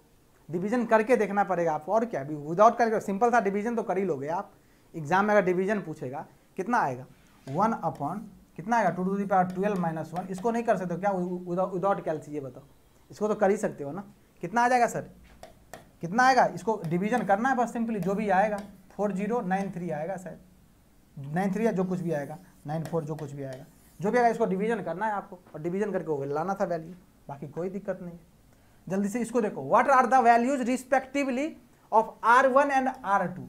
डिवीजन करके देखना पड़ेगा आपको। और क्या, अभी विदाउट कैलकुलेटर सिंपल सा डिवीजन तो कर ही लोगे आप। एग्जाम में अगर डिवीजन पूछेगा कितना आएगा? 1 अपॉन कितना आएगा? 2⁻12 - 1। इसको नहीं कर सकते हो क्या विदाउट कैलसी? ये बताओ, इसको तो कर ही सकते हो ना। कितना आ जाएगा सर? कितना आएगा? इसको डिवीजन करना है बस सिंपली, जो भी आएगा 4093 आएगा शायद, 93 या जो कुछ भी आएगा, 94 जो कुछ भी आएगा, जो भी आएगा इसको डिवीजन करना है आपको, और डिवीजन करके वो लाना था वैल्यू, बाकी कोई दिक्कत नहीं है। जल्दी से इसको देखो, what are the values respectively of R1 and R2।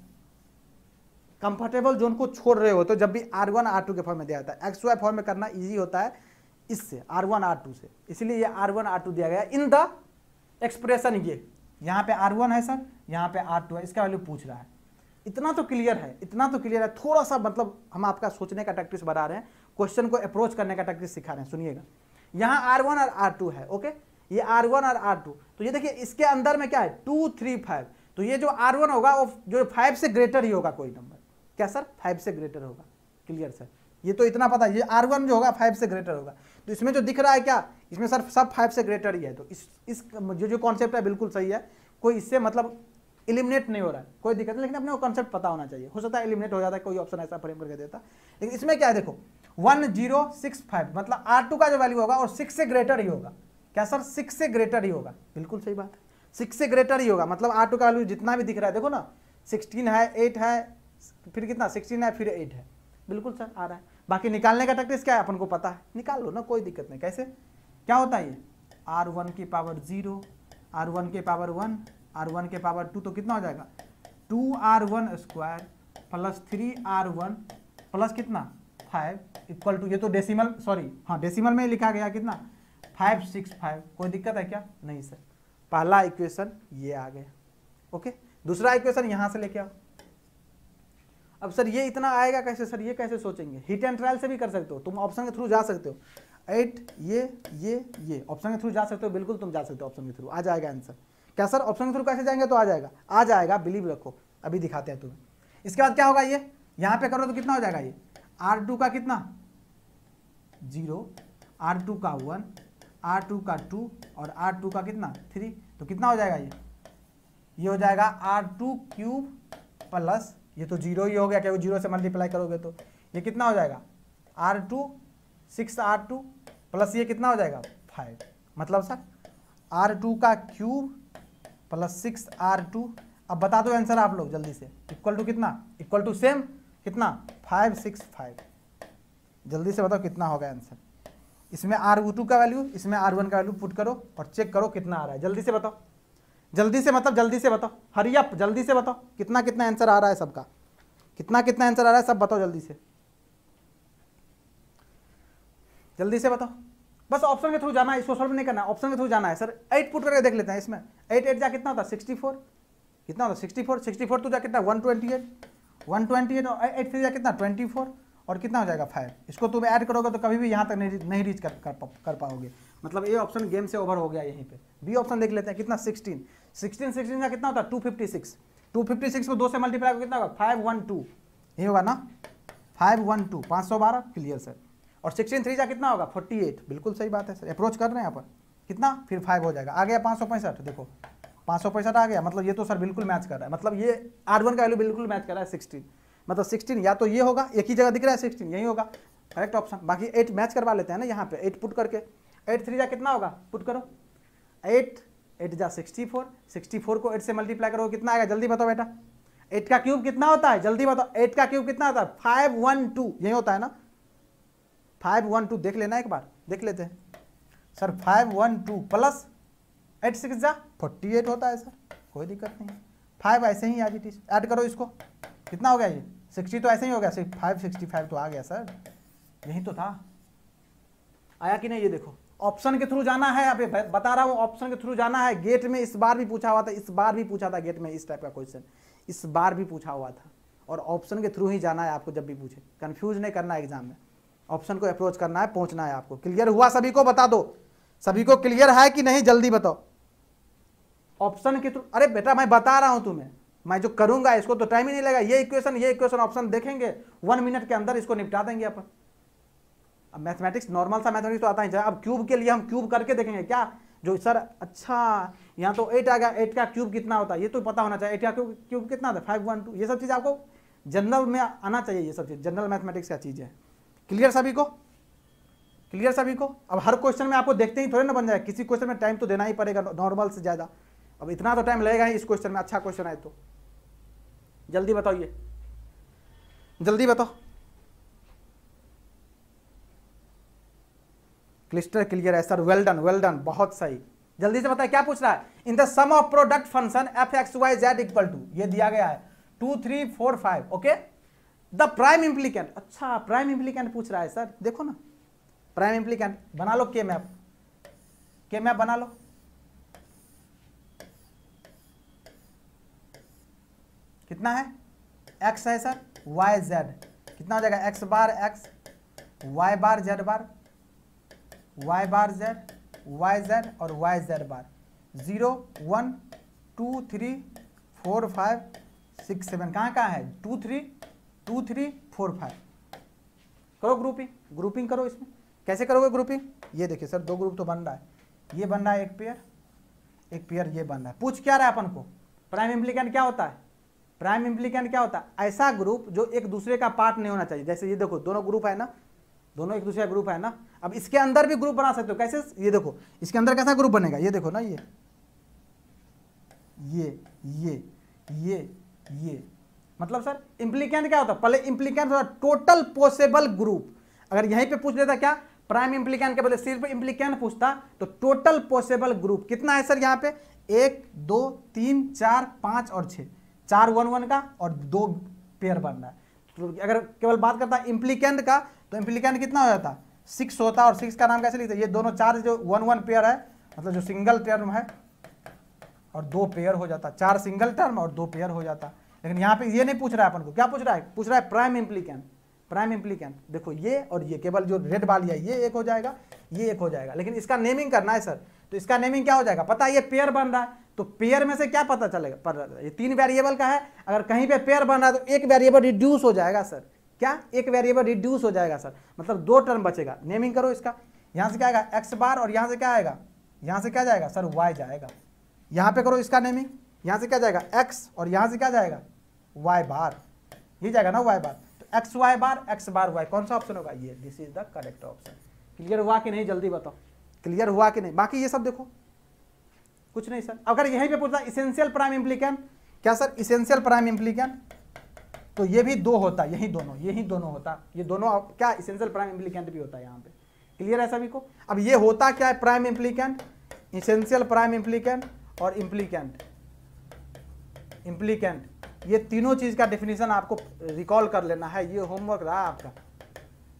Comfortable zone को छोड़ रहे हो तो जब भी R1 R2 के फॉर्म में दिया जाता है, XY फॉर्म में करना इजी होता है इससे, R1 R2 से, इसलिए ये R1 R2 दिया गया इन द एक्सप्रेशन। ये यहाँ पे R1 है सर, यहाँ पे R2 है, इसका वैल्यू पूछ रहा है। इतना तो क्लियर है, इतना तो क्लियर है। थोड़ा सा मतलब हम आपका सोचने का टैक्टिस बढ़ा रहे हैं, क्वेश्चन को अप्रोच करने का टैक्टिस सिखा रहे हैं। सुनिएगा, यहाँ R1 और R2 है, ओके, ये R1 और R2, तो ये देखिए इसके अंदर में क्या है? 2 3 5, तो ये जो R1 होगा वो जो 5 से ग्रेटर ही होगा कोई नंबर। क्या सर? 5 से ग्रेटर होगा। क्लियर सर, ये तो इतना पता है, ये R1 जो होगा 5 से ग्रेटर होगा। तो इसमें जो दिख रहा है क्या, इसमें सर सब 5 से ग्रेटर ही है। तो इस जो कॉन्सेप्ट है बिल्कुल सही है, कोई इससे मतलब एलिमिनेट नहीं हो रहा है, कोई दिक्कत नहीं, लेकिन अपने को कॉन्सेप्ट पता होना चाहिए। हो सकता है एलिमिनेट हो जाता है, कोई ऑप्शन ऐसा फ्रेम करके देता, लेकिन इसमें क्या है देखो 1065, मतलब R2 का जो वैल्यू होगा और 6 से ग्रेटर ही होगा। क्या सर? 6 से ग्रेटर ही होगा, बिल्कुल सही बात, 6 से ग्रेटर ही होगा। मतलब R2 का वैल्यू जितना भी दिख रहा है देखो ना, 16 है, 8 है, फिर कितना 16 है, फिर 8 है, बिल्कुल सर आ रहा है। बाकी निकालने का टैक्टिस क्या है अपन को पता है, निकाल लो ना, कोई दिक्कत नहीं। कैसे क्या होता है ये? R1 की पावर 0, R1 के पावर 1, R1 के पावर 2, तो कितना हो जाएगा? 2R1 square plus 3R1 plus कितना 5 इक्वल टू, ये तो डेसिमल, सॉरी हाँ डेसिमल में लिखा गया, कितना 565। कोई दिक्कत है क्या? नहीं सर। पहला इक्वेशन ये आ गया, ओके। दूसरा इक्वेशन यहाँ से लेके आओ। अब सर ये इतना आएगा कैसे सर? ये कैसे सोचेंगे? हिट एंड ट्रायल से भी कर सकते हो तुम, ऑप्शन के थ्रू जा सकते हो। 8 ये ऑप्शन के थ्रू जा सकते हो, बिल्कुल तुम जा सकते हो ऑप्शन के थ्रू, आ जाएगा आंसर। क्या सर ऑप्शन के थ्रू कैसे जाएंगे? तो आ जाएगा, आ जाएगा, बिलीव रखो, अभी दिखाते हैं तुम्हें। इसके बाद क्या होगा? ये यहाँ पे करो तो कितना हो जाएगा? ये R2 का कितना 0, R2 का 1, R2 का 2 और R2 का कितना 3, तो कितना हो जाएगा? ये हो जाएगा R2 क्यूब प्लस, ये तो 0 ही हो गया, क्या 0 से मल्टीप्लाई करोगे तो ये कितना हो जाएगा? R2 6R2 प्लस ये कितना हो जाएगा? 5। मतलब सर R2 का क्यूब प्लस 6R2 अब बता दो आंसर आप लोग जल्दी से, इक्वल टू कितना, इक्वल टू सेम कितना 565, जल्दी से बताओ कितना होगा आंसर। इसमें R2 का वैल्यू, इसमें R1 का वैल्यू पुट करो और चेक करो कितना आ रहा है, जल्दी से बताओ, जल्दी से मतलब जल्दी से बताओ, हरी अप, जल्दी से बताओ कितना कितना आंसर आ रहा है सबका, कितना कितना आंसर आ रहा है सब बताओ जल्दी से, जल्दी से बताओ। बस ऑप्शन के थ्रू जाना है, इसको सॉल्व नहीं करना, ऑप्शन के थ्रू जाना है। सर 8 पुट करके देख लेते हैं इसमें, 8 8 जा कितना होता है 64, कितना होता है 64, 64 तो जा कितना 128, 128 और 8 3 जा कितना 24 और कितना हो जाएगा 5। इसको तुम ऐड करोगे तो कभी भी यहाँ तक नहीं रीच कर पाओगे, मतलब ये ऑप्शन गेम से ओवर हो गया। यहीं पे बी ऑप्शन देख लेते हैं कितना 16 16 का कितना होता है 256, 256 को 2 से मल्टीप्लाई को कितना होगा 512, ये होगा ना 512, 512 क्लियर सर। और 16 3 जा कितना होगा 48, बिल्कुल सही बात है सर, अप्रोच कर रहे हैं यहाँ पर कितना, फिर 5 हो जाएगा, आ गया 565, देखो 565 आ गया, मतलब ये तो सर बिल्कुल मैच कर रहा है, मतलब ये R1 का वैल्यू बिल्कुल मैच कर रहा है 16, मतलब 16 या तो ये होगा, एक ही जगह दिख रहा है 16, यही होगा करेक्ट ऑप्शन। बाकी 8 मैच करवा लेते हैं ना यहाँ पे, 8 पुट करके, 8 3 जा कितना होगा पुट करो, 8 8 जा 64, 64 को 8 से मल्टीप्लाई करो कितना आएगा, जल्दी बताओ बेटा, 8 का क्यूब कितना होता है, जल्दी बताओ, 8 का क्यूब कितना होता है 512, यही होता है ना 512, देख लेना एक बार, देख लेते हैं सर 512 प्लस 8 6 जा 48 होता है सर, कोई दिक्कत नहीं है, 5 ऐसे ही आज ऐड करो इसको, कितना हो गया ये 60 तो ऐसे ही हो गया, 565 तो आ गया सर, यही तो था, आया कि नहीं। ये देखो ऑप्शन के थ्रू जाना है, अभी बता रहा हूँ ऑप्शन के थ्रू जाना है। गेट में इस बार भी पूछा हुआ था, इस बार भी पूछा था गेट में इस टाइप का क्वेश्चन, इस बार भी पूछा हुआ था, और ऑप्शन के थ्रू ही जाना है आपको, जब भी पूछे कंफ्यूज नहीं करना है एग्जाम में, ऑप्शन को अप्रोच करना है, पहुंचना है आपको। क्लियर हुआ सभी को, बता दो सभी को क्लियर है कि नहीं, जल्दी बताओ ऑप्शन के थ्रू। अरे बेटा मैं बता रहा हूं तुम्हें, मैं जो करूंगा इसको तो टाइम ही नहीं लगेगा, ये इक्वेशन ऑप्शन देखेंगे 1 मिनट के अंदर इसको निपटा देंगे अपन। अब मैथमेटिक्स नॉर्मल सा मैथमेटिक्स तो आता ही, अब क्यूब के लिए हम क्यूब करके देखेंगे क्या, जो सर अच्छा यहाँ तो 8 आ गया, 8 का क्यूब कितना होता है ये तो पता होना चाहिए, 8 का क्यूब कितना होता है 512, ये सब चीज़ आपको जनरल में आना चाहिए, ये सब चीज़ जनरल मैथमेटिक्स का चीज़ है। क्लियर सभी को, क्लियर सभी को। अब हर क्वेश्चन में आपको देखते ही थोड़े ना बन जाए, किसी क्वेश्चन में टाइम तो देना ही पड़ेगा नॉर्मल से ज़्यादा, अब इतना तो टाइम लगेगा ही इस क्वेश्चन में, अच्छा क्वेश्चन आए तो। जल्दी बताओ, ये जल्दी बताओ, क्लिस्टर क्लियर है सर, वेल डन, बहुत सही। जल्दी से बताए क्या पूछ रहा है, in the sum of product function f(x, y, z) equal to, ये दिया गया है 2 3 4 5, ओके। द प्राइम इम्प्लीकेंट, अच्छा प्राइम इम्प्लीकेंट पूछ रहा है सर, देखो ना प्राइम इम्प्लीकेंट बना लो, के मैप बना लो, कितना है x है सर, y z कितना हो जाएगा, x बार x, y बार z बार, y बार z, y z और y z बार, 0 1 2 3 4 5 6 7, कहाँ है 2 3 4 5, करो ग्रुपिंग करो। इसमें कैसे करोगे ग्रुपिंग, ये देखिए सर 2 ग्रुप तो बन रहा है, ये बन रहा है एक पेयर ये बन रहा है। पूछ क्या रहा है अपन को, प्राइम इम्प्लीकेंट क्या होता है, प्राइम इम्प्लीकेंट क्या होता है, ऐसा ग्रुप जो एक दूसरे का पार्ट नहीं होना चाहिए। जैसे ये देखो दोनों ग्रुप है ना, दोनों एक दूसरे का ग्रुप है ना, अब इसके अंदर भी ग्रुप बना सकते हो, कैसे, ये देखो इसके अंदर कैसा ग्रुप बनेगा, ये देखो ना, ये मतलब सर इम्प्लीकेंट क्या होता है, पहले इम्प्लीकेंट होता टोटल पॉसिबल ग्रुप। अगर यहीं पे पूछ लेता क्या प्राइम इम्प्लीकेंट के बदले सिर्फ इम्प्लीकेंट पूछता तो टोटल पॉसिबल ग्रुप कितना है सर, यहाँ पे 1 2 3 4 5 और 6, 4 1 1 का और 2 पेयर बन रहा है। तो अगर केवल बात करता है इम्प्लीकेंट का तो इम्प्लीकेंट कितना हो जाता, 6 होता, और 6 का नाम कैसे लिखते हैं, ये दोनों 4 जो 1 1 पेयर है, मतलब जो सिंगल टर्म है और 2 पेयर हो जाता, 4 सिंगल टर्म और 2 पेयर हो जाता। लेकिन यहाँ पे ये नहीं पूछ रहा है अपन को, क्या पूछ रहा है प्राइम इम्प्लीकेंट। देखो ये और ये, केवल जो रेड वाली है ये एक हो जाएगा, ये एक हो जाएगा, लेकिन इसका नेमिंग करना है सर, तो इसका नेमिंग क्या हो जाएगा पता है, ये पेयर बन रहा है तो पेयर में से क्या पता चलेगा, पर ये 3 वेरिएबल का है, अगर कहीं पे पेयर बन रहा है तो एक वेरिएबल रिड्यूस हो जाएगा सर, क्या एक वेरिएबल रिड्यूस हो जाएगा सर, मतलब 2 टर्म बचेगा। नेमिंग करो इसका, यहाँ से क्या आएगा x बार और यहाँ से क्या आएगा, यहाँ से क्या जाएगा सर y जाएगा, यहाँ पे करो इसका नेमिंग, यहाँ से क्या जाएगा x और यहाँ से क्या जाएगा y बार, ये जाएगा ना y बार, तो x बार y, कौन सा ऑप्शन होगा ये, this is the correct option. Clear हुआ कि नहीं, जल्दी बताओ क्लियर हुआ कि नहीं। बाकी ये सब देखो कुछ नहीं सर। अगर यहीं पे पूछता इसेंशियल प्राइम इम्प्लीकेंट क्या सर, इसेंशियल प्राइम इम्प्लीकेंट, तो ये भी दो होता, यही दोनों होता, ये दोनों क्या इसेंशियल प्राइम इम्प्लीकेंट भी होता है यहाँ पे। क्लियर है सभी को। अब ये होता क्या है, prime implicant, essential prime implicant और इम्प्लीकेंट, ये तीनों चीज का डेफिनेशन आपको रिकॉल कर लेना है। ये होमवर्क रहा आपका,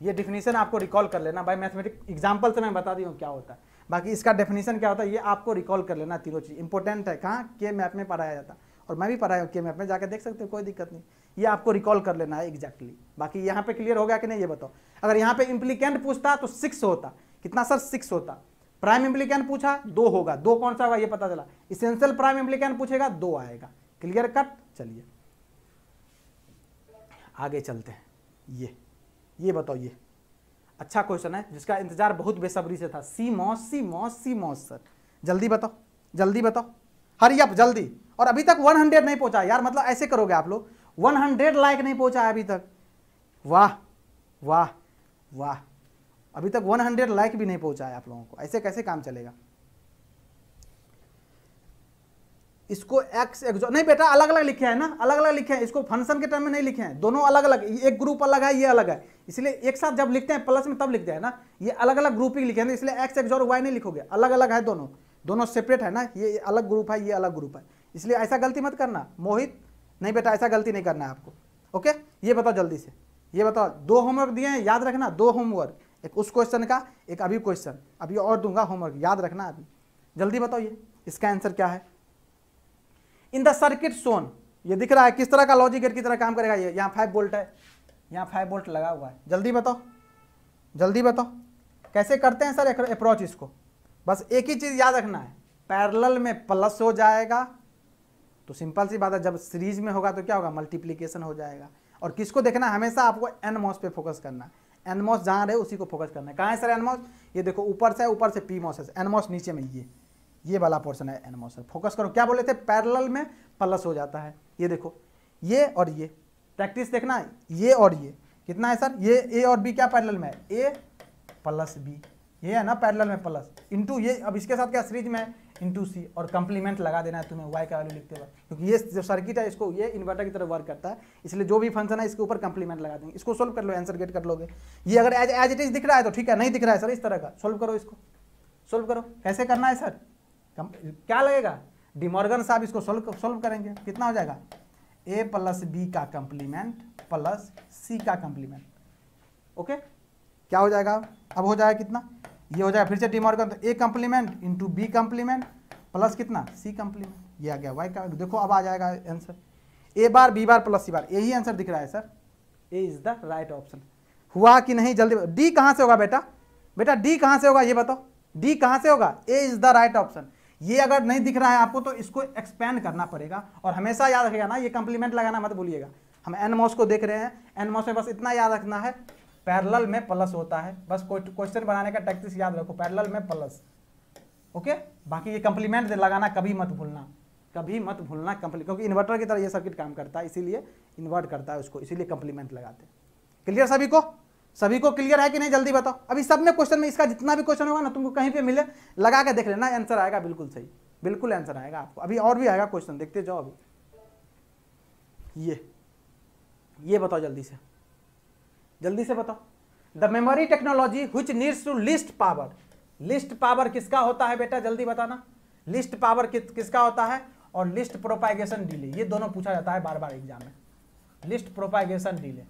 ये डेफिनेशन आपको रिकॉल कर लेना। बाय मैथमेटिक्स एग्जांपल से मैं बता दी हूँ क्या होता है, बाकी इसका डेफिनेशन क्या होता है ये आपको रिकॉल कर लेना। तीनों चीज इंपॉर्टेंट है, कहाँ के मैप में पढ़ाया जाता है, और मैं भी पढ़ाया हूँ के मैप में, जाकर देख सकते हो, कोई दिक्कत नहीं। ये आपको रिकॉल कर लेना है एग्जैक्टली। बाकी यहाँ पे क्लियर हो गया कि नहीं ये बताओ। अगर यहाँ पे इम्प्लीकेंट पूछता तो 6 होता, कितना सर, 6 होता। प्राइम इम्प्लीकेंट पूछा 2 होगा, 2 कौन सा होगा ये पता चला। इसेंशियल प्राइम इम्प्लीकेंट पूछेगा 2 आएगा। Clear cut. चलिए आगे चलते हैं। ये बताओ, ये अच्छा क्वेश्चन है जिसका इंतजार बहुत बेसब्री से था। सीमॉस सर, जल्दी बताओ, हरी अप जल्दी। और अभी तक 100 नहीं पहुंचा यार, मतलब ऐसे करोगे आप लोग, 100 लाइक नहीं पहुंचा है अभी तक। वाह वाह वाह, अभी तक 100 लाइक भी नहीं पहुंचा है आप लोगों को, ऐसे कैसे काम चलेगा। इसको एक्स एक्सो नहीं बेटा, अलग अलग लिखे हैं ना, अलग अलग लिखे हैं, इसको फंक्शन के टर्म में नहीं लिखे हैं, दोनों अलग अलग, एक ग्रुप अलग है, ये अलग है, इसलिए एक साथ जब लिखते हैं प्लस में तब लिखते हैं ना, ये अलग अलग ग्रुप ही लिखे हैं, इसलिए एक्स एक्स और वाई नहीं लिखोगे, अलग अलग है, दोनों सेपरेट है ना, ये अलग ग्रुप है, ये अलग ग्रुप है, इसलिए ऐसा गलती मत करना मोहित, नहीं बेटा ऐसा गलती नहीं करना है आपको। ओके, ये बताओ जल्दी से, ये बताओ, 2 होमवर्क दिए हैं, याद रखना, 2 होमवर्क, एक उस क्वेश्चन का, एक अभी क्वेश्चन, अभी और दूंगा होमवर्क, याद रखना अभी। जल्दी बताओ ये इसका आंसर क्या है। इन द सर्किट शोन, ये दिख रहा है किस तरह का लॉजिक गेट की तरह काम करेगा। ये यहाँ 5 वोल्ट है, यहाँ 5 वोल्ट लगा हुआ है। जल्दी बताओ कैसे करते हैं सर अप्रोच इसको। बस एक ही चीज याद रखना है, पैरेलल में प्लस हो जाएगा तो सिंपल सी बात है, जब सीरीज में होगा तो क्या होगा, मल्टीप्लीकेशन हो जाएगा। और किसको देखना है, हमेशा आपको एनमॉस पे फोकस करना है, एनमॉस जहाँ रहे उसी को फोकस करना है। कहाँ है सर एनमॉस, ये देखो ऊपर से पी मॉस है, एनमॉस नीचे में ये वाला पोर्शन है एनमॉस। फोकस करो, क्या बोले थे, पैरेलल में प्लस हो जाता है। ये देखो, ये और ये प्रैक्टिस देखना, ये और ये कितना है सर, ये ए और बी क्या पैरेलल में है, ए प्लस बी, ये है ना पैरेलल में प्लस, इंटू ये, अब इसके साथ क्या सीरीज में है, इंटू सी, और कंप्लीमेंट लगा देना है तुम्हें वाई का वैल्यू लिखते हुए, क्योंकि ये जो सर्किट है इसको ये इन्वर्टर की तरह वर्क करता है, इसलिए जो भी फंक्शन है इसके ऊपर कंप्लीमेंट लगा देंगे। इसको सोल्व कर लो, आंसर गेट कर लोगे। ये अगर एज इट इज दिख रहा है तो ठीक है, नहीं दिख रहा है सर इस तरह का, सोल्व करो, इसको सोल्व करो। कैसे करना है सर, क्या लगेगा, डिमॉर्गन साहब इसको सोल्व करेंगे, कितना हो जाएगा, ए प्लस बी का कंप्लीमेंट प्लस सी का कंप्लीमेंट। ओके, क्या हो जाएगा, अब हो जाएगा कितना, ये हो जाएगा फिर से डिमॉर्गन, तो A complement into B complement plus कितना, सी कंप्लीमेंट, ये आ गया वाई का। देखो अब आ जाएगा आंसर, ए बार बी बार प्लस सी बार, यही आंसर दिख रहा है sir, A is the right option. हुआ कि नहीं, जल्दी, डी कहां से होगा बेटा डी कहां से होगा ये बताओ, डी कहां से होगा, ए इज द राइट ऑप्शन। ये अगर नहीं दिख रहा है आपको तो इसको एक्सपेंड करना पड़ेगा, और हमेशा याद रखिएगा ना, ये कंप्लीमेंट लगाना मत भूलिएगा। हम एनमॉस को देख रहे हैं, एनमॉस में बस इतना याद रखना है, पैरेलल में प्लस होता है, बस कोई क्वेश्चन बनाने का टैक्टिक्स याद रखो, पैरेलल में प्लस। ओके, बाकी ये कंप्लीमेंट लगाना कभी मत भूलना क्योंकि इन्वर्टर की तरह ये सर्किट काम करता है, इसीलिए इन्वर्ट करता है उसको, इसीलिए कंप्लीमेंट लगाते हैं। क्लियर सभी को क्लियर है कि नहीं, जल्दी बताओ। अभी सब में क्वेश्चन में, इसका जितना भी क्वेश्चन होगा ना, तुमको कहीं पे मिले लगा के देख लेना, आंसर आएगा बिल्कुल सही, बिल्कुल आंसर आएगा आपको। अभी और भी आएगा क्वेश्चन, देखते जाओ। अभी ये बताओ जल्दी से बताओ, the memory technology which needs to least power किसका होता है बेटा, जल्दी बताना। लिस्ट पावर किसका होता है, और लिस्ट प्रोपागेशन डिले, ये दोनों पूछा जाता है बार बार एग्जाम में। लिस्ट प्रोपागेशन डिले,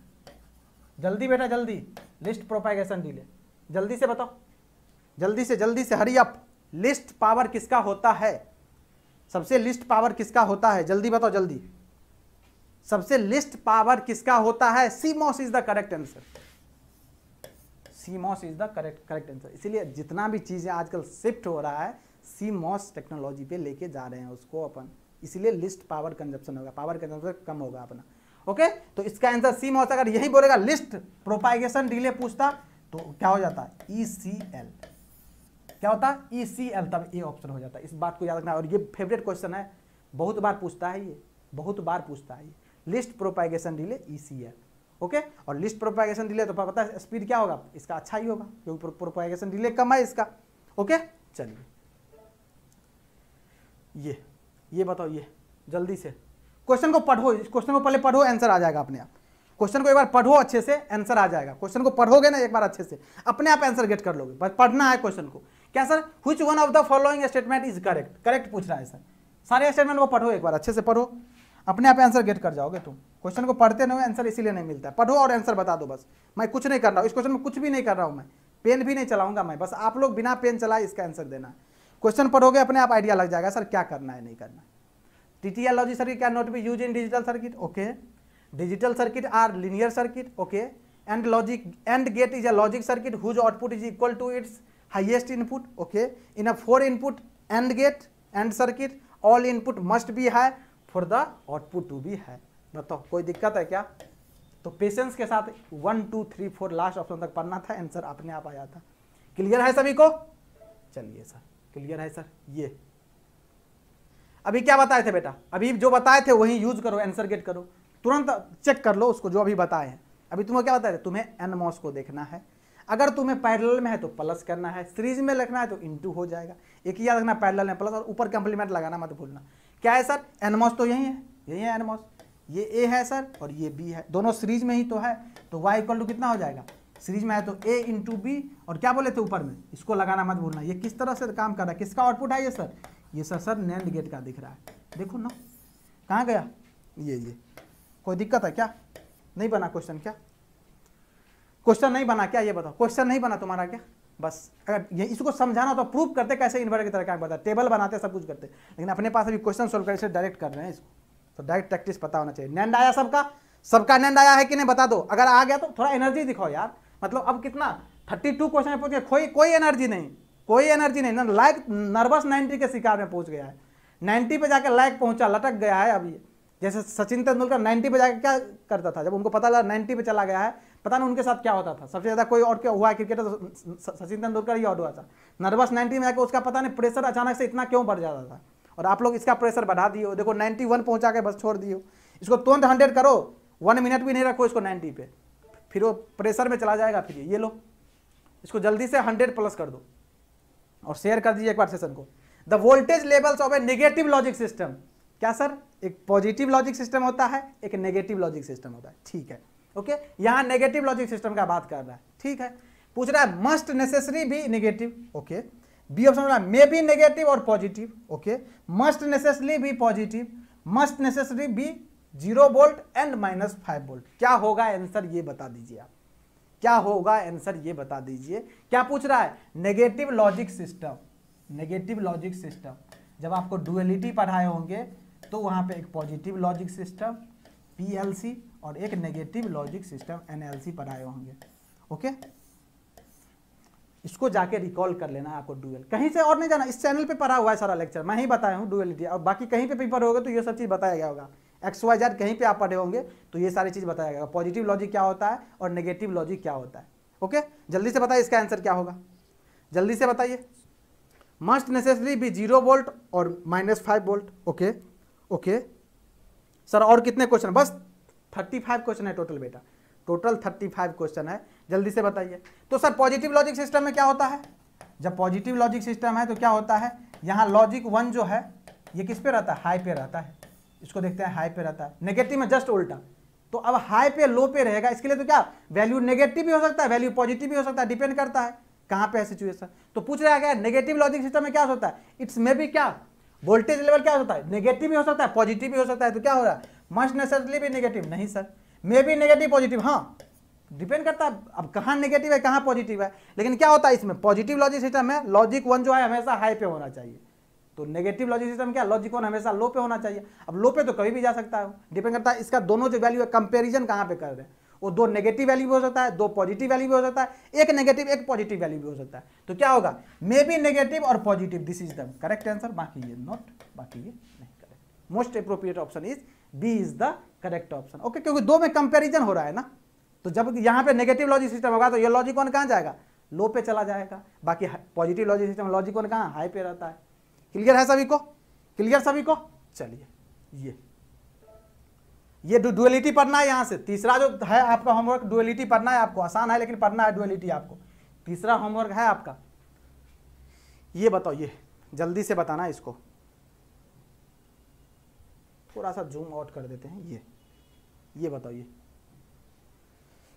जल्दी बेटा जल्दी, लिस्ट प्रोपागेशन डिले, जल्दी से बताओ, जल्दी से हरी अप। लिस्ट पावर किसका होता है, सबसे लिस्ट पावर किसका होता है, जल्दी बताओ जल्दी, सबसे लिस्ट पावर किसका होता है। CMOS is the correct answer, CMOS is the correct answer. इसीलिए जितना भी चीजें आजकल शिफ्ट हो रहा है सीमॉस टेक्नोलॉजी पे लेके जा रहे हैं उसको अपन, इसीलिए लिस्ट पावर कंजप्शन होगा, पावर कंजप्शन कम होगा अपना। ओके, तो इसका आंसर सीमॉस, अगर यही बोलेगा लिस्ट प्रोपागेशन डिले पूछता तो क्या हो जाता है, ECL, क्या होता है ECL, तब ये ऑप्शन हो जाता है। इस बात को याद रखना, और ये फेवरेट क्वेश्चन है, बहुत बार पूछता है ये, list propagation delay ECL। Okay, और लिस्ट प्रोपागेशन डिले तो पता है स्पीड क्या होगा इसका, अच्छा ही होगा, क्योंकि प्रोपागेशन डिले कम है इसका। ओके, चलिए ये बताओ, ये जल्दी से क्वेश्चन को पढ़ो, इस क्वेश्चन को पहले पढ़ो, आंसर आ जाएगा अपने आप। क्वेश्चन को एक बार पढ़ो अच्छे से, आंसर आ जाएगा। क्वेश्चन को पढ़ोगे ना एक बार अच्छे से, अपने आप आंसर गेट कर लोगे। बस पढ़ना है क्वेश्चन को। क्या sir, which one of the following statement is correct, correct पूछ रहा है सर। सारे स्टेटमेंट को पढ़ो एक बार अच्छे से, पढ़ो, अपने आप आंसर गेट कर जाओगे तुम। क्वेश्चन को पढ़ते नहीं, आंसर इसीलिए नहीं मिलता है। पढ़ो और आंसर बता दो बस। मैं कुछ नहीं कर रहा हूँ इस क्वेश्चन में, कुछ भी नहीं कर रहा हूँ मैं, पेन भी नहीं चलाऊंगा मैं, बस आप लोग बिना पेन चलाए इसका आंसर देना है। क्वेश्चन पढ़ोगे अपने आप आइडिया लग जाएगा सर क्या करना है नहीं करना। TTL logic circuit can not be use in digital circuit, okay. Digital circuit are linear circuit, okay, and logic and gate is a logic circuit whose output is equal to its highest input, okay. In a 4 input AND gate AND circuit all input must be high for the output to be high। बताओ कोई दिक्कत है क्या? तो patience के साथ 1 2 3 4 last option तक पढ़ना था, आंसर अपने आप आया था। क्लियर है सभी को? चलिए सर, क्लियर है सर। ये अभी क्या बताए थे बेटा, अभी जो बताए थे वही यूज करो, आंसर गेट करो, तुरंत चेक कर लो उसको जो अभी बताए हैं। अभी तुम्हें क्या बताया, तुम्हें NMOS को देखना है। अगर तुम्हें पैरेलल में है तो प्लस करना है, सीरीज में लिखना है तो इनटू हो जाएगा। एक ही याद रखना, पैरेलल में प्लस और ऊपर कंप्लीमेंट लगाना मत भूलना। क्या है सर, NMOS तो यही है, यही है NMOS। ये A है सर और ये B है, दोनों सीरीज में ही तो है, तो Y इक्वल टू कितना हो जाएगा, सीरीज में है तो A इंटू B, और क्या बोले थे ऊपर में, इसको लगाना मत भूलना। ये किस तरह से काम कर रहा है, किसका आउटपुट है ये सर, ये सर NAND गेट का दिख रहा है, देखो ना कहाँ गया ये। कोई दिक्कत है क्या? नहीं बना क्वेश्चन क्या? क्वेश्चन नहीं बना क्या, ये बताओ, क्वेश्चन नहीं बना तुम्हारा क्या? बस अगर ये इसको समझाना तो प्रूव करते कैसे इन्वर्टर की तरह क्या बता, टेबल बनाते सब कुछ करते, लेकिन अपने पास अभी क्वेश्चन सोल्व करके डायरेक्ट कर रहे हैं इसको, तो डायरेक्ट प्रैक्टिस पता होना चाहिए। NAND आया सबका NAND आया है कि नहीं बता दो, अगर आ गया तो थोड़ा एनर्जी दिखाओ यार। मतलब अब कितना 32 क्वेश्चन में पहुंच गए, कोई एनर्जी नहीं, कोई एनर्जी नहीं ना, लाइक नर्वस 90 के शिकार में पहुंच गया है, 90 पे जाकर लाइक पहुंचा, लटक गया है अभी। जैसे सचिन तेंदुलकर 90 पे जाकर क्या करता था, जब उनको पता लगा 90 पे चला गया है, पता नहीं उनके साथ क्या होता था। सबसे ज़्यादा कोई और क्या हुआ है क्रिकेटर तो सचिन तेंदुलकर ही आउट हुआ था। नर्वस 90 में जाकर उसका पता नहीं प्रेशर अचानक से इतना क्यों बढ़ जाता था, और आप लोग इसका प्रेशर बढ़ा दिए हो, देखो 91 पहुंचा के बस छोड़ दिए। इसको तुरंत 100 करो, 1 मिनट भी नहीं रखो इसको 90 पे, फिर वो प्रेशर में चला जाएगा। फिर ये लो, इसको जल्दी से 100 प्लस कर दो और शेयर कर दीजिए एक बार सेशन को। The voltage levels of A negative logic system, क्या सर, एक पॉजिटिव लॉजिक सिस्टम होता है, एक नेगेटिव लॉजिक सिस्टम होता है, ठीक है, ओके। यहां नेगेटिव लॉजिक सिस्टम का बात कर रहा है, ठीक है। पूछ रहा है must necessary be negative, okay. B option हो रहा है मे बी नेगेटिव और positive, okay. Must necessary be positive, must necessary be 0 volt and -5 volt. क्या होगा आंसर ये बता दीजिए आप, क्या होगा आंसर ये बता दीजिए। क्या पूछ रहा है, negative logic system, negative logic system. जब आपको डुअलिटी पढ़ाए होंगे तो वहां पे एक पॉजिटिव लॉजिक सिस्टम PLC और एक नेगेटिव लॉजिक सिस्टम NLC पढ़ाए होंगे, ओके। इसको जाके रिकॉल कर लेना है आपको, डुअल कहीं से और नहीं जाना, इस चैनल पे पढ़ा हुआ है सारा लेक्चर, मैं ही बताया हूँ डुअलिटी, और बाकी कहीं पे पेपर होगा तो ये सब चीज़ बताया गया होगा। XYZ कहीं पे आप पढ़े होंगे तो ये सारी चीज़ बताया गया, पॉजिटिव लॉजिक क्या होता है और नेगेटिव लॉजिक क्या होता है, ओके। जल्दी से बताइए इसका आंसर क्या होगा, जल्दी से बताइए। मस्ट नेसेसरी बी 0 वोल्ट और -5 वोल्ट, ओके ओके सर। और कितने क्वेश्चन, बस 35 क्वेश्चन है टोटल बेटा, टोटल 35 क्वेश्चन है, जल्दी से बताइए। तो सर पॉजिटिव लॉजिक सिस्टम में क्या होता है, जब पॉजिटिव लॉजिक सिस्टम है तो क्या होता है, यहाँ लॉजिक 1 जो है ये किस पे रहता है, हाई पे रहता है, इसको देखते हैं हाई पे रहता है। नेगेटिव में जस्ट उल्टा, तो अब हाई पे लो पे रहेगा, इसके लिए तो क्या वैल्यू नेगेटिव भी हो सकता है, वैल्यू पॉजिटिव भी हो सकता है, डिपेंड करता है कहाँ पे है सिचुएशन। तो पूछ रहा है क्या, नेगेटिव लॉजिक सिस्टम में क्या होता है, इट्स में भी क्या वोल्टेज लेवल क्या होता है, नेगेटिव भी हो सकता है पॉजिटिव भी हो सकता है। तो क्या हो रहा है, मस्ट नेसेसरली भी नेगेटिव नहीं sir, may be negative positive, हाँ डिपेंड करता है अब कहाँ नेगेटिव है कहाँ पॉजिटिव है। लेकिन क्या होता है इसमें पॉजिटिव लॉजिक सिस्टम में लॉजिक 1 जो है हमेशा हाई पे होना चाहिए, तो नेगेटिव लॉजिक सिस्टम क्या, लॉजिक 1 हमेशा लो पे होना चाहिए। अब लो पे तो कभी भी जा सकता है, डिपेंड करता है इसका दोनों जो वैल्यू है कंपेरिजन कहाँ पे कर रहे हैं, वो 2 नेगेटिव वैल्यू भी हो सकता है, 2 पॉजिटिव वैल्यू भी हो सकता है, एक नेगेटिव एक पॉजिटिव वैल्यू भी हो सकता है। तो क्या होगा, मे बी नेगेटिव और positive, this is the correct answer, बाकी ये नॉट, बाकी ये नहीं correct. Most appropriate option is B is the correct option, okay, क्योंकि 2 में कंपेरिजन हो रहा है ना। तो जब यहाँ पे नेगेटिव लॉजिक सिस्टम होगा तो ये लॉजिक 1 कहाँ जाएगा, लो पे चला जाएगा, बाकी पॉजिटिव लॉजिक सिस्टम लॉजिक 1 कहाँ हाई पे रहता है। क्लियर है सभी को, क्लियर सभी को। चलिए ये डुअलिटी पढ़ना है, यहां से तीसरा जो है आपका होमवर्क, डुअलिटी पढ़ना है आपको, आसान है लेकिन पढ़ना है डुअलिटी आपको, तीसरा होमवर्क है आपका। ये बताओ, ये जल्दी से बताना इसको, थोड़ा सा जूम आउट कर देते हैं। ये बताओ ये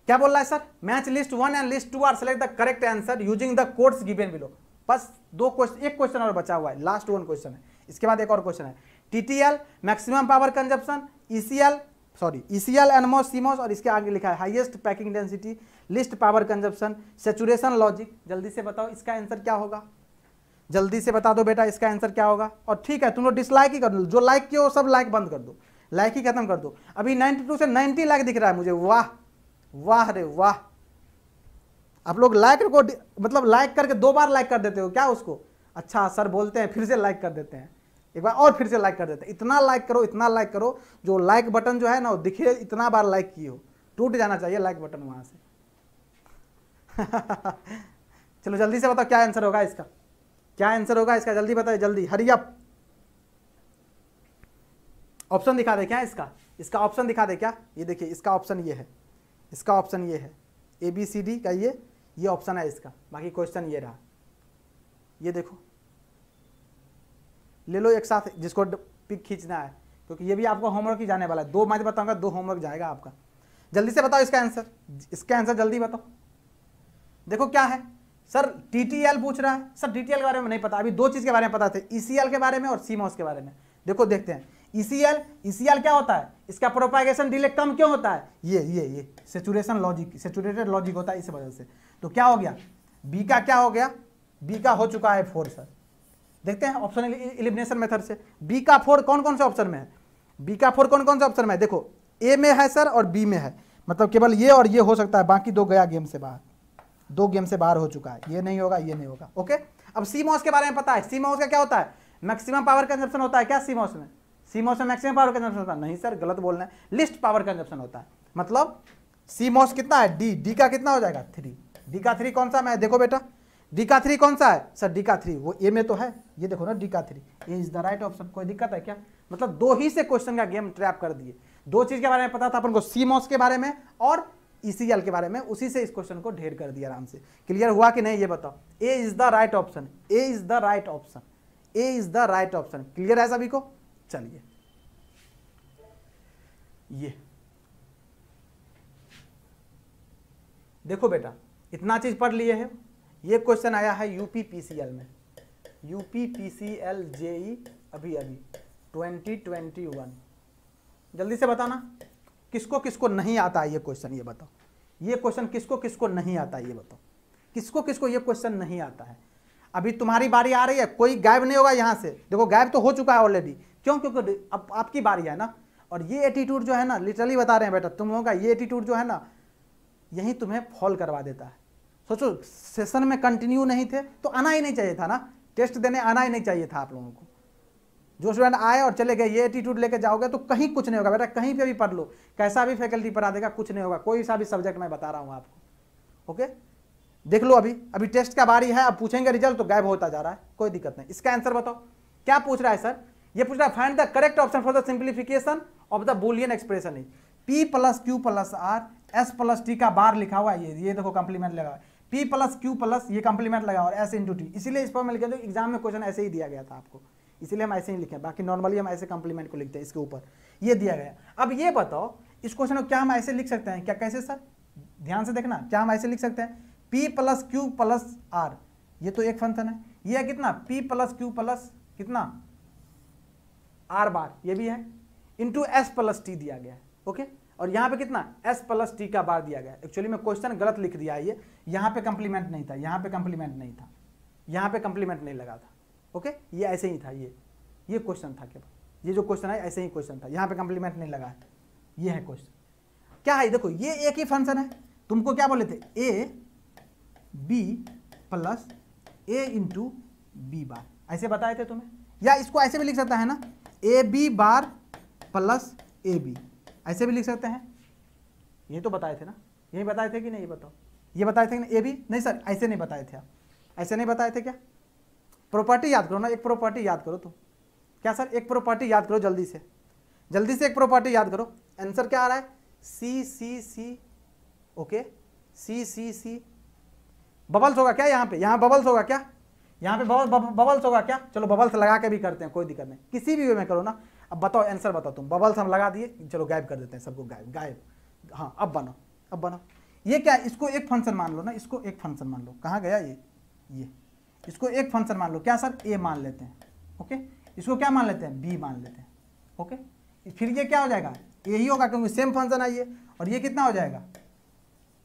क्या बोल रहा है sir, match list 1 and list 2 are select the correct answer using the codes given below. बस दो क्वेश्चन, एक क्वेश्चन और बचा हुआ है, लास्ट वन क्वेश्चन है, इसके बाद एक और क्वेश्चन है। TTL maximum power consumption, ECL NMOS CMOS, और इसके आगे लिखा है highest packing density, list power consumption, saturation logic. जल्दी से बताओ इसका आंसर क्या होगा, जल्दी से बता दो बेटा इसका आंसर क्या होगा। और ठीक है तुम लोग डिसलाइक ही कर दो, जो लाइक किए हो सब लाइक बंद कर दो, लाइक ही खत्म कर दो। अभी 92 से 90 लाइक दिख रहा है मुझे, वाह वाह रे वाह। आप लोग लाइक को मतलब लाइक करके 2 बार लाइक कर देते हो क्या उसको, अच्छा सर बोलते हैं फिर से लाइक कर देते हैं, एक बार और फिर से लाइक कर देते हैं। इतना लाइक करो, इतना लाइक करो, जो लाइक बटन जो है ना वो दिखे, इतना बार लाइक किए हो, टूट जाना चाहिए लाइक बटन वहां से। चलो जल्दी से बताओ क्या आंसर होगा इसका, क्या आंसर होगा इसका, जल्दी बताइए, जल्दी हरी अप। ऑप्शन दिखा दे क्या इसका ऑप्शन दिखा दे क्या, ये देखिए इसका ऑप्शन ये है, इसका ऑप्शन ये है, ABCD का ये ऑप्शन है इसका, बाकी क्वेश्चन ये रहा, ये देखो ले लो एक साथ जिसको पिक खींचना है, क्योंकि ये भी आपको होमवर्क ही जाने वाला है। 2 मैं बताऊंगा, 2 होमवर्क जाएगा आपका। जल्दी से बताओ इसका आंसर जल्दी बताओ। देखो क्या है सर, TTL पूछ रहा है सर, TTL के बारे में नहीं पता, अभी 2 चीज के बारे में पता थे, ECL के बारे में और CMOS के बारे में। देखो देखते हैं ECL क्या होता है, इसका प्रोपागेशन डिले कम क्यों होता है, ये सैचुरेटेड लॉजिक होता है इस वजह से। तो क्या हो गया, बी का क्या हो गया, बी का हो चुका है 4 सर। देखते हैं ऑप्शन एलिमिनेशन मेथड से बी का 4 कौन कौन से ऑप्शन में है, बी का 4 कौन कौन से ऑप्शन में है। देखो ए में है सर और बी में है, मतलब केवल ये और ये हो सकता है, बाकी 2 गया गेम से बाहर, 2 गेम से बाहर हो चुका है, ये नहीं होगा, ये नहीं होगा। ओके, अब CMOS के बारे में पता है, CMOS का क्या होता है, मैक्सिमम पावर कंजप्शन होता है क्या CMOS में मैक्सिमम पावर कंजप्शन होता है, नहीं सर गलत बोल रहे हैं, लिस्ट पावर कंजप्शन होता है। मतलब CMOS कितना है, डी का कितना हो जाएगा 3, डी का 3 कौन सा में है, देखो बेटा डी का 3 कौन सा है सर, डी का 3 वो ए में तो है, ये देखो ना डी का 3, ए इज द राइट ऑप्शन। कोई दिक्कत है क्या, मतलब 2 ही से क्वेश्चन का गेम ट्रैप कर दिए, 2 चीज के बारे में पता था अपन को, CMOS के बारे में और ECL के बारे में, उसी से इस क्वेश्चन को ढेर कर दिया आराम से। क्लियर हुआ कि नहीं ये बताओ, A is the right option, A is the right option, A is the right option. Clear है सभी को, चलिए ये देखो बेटा इतना चीज पढ़ लिए हैं, ये क्वेश्चन आया है UPPCL में, UPPCL JE अभी 2021। जल्दी से बताना किसको किसको नहीं आता है ये क्वेश्चन, ये बताओ ये क्वेश्चन किसको किसको नहीं आता है, ये बताओ किसको किसको ये क्वेश्चन नहीं आता है। अभी तुम्हारी बारी आ रही है, कोई गायब नहीं होगा यहाँ से, देखो गायब तो हो चुका है ऑलरेडी, क्यों, क्योंकि अब आपकी बारी है ना। और ये एटीट्यूड जो है ना, लिटरली बता रहे हैं बेटा, तुम लोगों का ये एटीट्यूड जो है ना, यही तुम्हें फॉल करवा देता है। सोचो सेशन में कंटिन्यू नहीं थे तो आना ही नहीं चाहिए था ना, टेस्ट देने आना ही नहीं चाहिए था आप लोगों को। जो स्टूडेंट आए और चले गए, ये एटीट्यूड लेके जाओगे तो कहीं कुछ नहीं होगा बेटा, कहीं पे भी पढ़ लो, कैसा भी फैकल्टी पढ़ा देगा कुछ नहीं होगा, कोई सा भी सब्जेक्ट मैं बता रहा हूँ आपको। ओके देख लो, अभी टेस्ट का बारी है, अब पूछेंगे रिजल्ट तो गायब होता जा रहा है, कोई दिक्कत नहीं। इसका आंसर बताओ क्या पूछ रहा है सर, ये पूछ रहा है find the correct option for the simplification of the Boolean expression is P + Q + R S + T का बार लिखा हुआ है, ये देखो कंप्लीमेंट लगा है, P + Q + ये कंप्लीमेंट लगा और S × T, इसीलिए इस पर मैं लिखा था एग्जाम में क्वेश्चन ऐसे ही दिया गया था आपको, इसीलिए हम ऐसे ही लिखे, बाकी नॉर्मली हम ऐसे कंप्लीमेंट को लिखते हैं, इसके ऊपर ये दिया गया। अब ये बताओ इस क्वेश्चन को क्या हम ऐसे लिख सकते हैं, क्या कैसे सर, ध्यान से देखना, क्या हम ऐसे लिख सकते हैं P + Q + R, ये तो एक फंक्शन है, ये है कितना P + Q + कितना R बार, ये भी है, इंटू S + T दिया गया है। ओके, और यहाँ पे कितना S + T का बार दिया गया है। एक्चुअली मैं क्वेश्चन गलत लिख दिया है, ये यहाँ पे कंप्लीमेंट नहीं था, यहाँ पे कंप्लीमेंट नहीं था, यहाँ पे कंप्लीमेंट नहीं लगा था। ओके, ये ऐसे ही था, ये क्वेश्चन था केवल, ये जो क्वेश्चन है ऐसे ही क्वेश्चन था, यहाँ पे कंप्लीमेंट नहीं लगा है, ये है क्वेश्चन। क्या है देखो, ये एक ही फंक्शन है, तुमको क्या बोले थे A B + A × B बार, ऐसे बताए थे तुम्हें, या इसको ऐसे भी लिख सकता है ना AB बार + AB, ऐसे भी लिख सकते हैं, ये तो बताए थे ना, यही बताए थे कि नहीं, ये बताओ, ये बताए थे कि नहीं, AB नहीं सर ऐसे नहीं बताए थे आप, ऐसे नहीं बताए थे क्या, प्रॉपर्टी याद करो ना, एक प्रॉपर्टी याद करो तुम, क्या सर एक प्रॉपर्टी याद करो जल्दी से एक प्रॉपर्टी याद करो। आंसर क्या आ रहा है C ओके, C बबल्स होगा क्या यहाँ पे, यहाँ बबल्स होगा क्या, यहाँ पे बबल्स होगा क्या, चलो बबल्स लगा के भी करते हैं, कोई दिक्कत नहीं, किसी भी वे में करो ना। अब बताओ आंसर बताओ तुम, बबल्स हम लगा दिए, चलो गायब कर देते हैं सबको, गायब गायब। हाँ अब बनाओ, ये क्या है, इसको एक फंक्शन मान लो ना, इसको एक फंक्शन मान लो, कहाँ गया ये इसको एक फंक्शन मान लो, क्या सर, ए मान लेते हैं, ओके, इसको क्या मान लेते हैं, बी मान लेते हैं, ओके, फिर ये क्या हो जाएगा, ए ही होगा क्योंकि सेम फंक्शन है ये, और ये कितना हो जाएगा,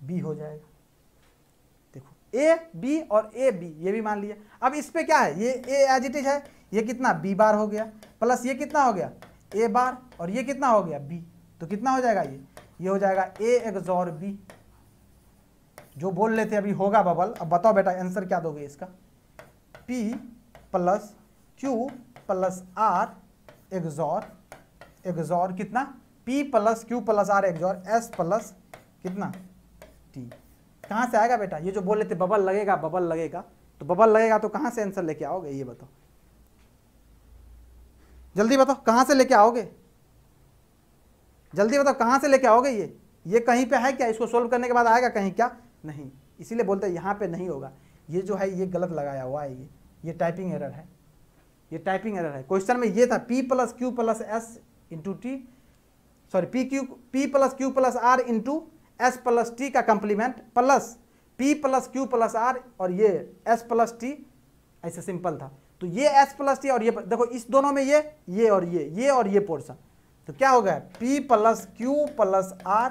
बी हो जाएगा। देखो ए बी और ए बी ये भी मान लिया। अब इस पे क्या है, ये ए एज इट इज है, ये कितना बी बार हो गया, प्लस ये कितना हो गया ए बार, और ये कितना हो गया बी, तो कितना हो जाएगा ये हो जाएगा ए एक्सॉर बी, जो बोल लेते अभी होगा बबल। अब बताओ बेटा आंसर क्या दोगे इसका, P plus Q plus R XOR कितना, P plus Q plus R XOR S plus कितना T। कहाँ से आएगा बेटा, ये जो बोल लेते बबल लगेगा, तो बबल लगेगा तो कहाँ से आंसर लेके आओगे, ये बताओ जल्दी बताओ, कहाँ से लेके आओगे, जल्दी बताओ कहाँ से लेके आओगे, ये कहीं पे है क्या, इसको सोल्व करने के बाद आएगा कहीं क्या, नहीं, इसीलिए बोलते हैं यहाँ पे नहीं होगा, ये जो है ये गलत लगाया हुआ है, ये टाइपिंग एरर है, ये टाइपिंग एरर है। क्वेश्चन में ये था P plus Q plus S into T, sorry P plus Q plus R into S plus T का complement plus P plus Q plus R और ये S प्लस T, ऐसे सिंपल था। तो ये S प्लस T और ये देखो इस दोनों में ये और ये पोर्शन, तो क्या हो गया P plus Q plus R,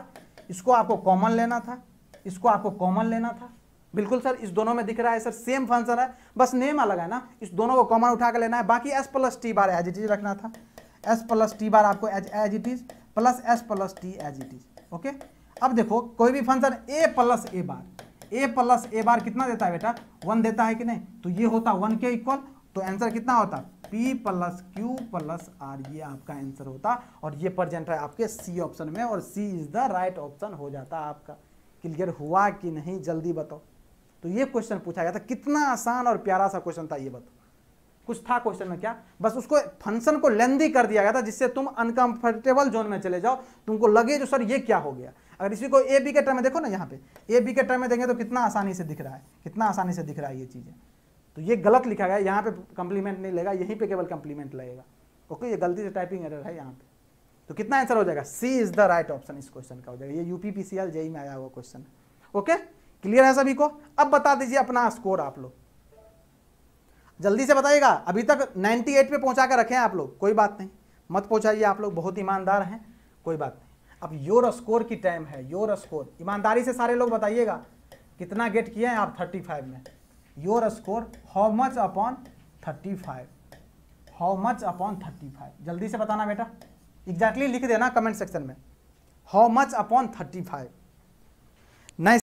इसको आपको कॉमन लेना था, इसको आपको कॉमन लेना था, बिल्कुल सर इस दोनों में दिख रहा है सर सेम फंक्शन है, बस नेम अलग है ना, इस दोनों को कॉमन उठा कर लेना है, बाकी S plus T bar as it is रखना था, S प्लस T बार आपको as it is plus S plus T as it is, okay. अब देखो कोई भी function A plus A bar कितना देता है बेटा, 1 देता है कि नहीं, तो ये होता 1 के इक्वल, तो आंसर कितना होता P plus Q plus R, ये आपका आंसर होता, और ये प्रेजेंट है आपके C ऑप्शन में, और C is the right option हो जाता आपका। क्लियर हुआ कि नहीं, जल्दी बताओ। तो ये क्वेश्चन पूछा गया था, कितना आसान और प्यारा सा क्वेश्चन था ये बताओ, कुछ था क्वेश्चन में क्या, बस उसको फंक्शन को लेंदी कर दिया गया था जिससे तुम अनकंफर्टेबल जोन में चले जाओ, तुमको लगे जो सर ये क्या हो गया। अगर इसी को ए बी के टर्म में देखो ना, यहाँ पे ए बी के टर्म में देंगे तो कितना आसानी से दिख रहा है, कितना आसानी से दिख रहा है ये चीज़ें। तो ये गलत लिखा गया, यहाँ पे कंप्लीमेंट नहीं लगेगा, यहीं पे केवल कंप्लीमेंट लगेगा, ओके, ये गलती से टाइपिंग एरर है यहाँ पे। तो कितना आंसर हो जाएगा, C is the right option इस क्वेश्चन का हो जाएगा, ये UPPCL जेईई में आया हुआ क्वेश्चन है, ओके। क्लियर है सभी को। अब बता दीजिए अपना स्कोर आप लोग, जल्दी से बताइएगा। अभी तक 98 पे पहुंचा कर रखे हैं आप लोग, कोई बात नहीं, मत पहुंचाइए, आप लोग बहुत ईमानदार हैं, कोई बात नहीं। अब योर स्कोर की टाइम है, योर स्कोर, ईमानदारी से सारे लोग बताइएगा कितना गेट किए हैं आप 35 में। Your score how much upon 35, how much upon 35, जल्दी से बताना बेटा, एग्जैक्टली लिख देना कमेंट सेक्शन में, हाउ मच अपॉन 35। नाइस।